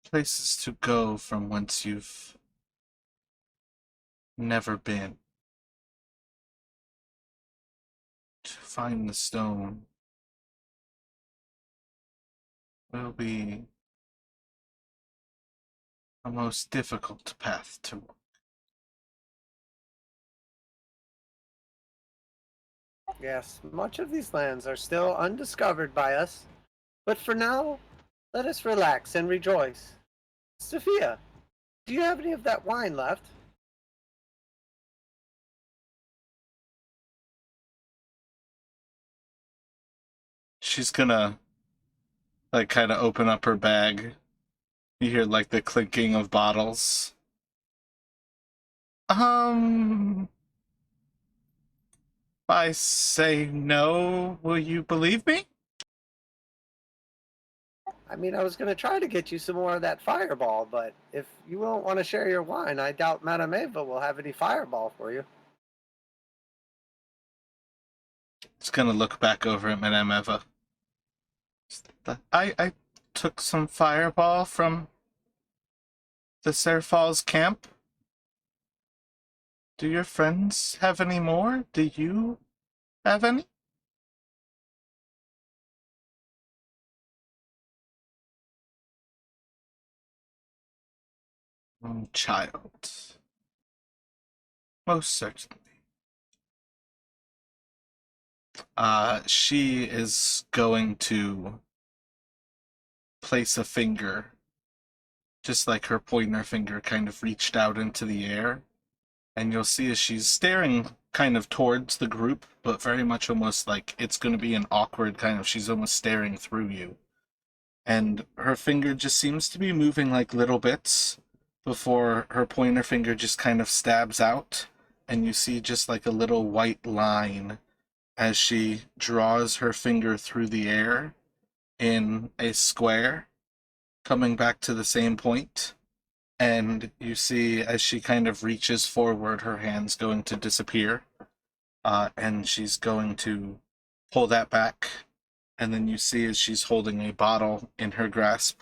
places to go from whence you've never been. To find the stone will be a most difficult path to walk. Yes, much of these lands are still undiscovered by us, but for now, let us relax and rejoice. Sophia, do you have any of that wine left? She's gonna, like, kind of open up her bag. You hear, like, the clinking of bottles. If I say no, will you believe me? I mean, I was going to try to get you some more of that fireball, but if you won't want to share your wine, I doubt Madame Eva will have any fireball for you. It's gonna look back over at Madame Eva. I took some fireball from the Serfal's camp. Do your friends have any more? Do you have any? Child. Most certainly. She is going to place a finger, just like her pointer finger kind of reached out into the air. And you'll see as she's staring kind of towards the group, but very much almost like it's going to be an awkward kind of, she's almost staring through you. And her finger just seems to be moving like little bits before her pointer finger just kind of stabs out. And you see just like a little white line as she draws her finger through the air in a square, coming back to the same point. And you see as she kind of reaches forward, her hand's going to disappear. And she's going to pull that back. And then you see as she's holding a bottle in her grasp.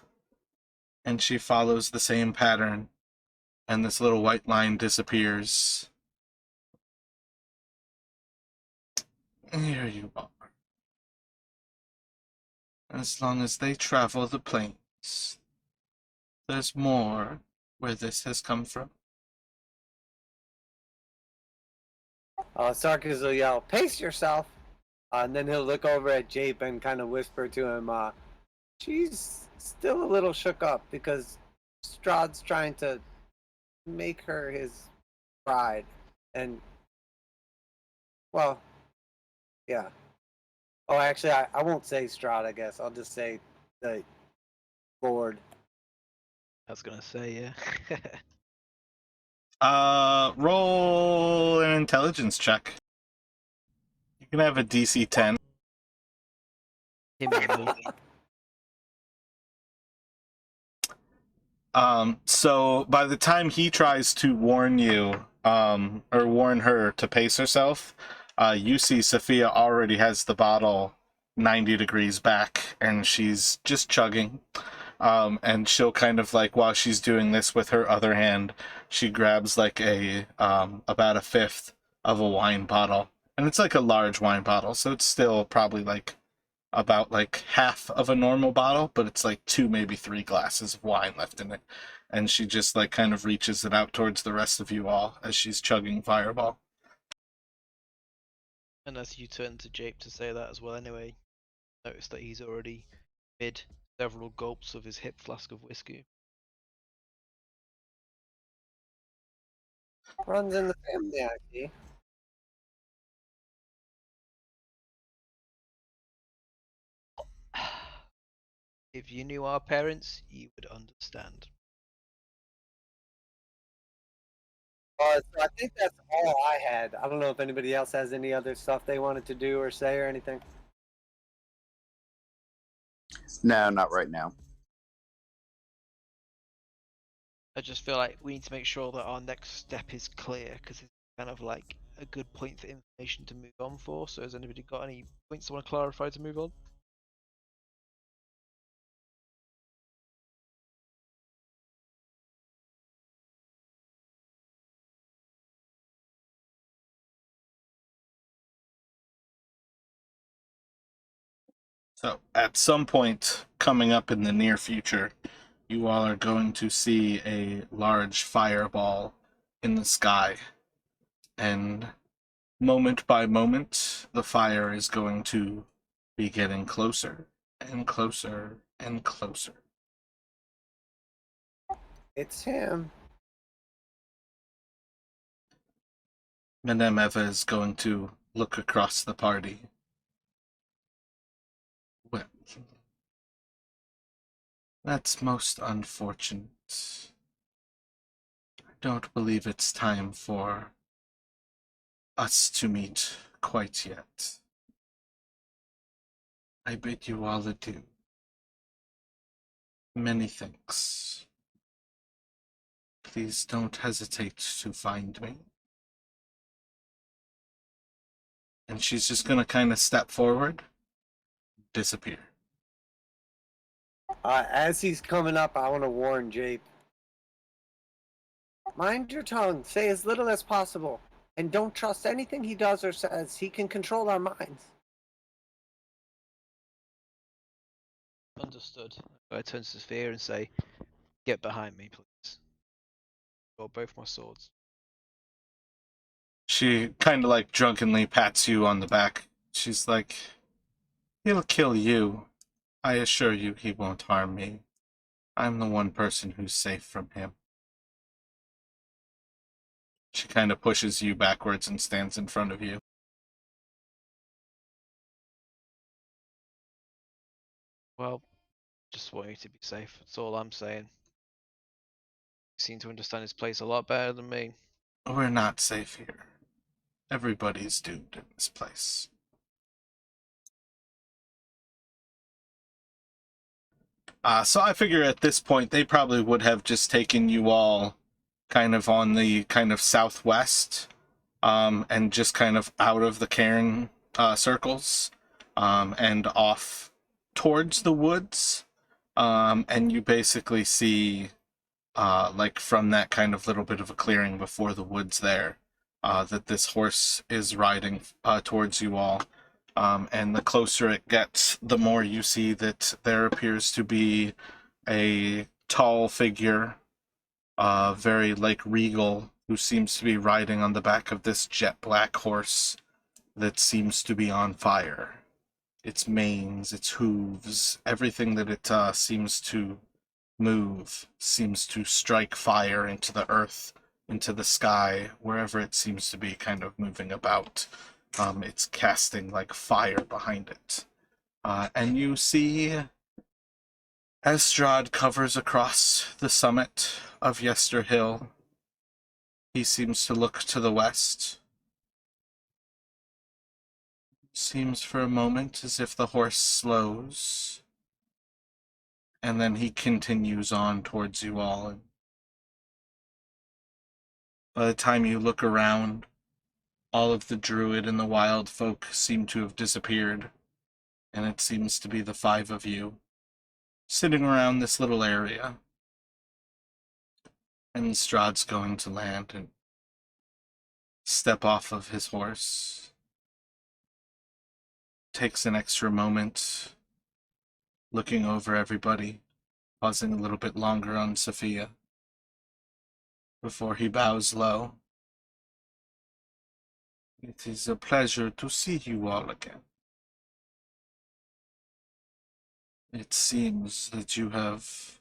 And she follows the same pattern. And this little white line disappears. Here you are. As long as they travel the plains, there's more where this has come from. Sarkis will yell, "Pace yourself!" And then he'll look over at Jape and kind of whisper to him, she's still a little shook up because Strahd's trying to make her his bride. And, well, yeah. Oh, actually, I won't say Strahd, I guess. I'll just say the Lord. I was gonna say, yeah. Roll an intelligence check. You can have a DC 10. Him and me. So by the time he tries to warn you, or warn her to pace herself, you see Sophia already has the bottle 90 degrees back, and she's just chugging. And she'll kind of like, while she's doing this with her other hand, she grabs like about a fifth of a wine bottle. And it's like a large wine bottle, so it's still probably like about like half of a normal bottle, but it's like 2, maybe 3 glasses of wine left in it. And she just like kind of reaches it out towards the rest of you all as she's chugging Fireball. And as you turn to Jape to say that as well anyway, notice that he's already mid several gulps of his hip flask of whiskey. Runs in the family, I see. If you knew our parents, you would understand. So I think that's all I had. I don't know if anybody else has any other stuff they wanted to do or say or anything. No, not right now. I just feel like we need to make sure that our next step is clear, because it's kind of like a good point for information to move on for. So has anybody got any points they want to clarify to move on? So at some point coming up in the near future, you all are going to see a large fireball in the sky. And moment by moment, the fire is going to be getting closer and closer and closer. It's him. Madame Eva is going to look across the party. Well, that's most unfortunate. I don't believe it's time for us to meet quite yet. I bid you all adieu. Many thanks. Please don't hesitate to find me. And she's just gonna kind of step forward, disappear. As he's coming up, I want to warn Jape. Mind your tongue. Say as little as possible. And don't trust anything he does or says. He can control our minds. Understood. I turn to Sophia and say, "Get behind me, please." Got both my swords. She kind of like drunkenly pats you on the back. She's like, he'll kill you. I assure you he won't harm me. I'm the one person who's safe from him. She kind of pushes you backwards and stands in front of you. Well, just want you to be safe. That's all I'm saying. You seem to understand this place a lot better than me. We're not safe here. Everybody's doomed in this place. So I figure at this point they probably would have just taken you all kind of on the kind of southwest, and just kind of out of the cairn circles, and off towards the woods. And you basically see, like from that kind of little bit of a clearing before the woods there, that this horse is riding towards you all. And the closer it gets, the more you see that there appears to be a tall figure, very like regal, who seems to be riding on the back of this jet black horse that seems to be on fire. Its manes, its hooves, everything that it seems to move seems to strike fire into the earth, into the sky, wherever it seems to be kind of moving about. It's casting like fire behind it. And you see, as Strahd covers across the summit of Yester Hill, he seems to look to the west. Seems for a moment as if the horse slows, and then he continues on towards you all. And by the time you look around, all of the druid and the wild folk seem to have disappeared, and it seems to be the five of you sitting around this little area. And Strahd's going to land and step off of his horse. Takes an extra moment, looking over everybody, pausing a little bit longer on Sophia, before he bows low. It is a pleasure to see you all again. It seems that you have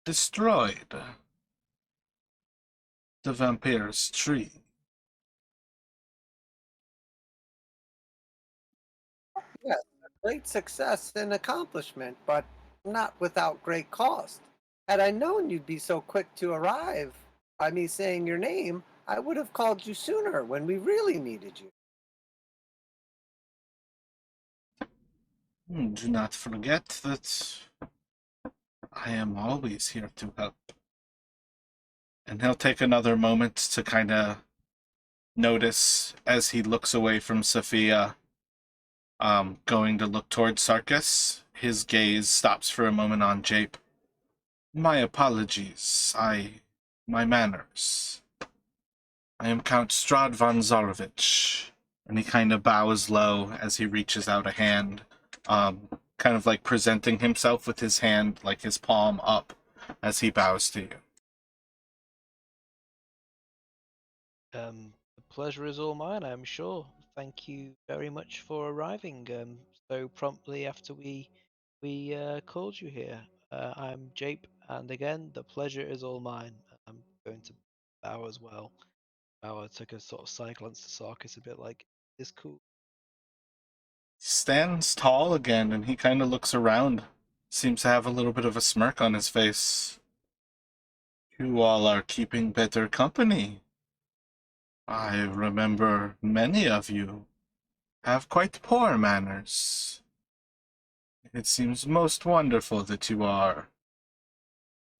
destroyed the vampire's tree. Yes, a great success and accomplishment, but not without great cost. Had I known you'd be so quick to arrive by me saying your name, I would have called you sooner when we really needed you. Do not forget that I am always here to help. And he'll take another moment to kind of notice as he looks away from Sophia, going to look towards Sarkis. His gaze stops for a moment on Jape. My apologies. My manners. I am Count Strahd von Zarovich. And he kind of bows low as he reaches out a hand, kind of like presenting himself with his hand, like his palm up, as he bows to you. The pleasure is all mine, I'm sure. Thank you very much for arriving so promptly after we called you here. I'm Jape, and again, the pleasure is all mine. I'm going to bow as well. Bow took a sort of side glance to Sarkis, a bit like, "Is cool." He stands tall again, and he kind of looks around. Seems to have a little bit of a smirk on his face. You all are keeping better company. I remember many of you have quite poor manners. It seems most wonderful that you are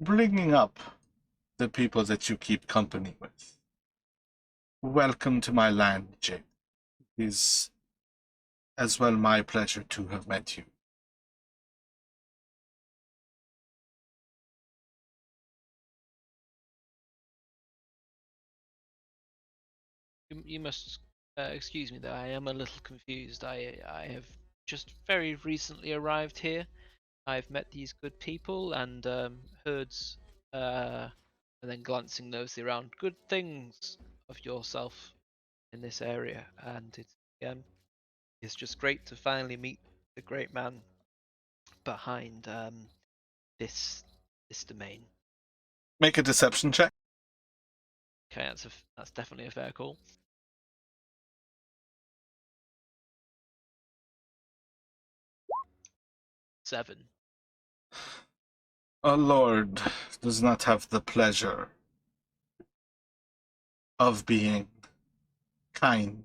bringing up the people that you keep company with. Welcome to my land, Jake. It is as well my pleasure to have met you. You must excuse me, though. I am a little confused. I have just very recently arrived here. I've met these good people and heard, and then glancing nosily around, good things of yourself in this area, and it's just great to finally meet the great man behind this this domain. Make a deception check. Okay, that's definitely a fair call. 7. A lord does not have the pleasure of being kind,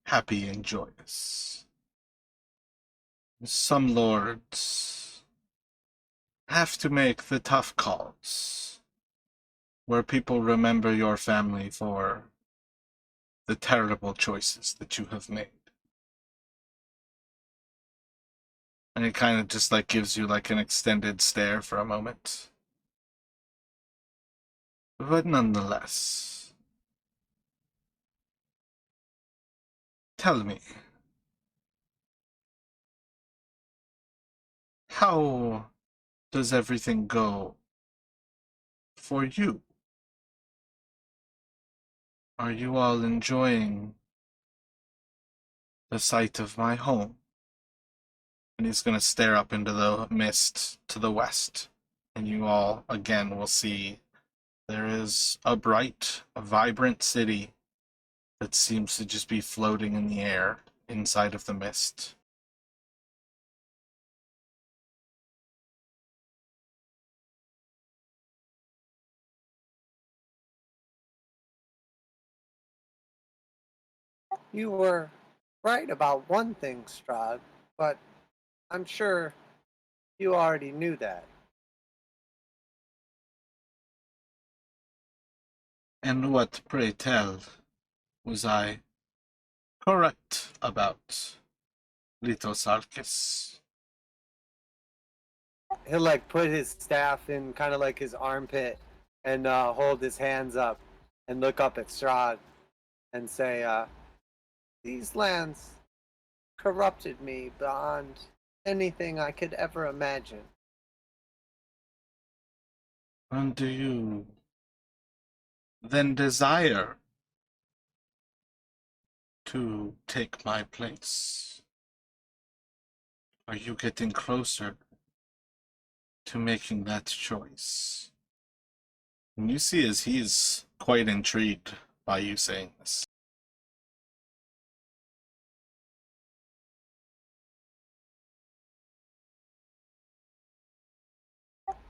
happy, and joyous. Some lords have to make the tough calls, where people remember your family for the terrible choices that you have made. And it kind of just like gives you like an extended stare for a moment. But nonetheless, tell me, how does everything go for you? Are you all enjoying the sight of my home? And he's going to stare up into the mist to the west. And you all, again, will see there is a bright, vibrant city that seems to just be floating in the air inside of the mist. You were right about one thing, Strahd, but I'm sure you already knew that. And what, pray tell, was I correct about little Sarkis? He'll like put his staff in kind of like his armpit and hold his hands up and look up at Strahd and say, these lands corrupted me beyond anything I could ever imagine. And do you then desire to take my place? Are you getting closer to making that choice? And you see as he's quite intrigued by you saying this.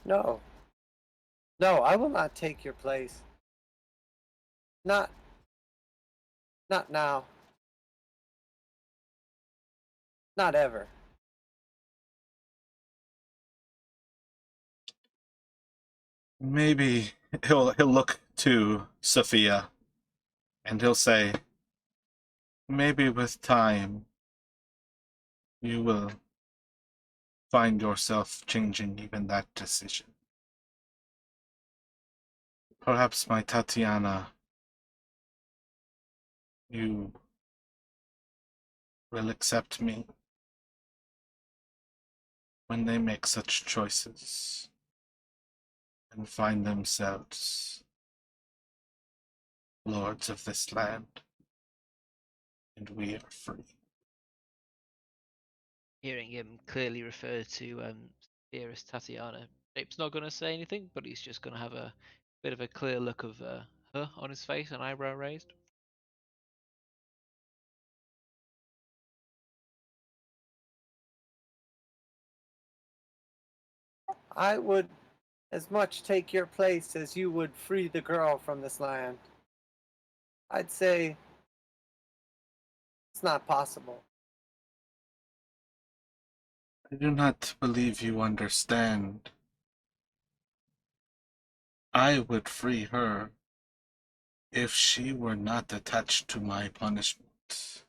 No. No, I will not take your place. Not now. Not ever. Maybe he'll look to Sophia and he'll say, maybe with time you will find yourself changing even that decision. Perhaps, my Tatiana, you will accept me when they make such choices and find themselves lords of this land, and we are free. Hearing him clearly refer to dearest Tatiana, Jape's not going to say anything, but he's just going to have a bit of a clear look of her on his face, an eyebrow raised. I would as much take your place as you would free the girl from this land. I'd say it's not possible. I do not believe you understand. I would free her if she were not attached to my punishment.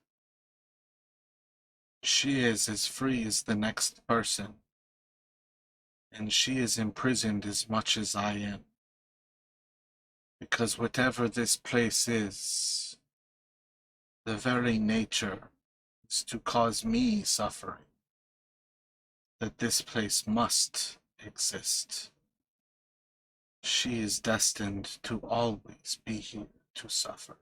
She is as free as the next person, and she is imprisoned as much as I am. Because whatever this place is, the very nature is to cause me suffering. That this place must exist. She is destined to always be here to suffer.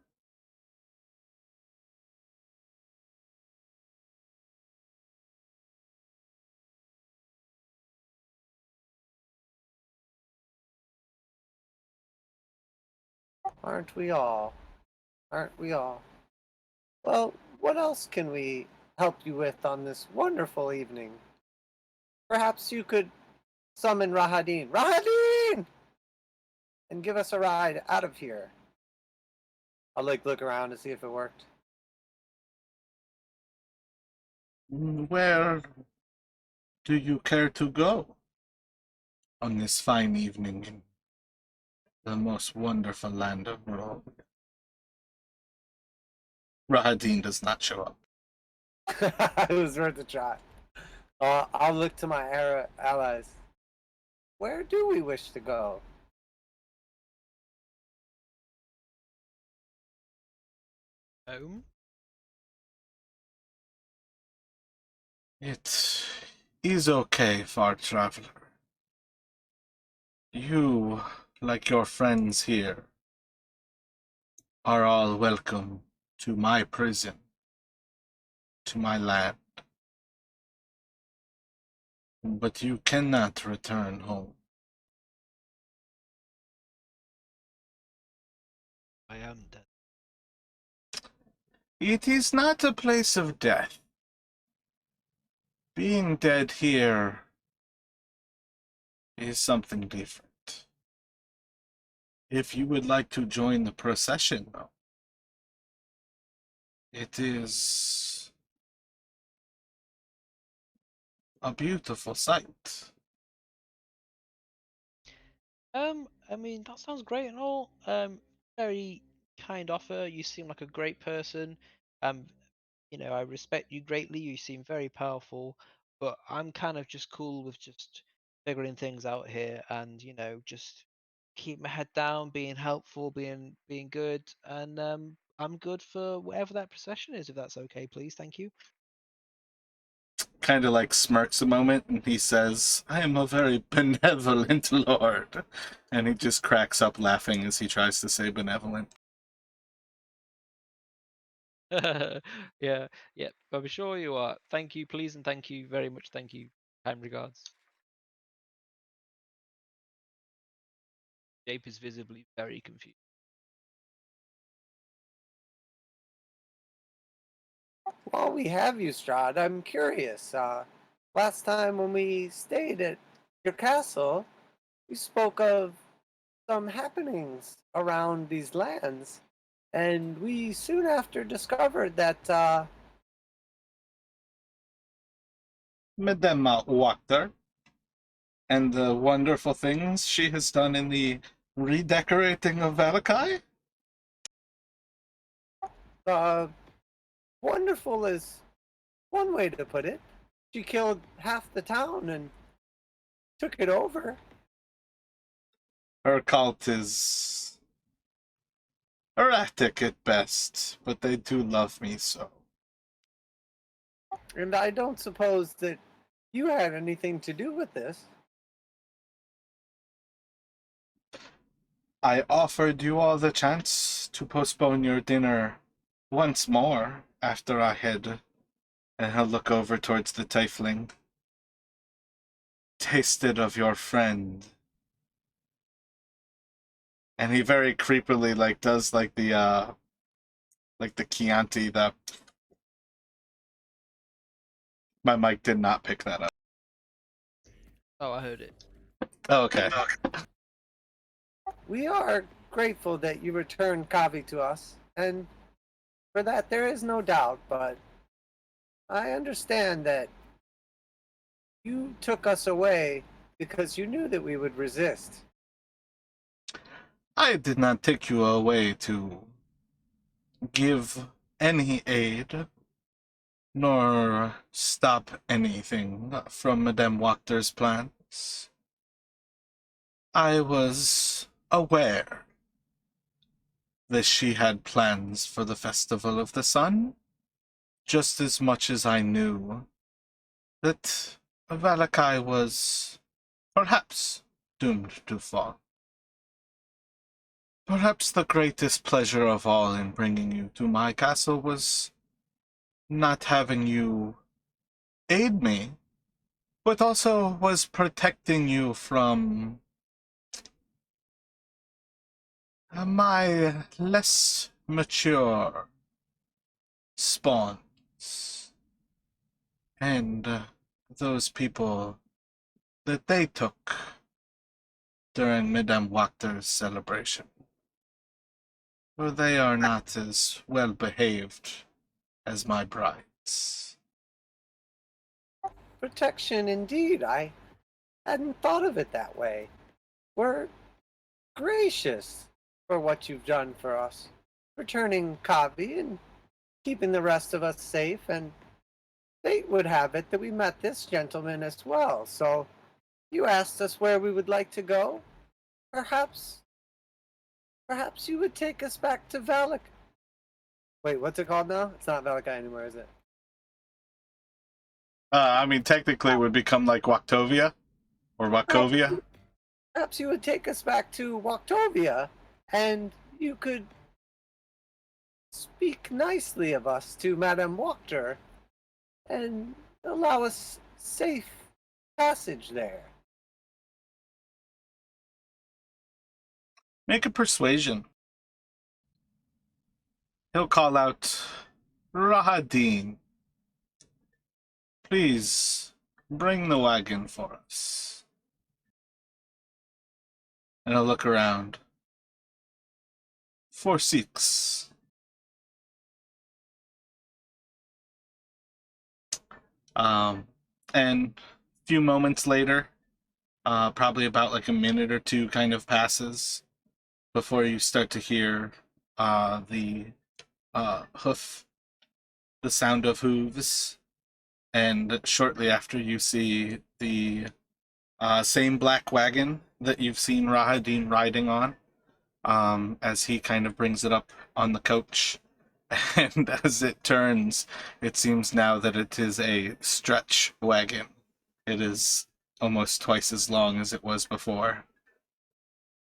Aren't we all? Aren't we all? Well, what else can we help you with on this wonderful evening? Perhaps you could summon Rahadin. Rahadin! And give us a ride out of here. I'll look around to see if it worked. Where do you care to go on this fine evening in the most wonderful land of Rome? Rahadin does not show up. It was worth a try. I'll look to my allies. Where do we wish to go? Home? It is okay, far traveler. You, like your friends here, are all welcome to my prison, to my land. But you cannot return home. I am dead. It is not a place of death. Being dead here is something different. If you would like to join the procession, though, it is a beautiful sight. I mean, that sounds great and all. Very kind offer. You seem like a great person. Um, I respect you greatly. You seem very powerful, but I'm kind of just cool with just figuring things out here and, just keep my head down, being helpful, being good, and I'm good for whatever that procession is, if that's okay, please. Thank you. Kind of like smirks a moment and he says, I am a very benevolent lord. And he just cracks up laughing as he tries to say benevolent. Yeah, yeah, I'm sure you are. Thank you, please, and thank you very much. Thank you. Kind regards. Jape is visibly very confused. While we have you, Strahd, I'm curious. Last time when we stayed at your castle, you spoke of some happenings around these lands, and we soon after discovered that Madame Wachter and the wonderful things she has done in the redecorating of Valakai? wonderful is one way to put it. She killed half the town and took it over. Her cult is erratic at best, but they do love me so. And I don't suppose that you had anything to do with this. I offered you all the chance to postpone your dinner once more after I had, and he'll look over towards the tiefling, tasted of your friend. And he very creepily does the Chianti that my mic did not pick that up. Oh, I heard it. Oh, okay. We are grateful that you returned Kavi to us, and for that there is no doubt, but I understand that You took us away because you knew that we would resist. I did not take you away to give any aid, nor stop anything from Madame Wachter's plans. I was aware that she had plans for the Festival of the Sun, just as much as I knew that Valakai was perhaps doomed to fall. Perhaps the greatest pleasure of all in bringing you to my castle was not having you aid me, but also was protecting you from my less mature spawns and those people that they took during Madame Wachter's celebration. For they are not as well behaved as my brides. Protection indeed. I hadn't thought of it that way. We're gracious for what you've done for us. Returning Kavi and keeping the rest of us safe, and fate would have it that we met this gentleman as well. So you asked us where we would like to go. Perhaps you would take us back to Valak. Wait, what's it called now? It's not Valakai anymore, is it? I mean, technically it would become like Wachtovia, or Wachovia. Perhaps you would take us back to Wachtovia, and you could speak nicely of us to Madame Wachter, and allow us safe passage there. Make a persuasion. He'll call out, Rahadin, please bring the wagon for us. And I'll look around. 4 6. And a few moments later, probably about like a minute or two kind of passes before you start to hear the hoof, the sound of hooves, and shortly after you see the same black wagon that you've seen Rahadin riding on, as he kind of brings it up on the coach. And as it turns, it seems now that it is a stretch wagon. It is almost twice as long as it was before.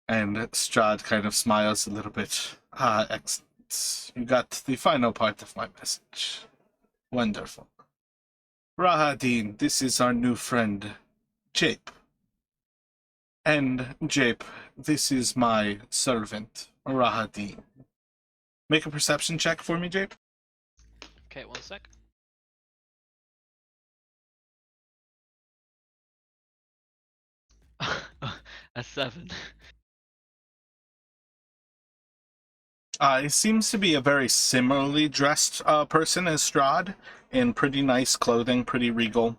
And Strahd kind of smiles a little bit. Ah, excellent. You got the final part of my message. Wonderful. Rahadin, this is our new friend, Jape. And Jape, this is my servant, Rahadin. Make a perception check for me, Jape. Okay, 1 sec. A 7. He seems to be a very similarly dressed person as Strahd, in pretty nice clothing, pretty regal.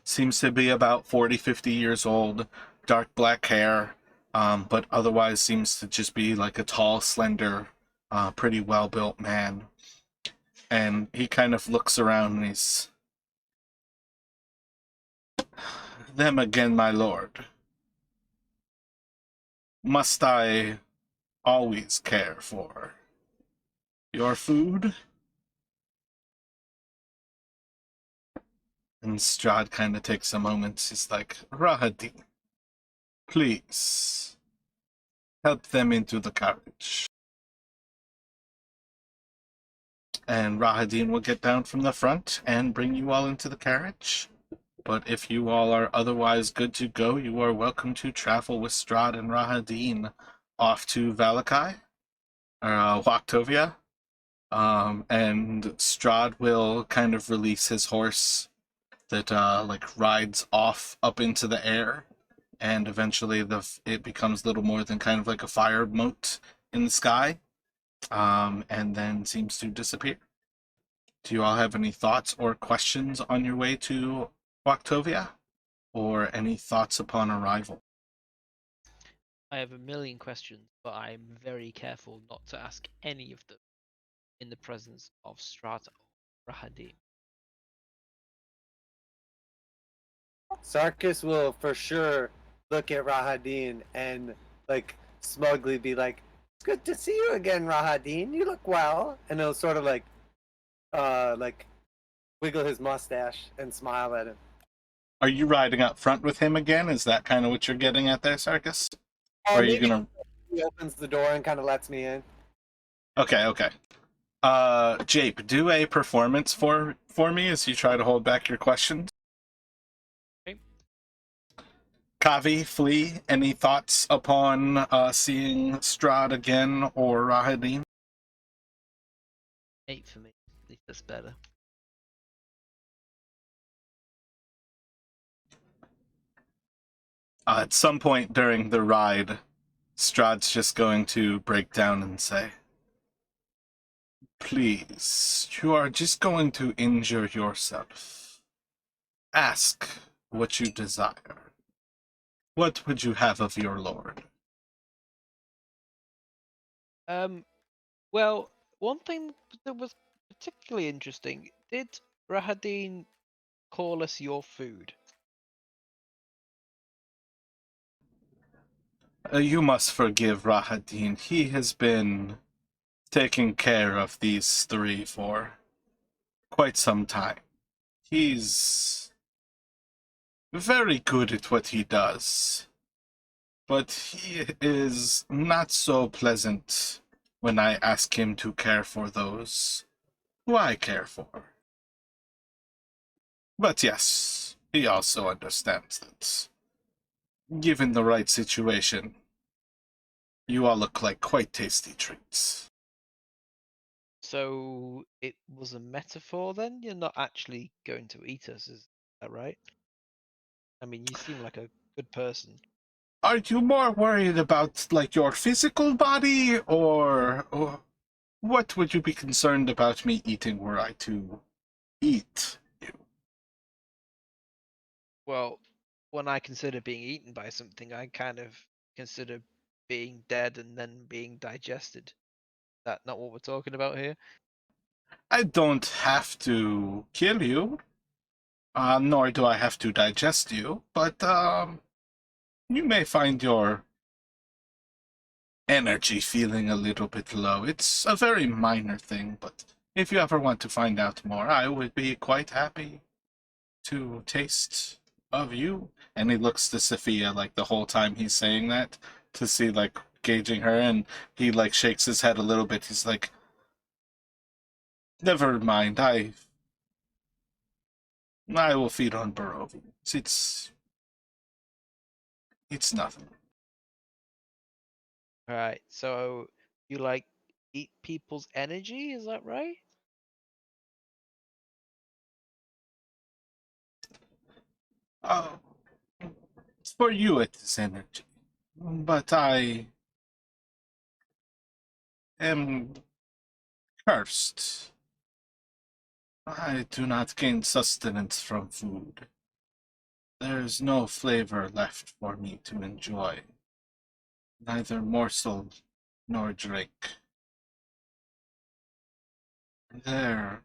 Seems to be about 40, 50 years old, dark black hair, but otherwise seems to just be like a tall, slender, pretty well-built man. And he kind of looks around and he's... Them again, my lord. Must I always care for your food? And Strahd kind of takes a moment. He's like, Rahadin, please help them into the carriage. And Rahadin will get down from the front and bring you all into the carriage. But if you all are otherwise good to go, you are welcome to travel with Strahd and Rahadin off to Valakai, or Wachtovia. And Strahd will kind of release his horse that like rides off up into the air, and eventually it becomes little more than kind of like a fire mote in the sky, and then seems to disappear. Do you all have any thoughts or questions on your way to Wactovia? Or any thoughts upon arrival? I have a million questions, but I'm very careful not to ask any of them in the presence of Strata or Rahadim. Sarkis will for sure look at Rahadin and like smugly be like, "It's good to see you again, Rahadin. You look well." And he'll sort of like wiggle his mustache and smile at him. Are you riding up front with him again? Is that kind of what you're getting at there, Sarkis? Or are you Maybe gonna... he opens the door and kind of lets me in. Okay. Jape, do a performance for me as you try to hold back your questions. Okay. Kavi, Flea, any thoughts upon seeing Strahd again or Rahadin? 8 for me. At least that's better. At some point during the ride, Strahd's just going to break down and say, "Please, you are just going to injure yourself. Ask what you desire. What would you have of your lord?" Well, one thing that was particularly interesting, did Rahadin call us your food? You must forgive Rahadin. He has been taking care of these three for quite some time. He's very good at what he does, but he is not so pleasant when I ask him to care for those who I care for. But yes, he also understands that, given the right situation, you all look like quite tasty treats. So it was a metaphor then? You're not actually going to eat us, is that right? I mean, you seem like a good person. Are you more worried about, like, your physical body, or what would you be concerned about me eating were I to eat you? Well, when I consider being eaten by something, I kind of consider being dead and then being digested. Is that not what we're talking about here? I don't have to kill you, nor do I have to digest you, but, you may find your energy feeling a little bit low. It's a very minor thing, but if you ever want to find out more, I would be quite happy to taste of you. And he looks to Sophia, like, the whole time he's saying that, to see, like, gauging her, and he, like, shakes his head a little bit. He's like, "Never mind, I will feed on Barovi. It's nothing." Right. So you like eat people's energy, is that right? Oh, for you it is energy, but I am cursed. I do not gain sustenance from food. There is no flavor left for me to enjoy, neither morsel nor drink. There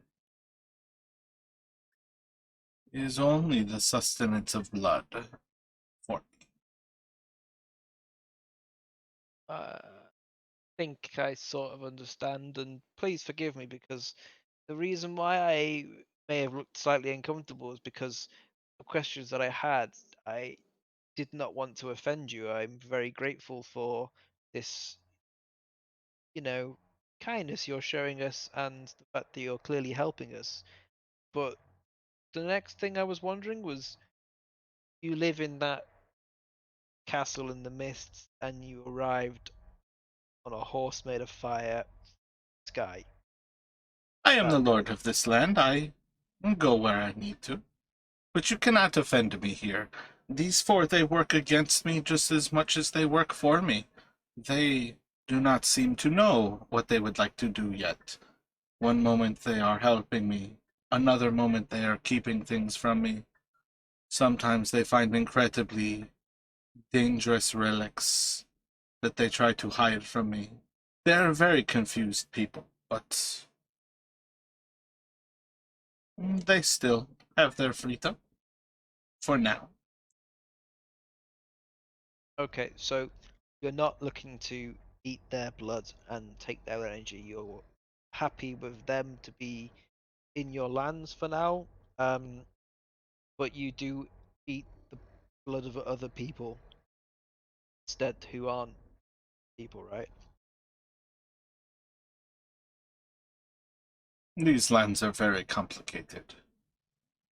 is only the sustenance of blood for me. I think I sort of understand, and please forgive me because the reason why I may have looked slightly uncomfortable is because the questions that I had, I did not want to offend you. I'm very grateful for this, kindness you're showing us and the fact that you're clearly helping us. But the next thing I was wondering was, you live in that castle in the mists and you arrived on a horse made of fire sky. I am the That lord of this land. I go where I need to. But you cannot offend me here. These four, they work against me just as much as they work for me. They do not seem to know what they would like to do yet. One moment they are helping me, another moment they are keeping things from me. Sometimes they find incredibly dangerous relics that they try to hide from me. They're very confused people, but they still have their freedom. For now. Okay, so you're not looking to eat their blood and take their energy. You're happy with them to be in your lands for now, but you do eat the blood of other people instead who aren't people, right? These lands are very complicated.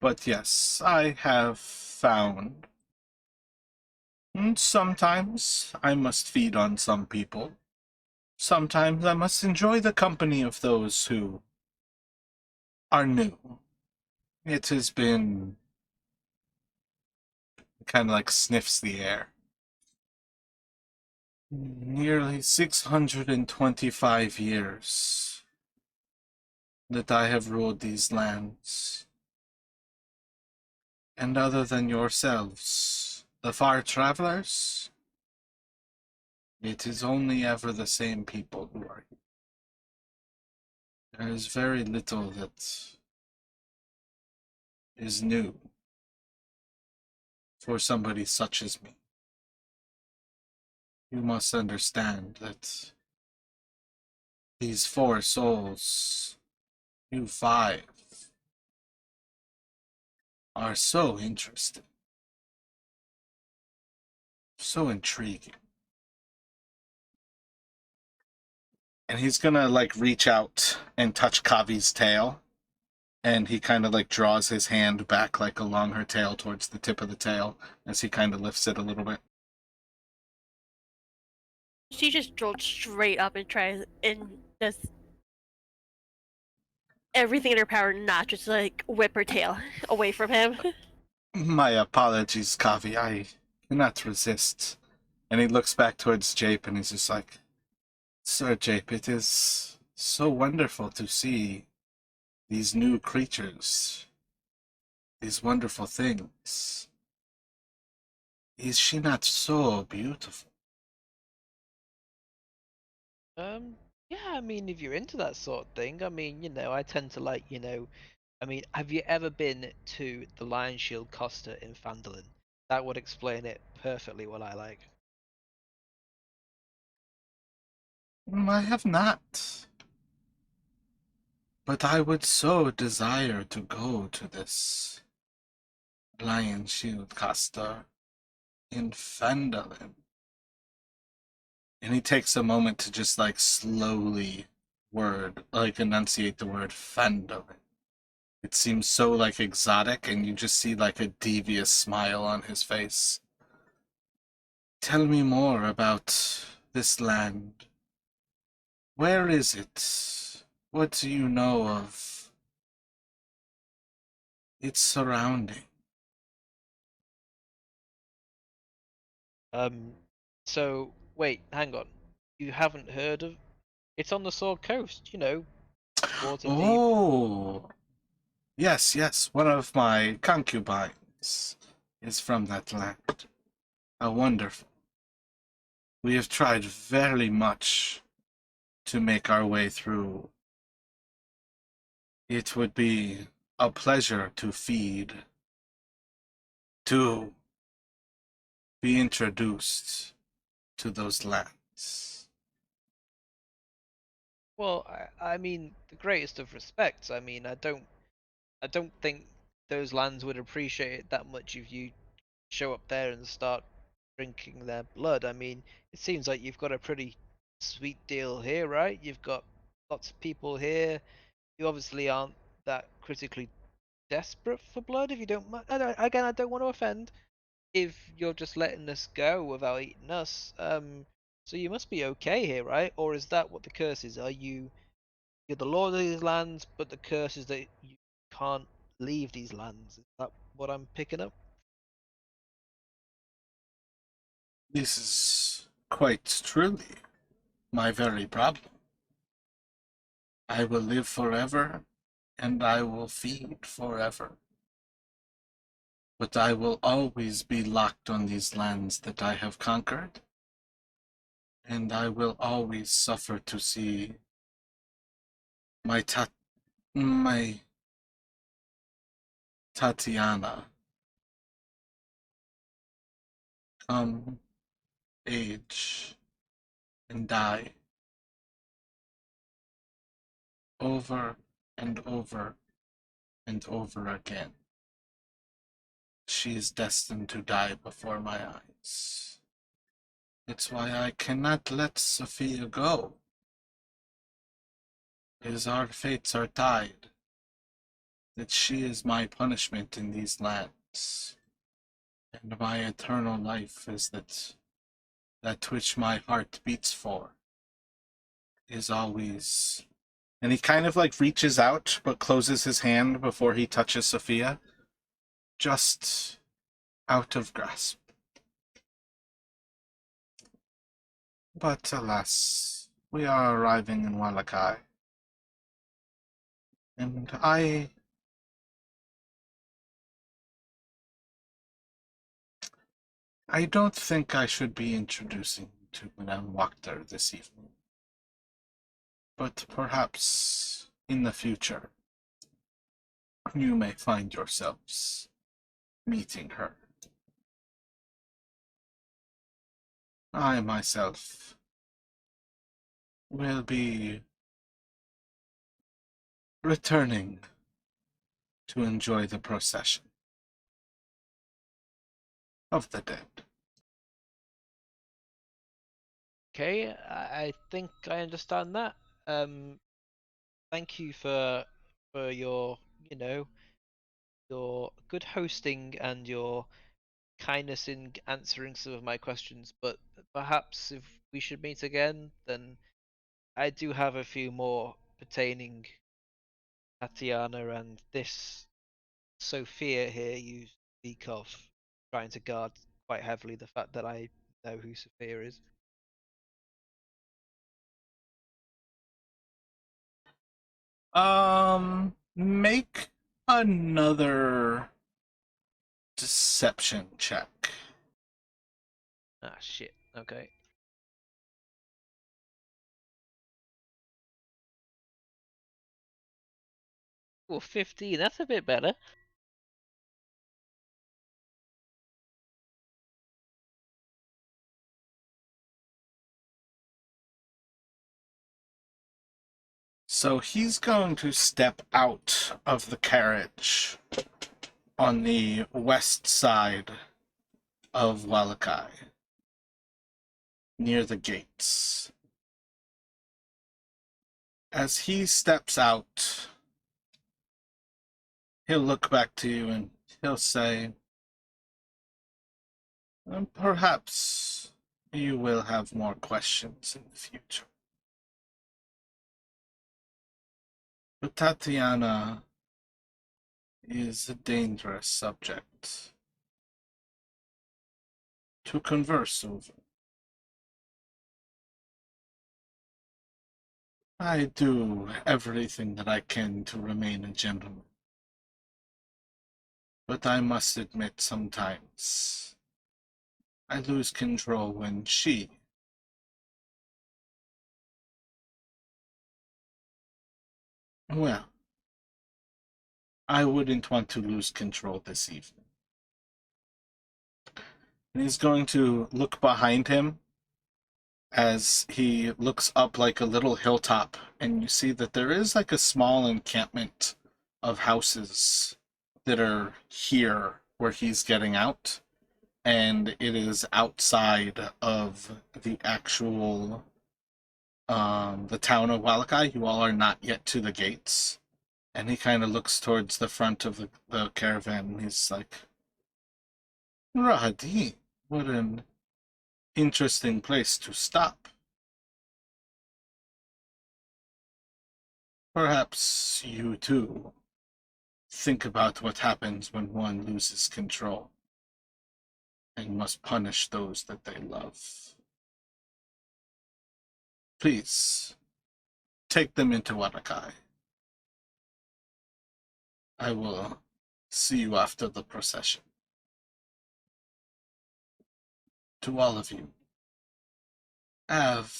But yes, I have found. Sometimes I must feed on some people. Sometimes I must enjoy the company of those who are new. It has been kind of like sniffs the air. Nearly 625 years that I have ruled these lands. And other than yourselves, the far travelers, it is only ever the same people who are here. There is very little that is new for somebody such as me. You must understand that these 4 souls, you 5, are so interesting, so intriguing. And he's gonna like reach out and touch Kavi's tail, and he kind of like draws his hand back like along her tail towards the tip of the tail as he kind of lifts it a little bit. She just drove straight up and tries and does everything in her power not just like whip her tail away from him. My apologies, Kavi. I cannot resist. And he looks back towards Jape and he's just like, Sir Jape, it is so wonderful to see these new creatures, these wonderful things. Is she not so beautiful? Yeah, I mean, if you're into that sort of thing, I mean, I tend to like, I mean, have you ever been to the Lion Shield Costa in Phandalin? That would explain it perfectly what I like. I have not. But I would so desire to go to this Lion Shield Costa in Phandalin. And he takes a moment to just like slowly enunciate the word Phandalin. It seems so like exotic, and you just see like a devious smile on his face. Tell me more about this land. Where is it? What do you know of its surrounding? So wait, hang on. You haven't heard of? It's on the Sword Coast, Waterdeep. Oh, yes, yes. One of my concubines is from that land. How wonderful. We have tried very much to make our way through. It would be a pleasure to feed, to be introduced to those lands. Well, I mean, the greatest of respects. I mean, I don't think those lands would appreciate it that much if you show up there and start drinking their blood. I mean, it seems like you've got a pretty sweet deal here, right? You've got lots of people here. You obviously aren't that critically desperate for blood, if you don't mind. Again, I don't want to offend. If you're just letting us go without eating us, so you must be okay here, right? Or is that what the curse is? You're the lord of these lands, but the curse is that you can't leave these lands. Is that what I'm picking up? This is quite truly my very problem. I will live forever, and I will feed forever. But I will always be locked on these lands that I have conquered, and I will always suffer to see my Tatiana come, age, and die over and over and over again. She is destined to die before my eyes. It's why I cannot let Sophia go. As our fates are tied, that she is my punishment in these lands, and my eternal life is that which my heart beats for is always. And he kind of like reaches out but closes his hand before he touches Sophia, just out of grasp. But alas, we are arriving in Walakai, and I don't think I should be introducing you to Madame Wachter this evening. But perhaps in the future, you may find yourselves meeting her. I myself will be returning to enjoy the procession of the dead. Okay, I think I understand that. Thank you for your, your good hosting and your kindness in answering some of my questions. But perhaps if we should meet again, then I do have a few more pertaining Tatiana and this Sophia here you speak of, trying to guard quite heavily the fact that I know who Sophia is. Make another deception check. Ah, shit. Okay. Well, 15. That's a bit better. So he's going to step out of the carriage on the west side of Walakai, near the gates. As he steps out, he'll look back to you and he'll say, perhaps you will have more questions in the future. But Tatiana is a dangerous subject to converse over. I do everything that I can to remain a gentleman. But I must admit sometimes I lose control when she. Well, I wouldn't want to lose control this evening. And he's going to look behind him as he looks up like a little hilltop, and you see that there is like a small encampment of houses that are here where he's getting out, and it is outside of the actual the town of Walakai. You all are not yet to the gates, and he kind of looks towards the front of the caravan, and he's like, Rahadi, what an interesting place to stop. Perhaps you too think about what happens when one loses control and must punish those that they love. Please, take them into Walakai. I will see you after the procession. to all of you. Have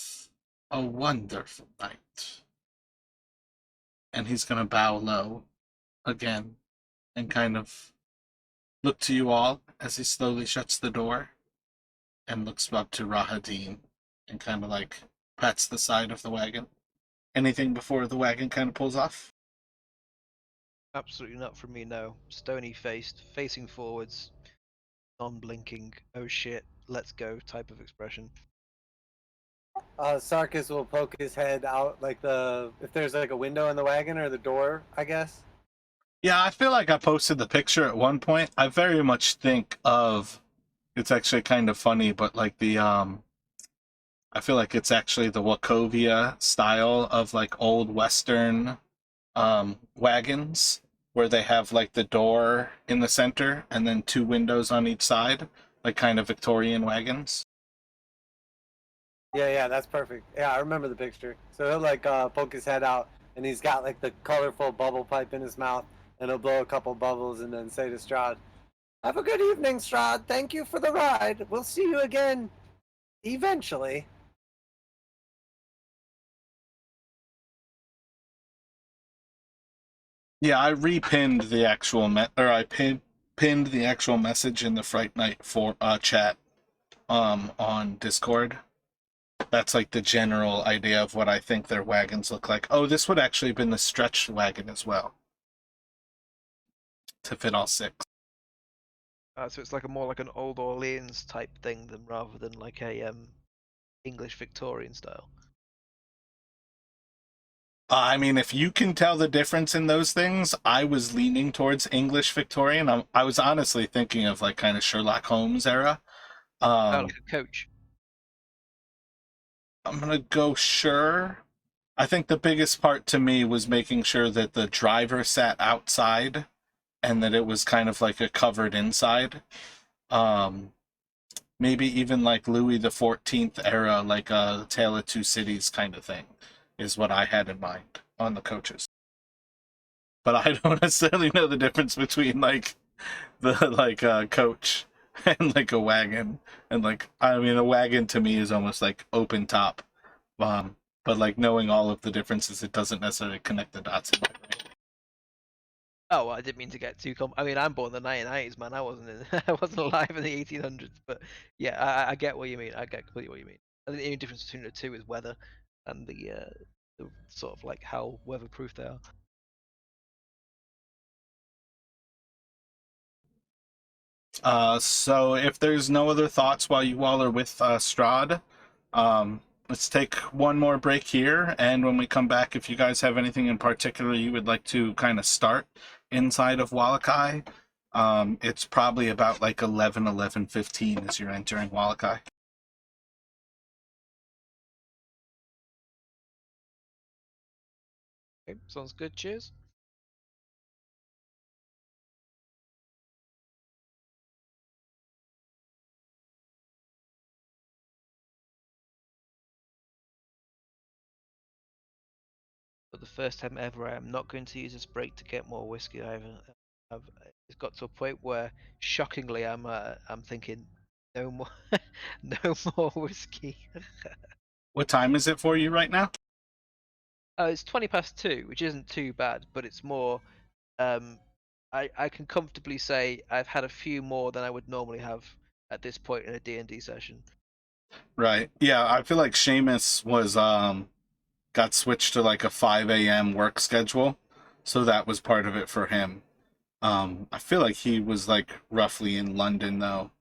a wonderful night. And he's gonna bow low again and kind of look to you all as he slowly shuts the door and looks up to Rahadin and kind of like pats the side of the wagon. Anything before the wagon kind of pulls off? Absolutely not from me, no. Stony faced, facing forwards, non-blinking, oh shit, let's go type of expression. Sarkis will poke his head out, like if there's like a window in the wagon or the door, I guess. Yeah, I feel like I posted the picture at one point. I very much think of, it's actually kind of funny, but like I feel like it's actually the Wachovia style of like old Western wagons where they have like the door in the center and then two windows on each side, like kind of Victorian wagons. Yeah, that's perfect. Yeah, I remember the picture. So he'll like poke his head out, and he's got like the colorful bubble pipe in his mouth, and he'll blow a couple bubbles and then say to Strahd, "Have a good evening, Strahd. Thank you for the ride. We'll see you again, eventually." Yeah, I repinned the actual pinned the actual message in the Fright Night for chat on Discord. That's like the general idea of what I think their wagons look like. Oh, this would actually have been the stretched wagon as well to fit all six. So it's like more like an old Orleans type thing than rather than like a English Victorian style. I mean, if you can tell the difference in those things, I was leaning towards English Victorian. I was honestly thinking of like kind of Sherlock Holmes era. Like a coach. I'm gonna go sure. I think the biggest part to me was making sure that the driver sat outside and that it was kind of like a covered inside. Maybe even like Louis the 14th era, like a Tale of Two Cities kind of thing, is what I had in mind on the coaches. But I don't necessarily know the difference between like the coach and like a wagon. And like, I mean, a wagon to me is almost like open top. But like knowing all of the differences, it doesn't necessarily connect the dots in my brain. Oh, well, I didn't mean to get too I mean, I'm born in the 1990s, man. I I wasn't alive in the 1800s. But yeah, I get what you mean. I get completely what you mean. I think the only difference between the two is weather and the sort of like how weatherproof they are. So if there's no other thoughts while you all are with Strahd, let's take one more break here. And when we come back, if you guys have anything in particular you would like to kind of start inside of Walakai, it's probably about like 11:15 as you're entering Walakai. Okay, sounds good. Cheers. For the first time ever, I am not going to use this break to get more whiskey. It's got to a point where, shockingly, I'm thinking, no more, no more whiskey. What time is it for you right now? It's 2, which isn't too bad, but it's more. I can comfortably say I've had a few more than I would normally have at this point in a D&D session. Right. Yeah, I feel like Seamus was got switched to like a 5 a.m. work schedule, so that was part of it for him. I feel like he was like roughly in London though,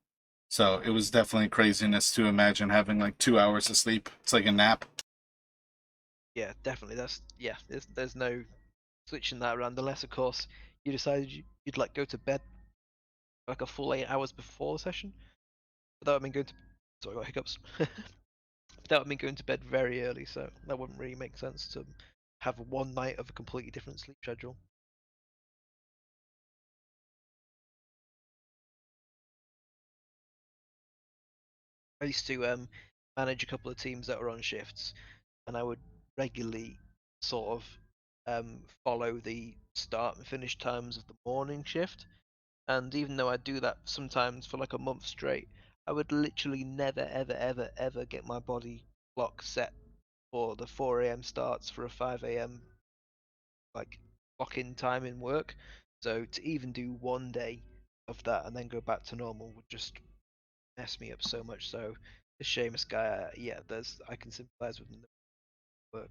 so it was definitely craziness to imagine having like 2 hours of sleep. It's like a nap. Yeah, definitely. There's no switching that around unless, of course, you decided you'd like go to bed like a full 8 hours before the session. But that would mean going to sorry, I got hiccups. That would mean going to bed very early, so that wouldn't really make sense to have one night of a completely different sleep schedule. I used to manage a couple of teams that were on shifts, and I would regularly sort of follow the start and finish times of the morning shift. And even though I do that sometimes for like a month straight, I would literally never, ever, ever, ever get my body clock set for the 4 a.m. starts for a 5 a.m. like clock-in time in work. So to even do one day of that and then go back to normal would just mess me up so much. So the Seamus guy, yeah, I can sympathize with him. Work.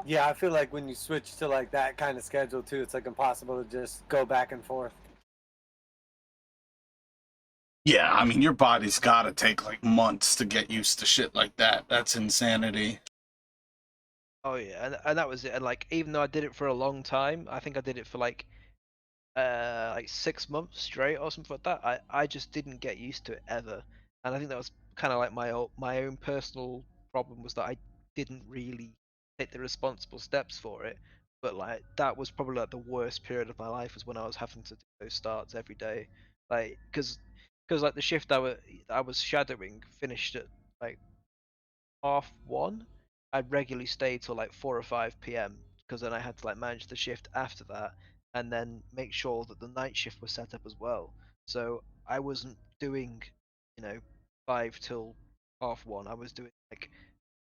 Yeah, I feel like when you switch to like that kind of schedule too, it's like impossible to just go back and forth. Yeah, I mean, your body's got to take like months to get used to shit like that. That's insanity. Oh yeah, and that was it. And like, even though I did it for a long time, I think I did it for like 6 months straight or something like that. I just didn't get used to it ever, and I think that was kind of like my own personal problem, was that I didn't really take the responsible steps for it. But like that was probably like the worst period of my life, was when I was having to do those starts every day, like because like the shift I was shadowing finished at like 1:30. I'd regularly stay till like 4 or 5 p.m. because then I had to like manage the shift after that, and then make sure that the night shift was set up as well. So I wasn't doing, 5 till 1:30. I was doing like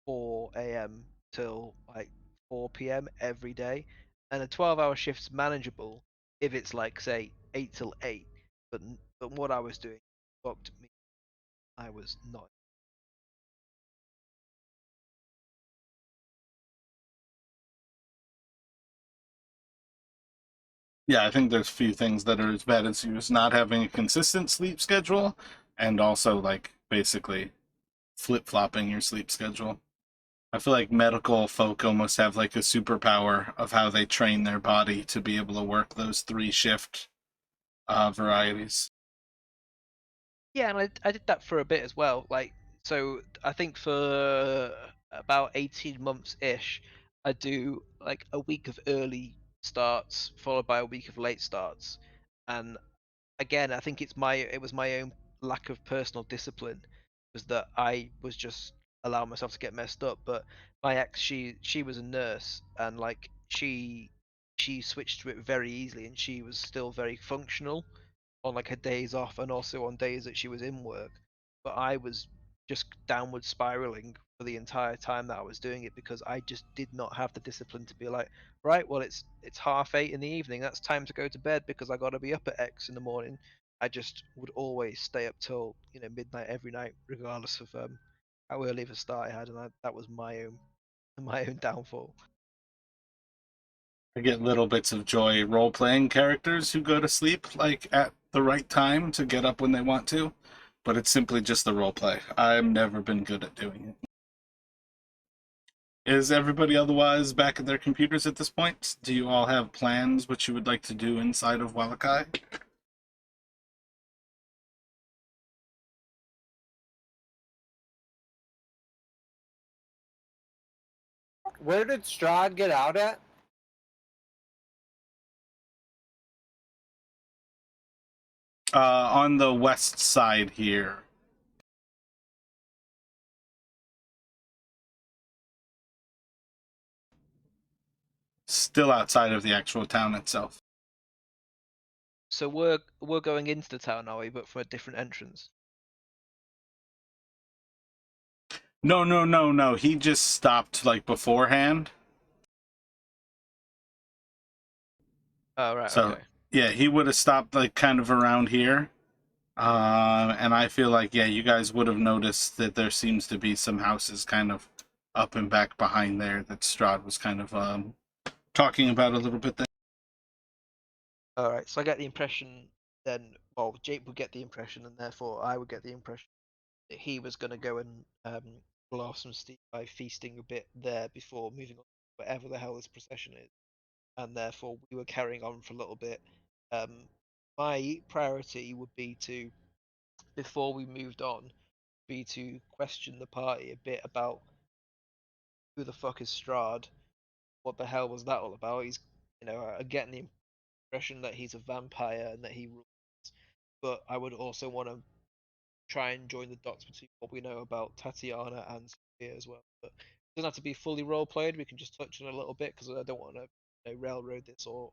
4 a.m. till like 4 p.m. every day, and a 12-hour shift's manageable if it's like say 8 till 8. But what I was doing fucked me. I was not. Yeah, I think there's few things that are as bad as you as not having a consistent sleep schedule, and also like basically flip-flopping your sleep schedule. I feel like medical folk almost have like a superpower of how they train their body to be able to work those 3 shift varieties. Yeah, and I did that for a bit as well. Like, so I think for about 18 months ish, I do like a week of early starts followed by a week of late starts. And again, I think it was my own lack of personal discipline, was that I was just allowing myself to get messed up. But my ex, she was a nurse, and like she switched to it very easily, and she was still very functional on like her days off and also on days that she was in work. But I was just downward spiraling for the entire time that I was doing it, because I just did not have the discipline to be like, right, well it's 8:30 in the evening, that's time to go to bed because I got to be up at X in the morning. I just would always stay up till midnight every night, regardless of how early of a start I had, and that was my own my own downfall. I get little bits of joy role playing characters who go to sleep like at the right time to get up when they want to, but it's simply just the role play. I've never been good at doing it. Is everybody otherwise back at their computers at this point? Do you all have plans what you would like to do inside of Walakai? Where did Strahd get out at? On the west side here. Still outside of the actual town itself. So we're going into the town, are we? But from a different entrance. No. He just stopped like beforehand. Oh right, So okay. yeah, he would have stopped like kind of around here. And I feel like yeah, you guys would have noticed that there seems to be some houses kind of up and back behind there that Strahd was kind of talking about a little bit there. All right, so I get the impression then, well, Jake would get the impression, and therefore I would get the impression that he was going to go and blow off some steam by feasting a bit there before moving on to whatever the hell this procession is, and therefore we were carrying on for a little bit. My priority would be to, before we moved on, be to question the party a bit about who the fuck is Strahd, what the hell was that all about. He's, getting the impression that he's a vampire and that he rules, but I would also want to try and join the dots between what we know about Tatiana and Sophia as well. But it doesn't have to be fully role played. We can just touch on it a little bit because I don't want to railroad this or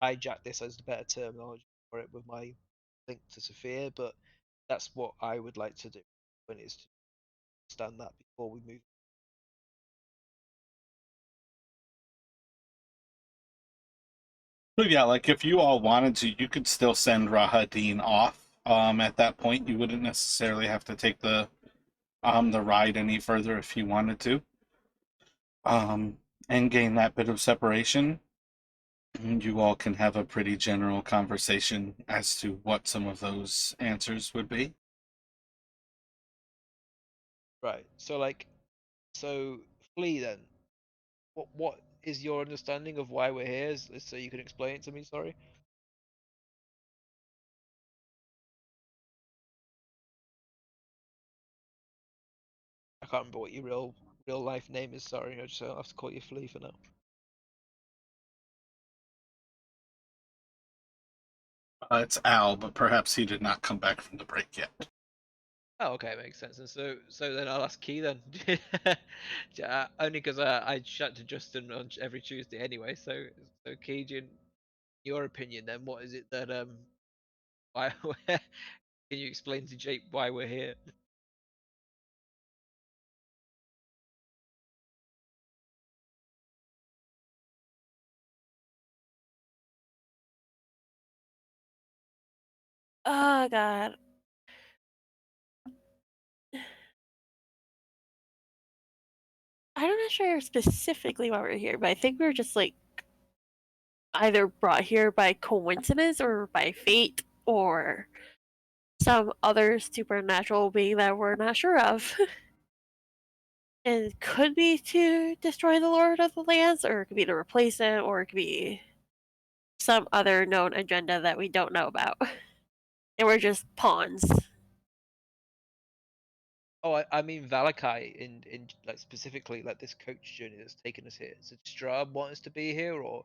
hijack this as the better terminology for it with my link to Sophia, but that's what I would like to do when it's to understand that before we move. But yeah, like if you all wanted to, you could still send Rahadin off. At that point, you wouldn't necessarily have to take the ride any further if you wanted to. And gain that bit of separation. And you all can have a pretty general conversation as to what some of those answers would be. Right. So Flea then. What is your understanding of why we're here? So you can explain it to me. Sorry. I can't remember what your real life name is. Sorry, I just have to call you Flea for now. It's Al, but perhaps he did not come back from the break yet. Oh, okay, makes sense. And so then I'll ask Key then. Only because I chat to Justin on every Tuesday anyway. So Key, your opinion then, what is it that why can you explain to Jake why we're here? Oh god. I'm not sure specifically why we're here, but I think we were just like either brought here by coincidence or by fate or some other supernatural being that we're not sure of. It could be to destroy the Lord of the Lands, or it could be to replace it, or it could be some other known agenda that we don't know about. And we're just pawns. Oh, I mean Valakai in like specifically like this coach journey that's taken us here. Did Strahd want us to be here, or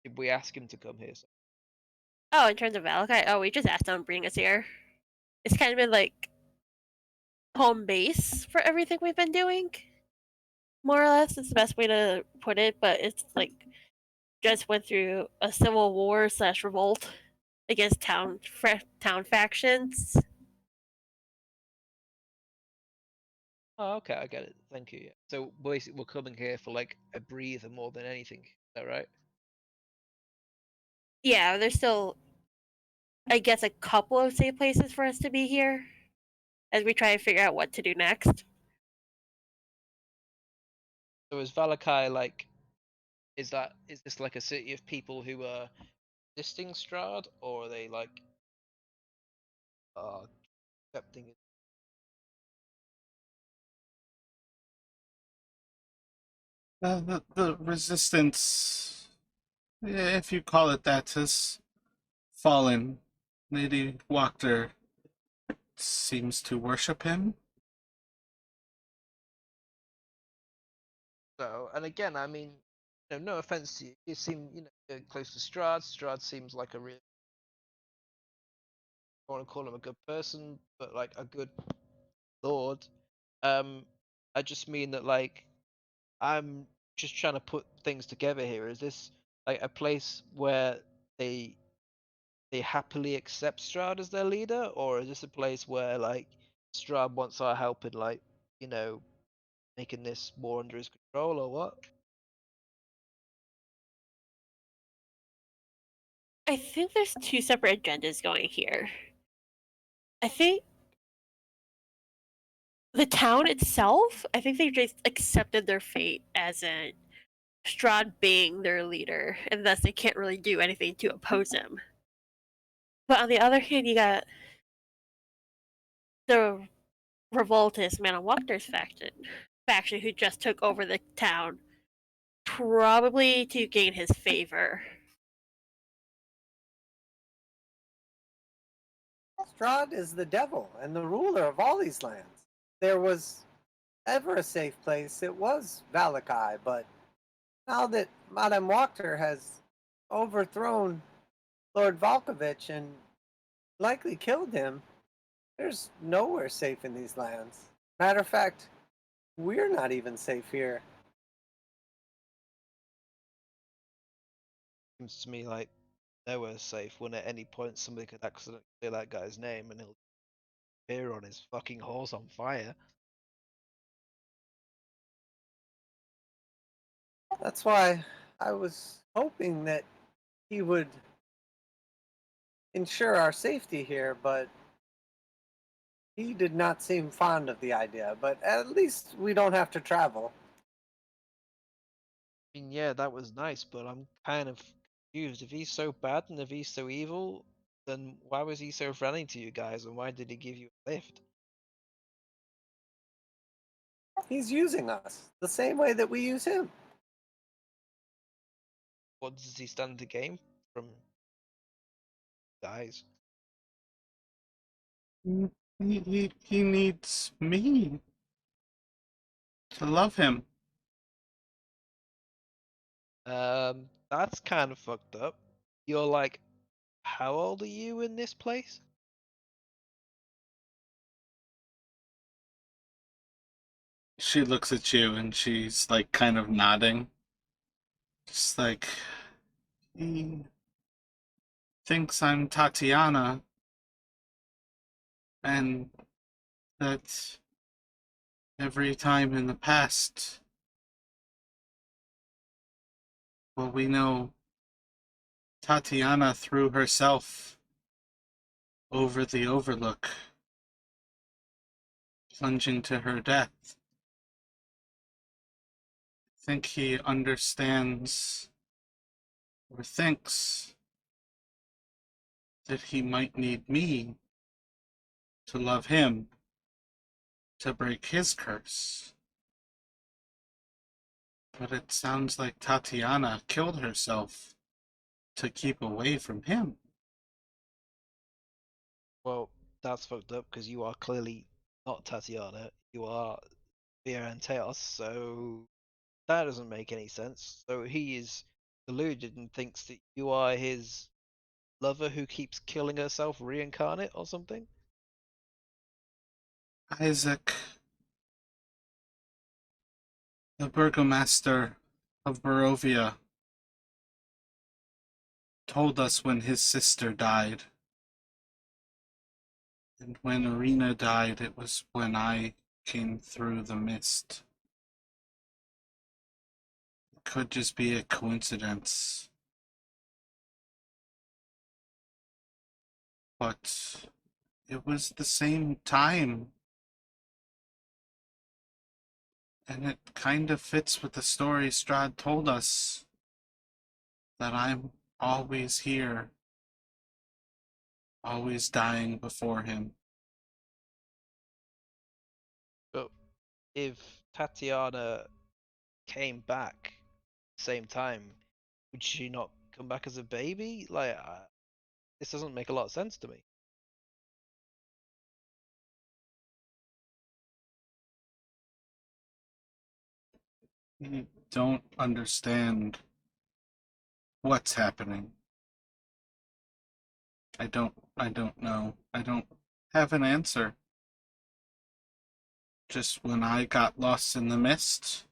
did we ask him to come here? Oh, in terms of Valakai, oh, we just asked them to bring us here. It's kind of been like home base for everything we've been doing. More or less, it's the best way to put it, but it's like just went through a civil war slash revolt against town factions. Oh, okay, I get it. Thank you. Yeah. So basically, we're coming here for like a breather more than anything. Is that right? Yeah, there's still, I guess, a couple of safe places for us to be here as we try to figure out what to do next. So is Valakai like, is this like a city of people who are resisting Strahd, or are they like accepting it? The resistance, if you call it that, has fallen. Lady Wachter seems to worship him. So, and again, I mean, no offense to you, you seem close to Strahd. Strahd seems like a real, I want to call him a good person, but like a good lord. I just mean that like I'm just trying to put things together here. Is this like a place where they happily accept Strahd as their leader, or is this a place where like Strahd wants our help in like you know making this more under his control, or what? I think there's two separate agendas going here. I think the town itself, I think they just accepted their fate as in Strahd being their leader, and thus they can't really do anything to oppose him. But on the other hand, you got the revoltist Manawakter's faction who just took over the town, probably to gain his favor. Strahd is the devil and the ruler of all these lands. There was ever a safe place, it was Valakai, but now that Madame Wachter has overthrown Lord Volkovich and likely killed him, there's nowhere safe in these lands. Matter of fact, we're not even safe here. Seems to me like nowhere safe when at any point somebody could accidentally say that guy's name and he'll appear on his fucking horse on fire. That's why I was hoping that he would ensure our safety here, but he did not seem fond of the idea. But at least we don't have to travel. I mean, yeah, that was nice, but I'm kind of confused. If he's so bad and if he's so evil, then why was he so friendly to you guys and why did he give you a lift? He's using us the same way that we use him. What does he stand to gain from guys? He needs me to love him. That's kind of fucked up. You're like, how old are you in this place? She looks at you and she's like kind of nodding. Just like, he thinks I'm Tatiana, and that every time in the past, well, we know Tatiana threw herself over the overlook, plunging to her death. I think he understands or thinks that he might need me to love him to break his curse. But it sounds like Tatiana killed herself to keep away from him. Well, that's fucked up because you are clearly not Tatiana. You are Virenteos, so that doesn't make any sense. So he is deluded and thinks that you are his lover who keeps killing herself reincarnate or something? Isaac, the burgomaster of Barovia, told us when his sister died. And when Arena died, it was when I came through the mist. It could just be a coincidence. But it was the same time. And it kind of fits with the story Strahd told us, that I'm always here, always dying before him. But if Tatiana came back same time, would she not come back as a baby? Like, this doesn't make a lot of sense to me. You don't understand what's happening. I don't know. I don't have an answer. Just when I got lost in the mist,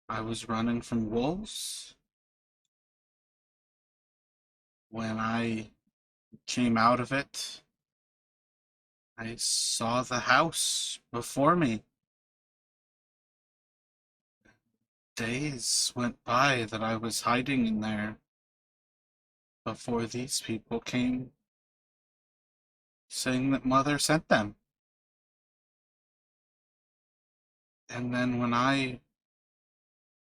I was running from wolves. When I came out of it, I saw the house before me. Days went by that I was hiding in there before these people came saying that Mother sent them. And then when I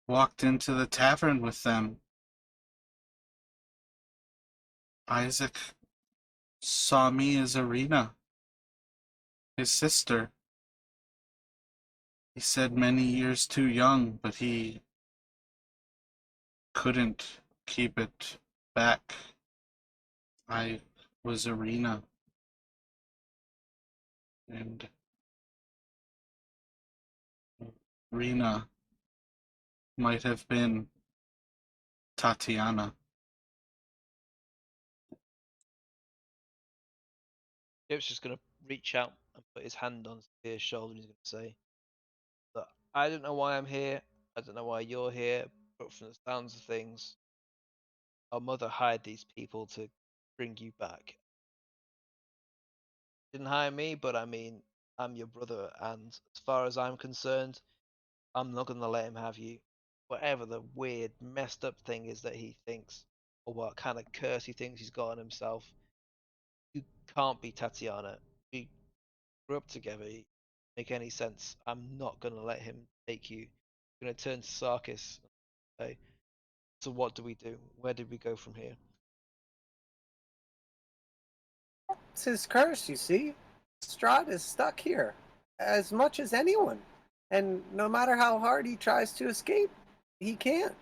walked into the tavern with them, Isaac saw me as Arena, his sister. He said many years too young, but he couldn't keep it back. I was Arena. And Rena might have been Tatiana. Jip's just gonna reach out and put his hand on his shoulder and he's gonna say, look, I don't know why I'm here, I don't know why you're here, but from the sounds of things, our mother hired these people to bring you back. Didn't hire me, but I mean, I'm your brother, and as far as I'm concerned, I'm not gonna let him have you. Whatever the weird, messed up thing is that he thinks, or what kind of curse he thinks he's got on himself, you can't be Tatiana. We grew up together. Make any sense? I'm not gonna let him take you. I'm gonna turn to Sarkis and say, so what do we do? Where did we go from here? It's his curse, you see. Strahd is stuck here, as much as anyone. And no matter how hard he tries to escape, he can't.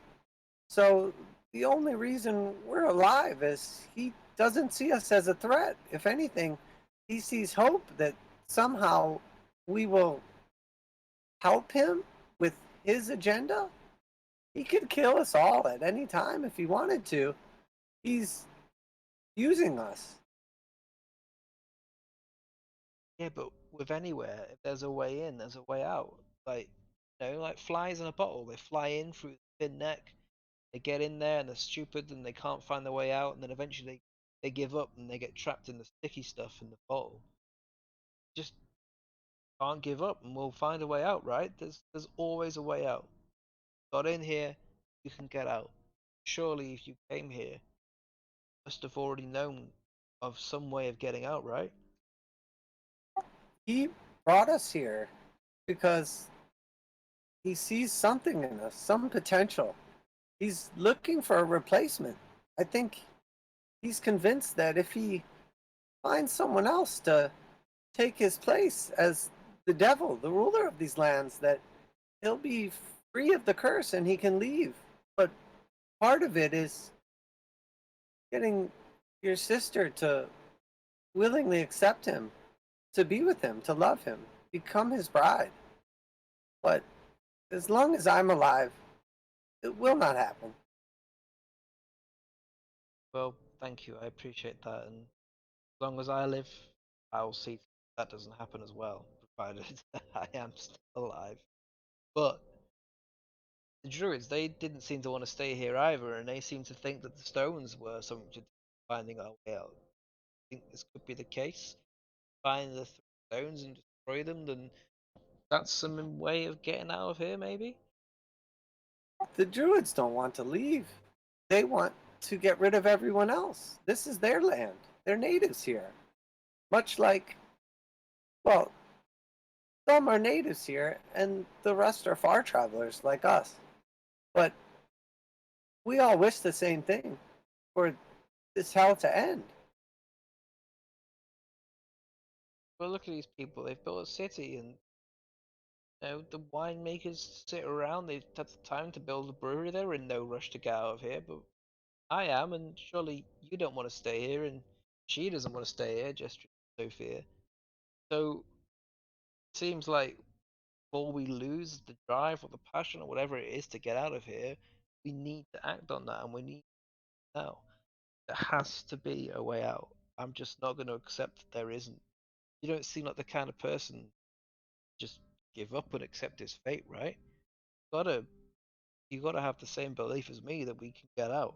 So the only reason we're alive is he doesn't see us as a threat. If anything, he sees hope that somehow we will help him with his agenda. He could kill us all at any time if he wanted to. He's using us. Yeah, but with anywhere, if there's a way in, there's a way out. Like, like flies in a bottle. They fly in through the thin neck, they get in there and they're stupid and they can't find their way out, and then eventually they give up and they get trapped in the sticky stuff in the bottle. Just can't give up, and we'll find a way out, right? There's always a way out. Got in here, you can get out. Surely, if you came here, you must have already known of some way of getting out, right? He brought us here because he sees something in us, some potential. He's looking for a replacement. I think he's convinced that if he finds someone else to take his place as the devil, the ruler of these lands, that he'll be free of the curse and he can leave. But part of it is getting your sister to willingly accept him, to be with him, to love him, become his bride. But as long as I'm alive, it will not happen. Well, thank you. I appreciate that, and as long as I live, I'll see that doesn't happen as well, provided I am still alive. But the druids, they didn't seem to want to stay here either, and they seem to think that the stones were something to do with finding our way out. I think this could be the case. Find the stones and destroy them, then that's some way of getting out of here, maybe? The druids don't want to leave. They want to get rid of everyone else. This is their land. They're natives here. Much like, well, some are natives here, and the rest are far travelers like us. But we all wish the same thing, for this hell to end. Well, look at these people. They've built a city, and the winemakers sit around. They've had the time to build a brewery. They're in no rush to get out of here, but I am, and surely you don't want to stay here, and she doesn't want to stay here, gesturing to Sophia. So, it seems like before we lose the drive or the passion or whatever it is to get out of here, we need to act on that, and we need now. There has to be a way out. I'm just not going to accept that there isn't. You don't seem like the kind of person to just give up and accept his fate, right? Gotta you gotta have the same belief as me that we can get out.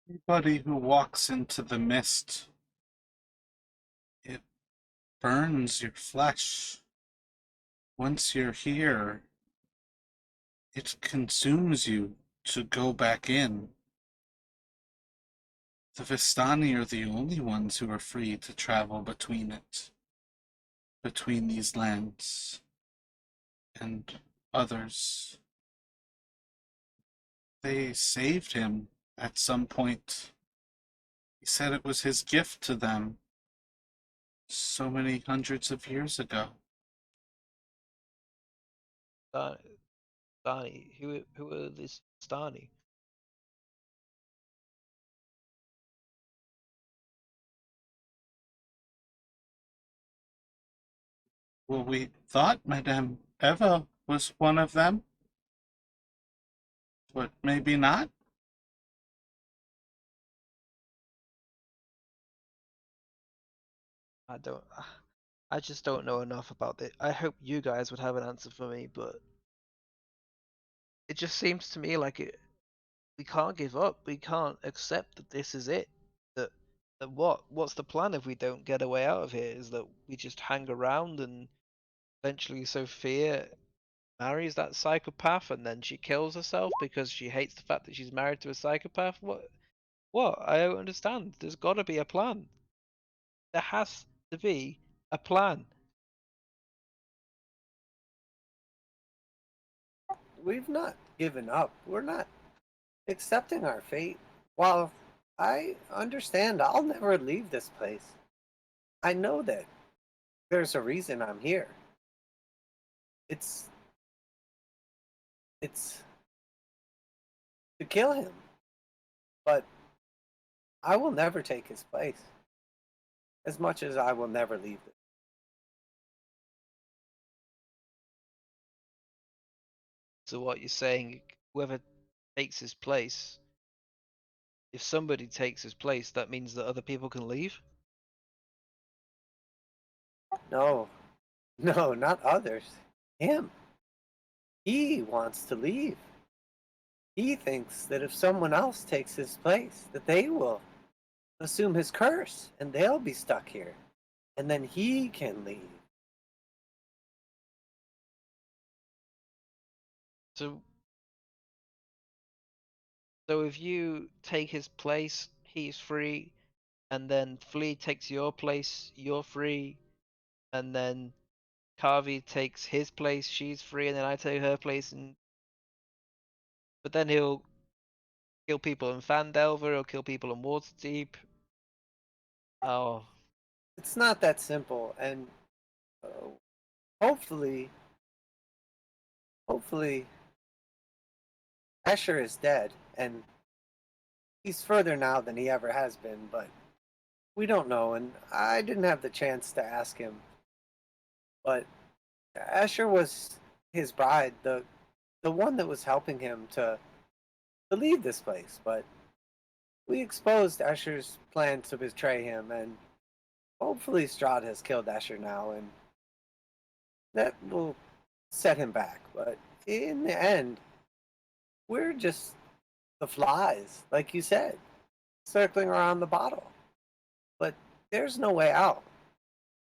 Anybody who walks into the mist, it burns your flesh. Once you're here, it consumes you to go back in. The Vistani are the only ones who are free to travel between it, between these lands, and others. They saved him at some point. He said it was his gift to them so many hundreds of years ago. Stani, who are this Stani? Well, we thought Madame Eva was one of them, but maybe not. I don't. I just don't know enough about it. I hope you guys would have an answer for me, but it just seems to me like we can't give up. We can't accept that this is it. That what's the plan if we don't get a way out of here? Is that we just hang around and eventually Sophia marries that psychopath and then she kills herself because she hates the fact that she's married to a psychopath? What? I don't understand. There's got to be a plan. There has to be a plan. We've not given up. We're not accepting our fate. While I understand I'll never leave this place, I know that there's a reason I'm here. It's to kill him. But I will never take his place. As much as I will never leave it. So what you're saying, whoever takes his place, if somebody takes his place, that means that other people can leave? No, no, not others. Him. He wants to leave. He thinks that if someone else takes his place, that they will assume his curse and they'll be stuck here. And then he can leave. So if you take his place, he's free, and then Flea takes your place, you're free, and then Carvey takes his place, she's free, and then I take her place, but then he'll kill people in Fandelver, he'll kill people in Waterdeep. Oh, It's not that simple. And hopefully, Escher is dead. And he's further now than he ever has been. But we don't know. And I didn't have the chance to ask him. But Escher was his bride, the one that was helping him to leave this place. But we exposed Escher's plan to betray him, and hopefully Strahd has killed Escher now, and that will set him back. But in the end, we're just the flies, like you said, circling around the bottle. But there's no way out.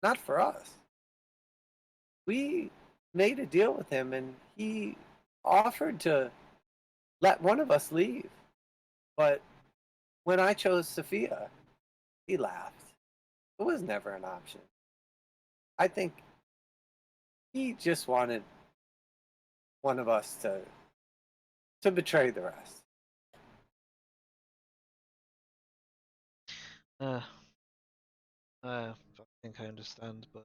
Not for us. We made a deal with him, and he offered to let one of us leave. But when I chose Sophia, he laughed. It was never an option. I think he just wanted one of us to betray the rest. I think I understand, but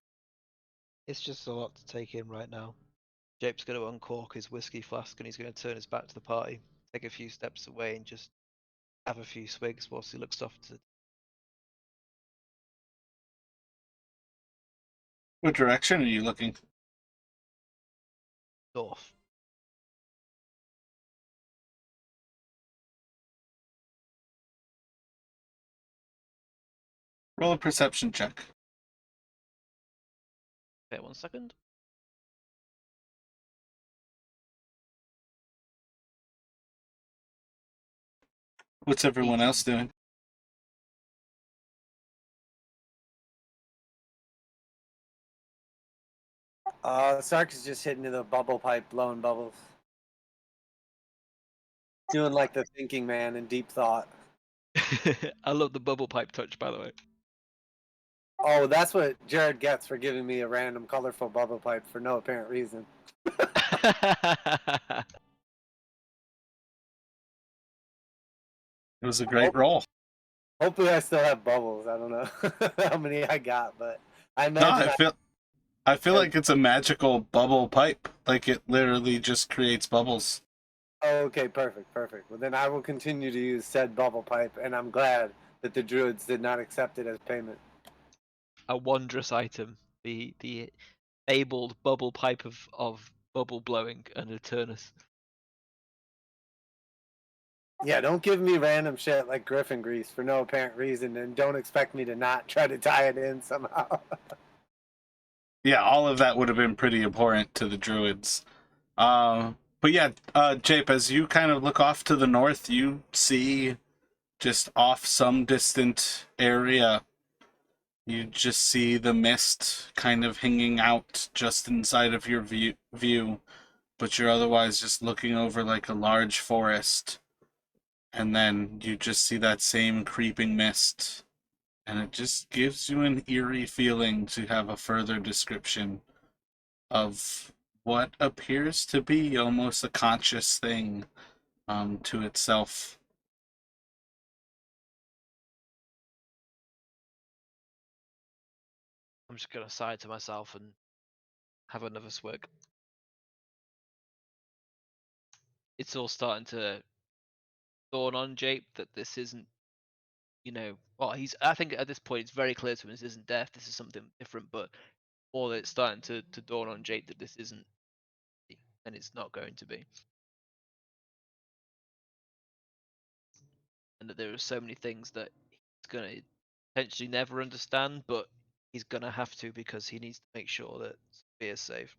it's just a lot to take in right now. Jape's going to uncork his whiskey flask and he's going to turn his back to the party, take a few steps away, and just have a few swigs whilst he looks off to the What direction are you looking? north. Roll a perception check. Okay, 1 second. What's everyone else doing? Sark is just hitting the bubble pipe, blowing bubbles. Doing like the thinking man in deep thought. I love the bubble pipe touch, by the way. Oh, that's what Jared gets for giving me a random colorful bubble pipe for no apparent reason. It was a great roll. Hopefully I still have bubbles. I don't know how many I got, but I No, imagine I feel like it's a magical bubble pipe. Like it literally just creates bubbles. Oh, okay, perfect. Well, then I will continue to use said bubble pipe, and I'm glad that the druids did not accept it as payment. A wondrous item. The abled bubble pipe of bubble blowing and Eternus. Yeah, don't give me random shit like griffin grease for no apparent reason, and don't expect me to not try to tie it in somehow. Yeah, all of that would have been pretty abhorrent to the druids. But yeah, Jape, as you kind of look off to the north, you see just off some distant area, you just see the mist kind of hanging out just inside of your view, but you're otherwise just looking over like a large forest, and then you just see that same creeping mist, and it just gives you an eerie feeling to have a further description of what appears to be almost a conscious thing to itself. I'm just gonna sigh to myself and have another swig. It's all starting to dawn on Jape that this isn't, well, I think at this point it's very clear to him this isn't death, this is something different, but all it's starting to dawn on Jape that this isn't, and it's not going to be. And that there are so many things that he's going to potentially never understand, but he's going to have to because he needs to make sure that Sophia's safe.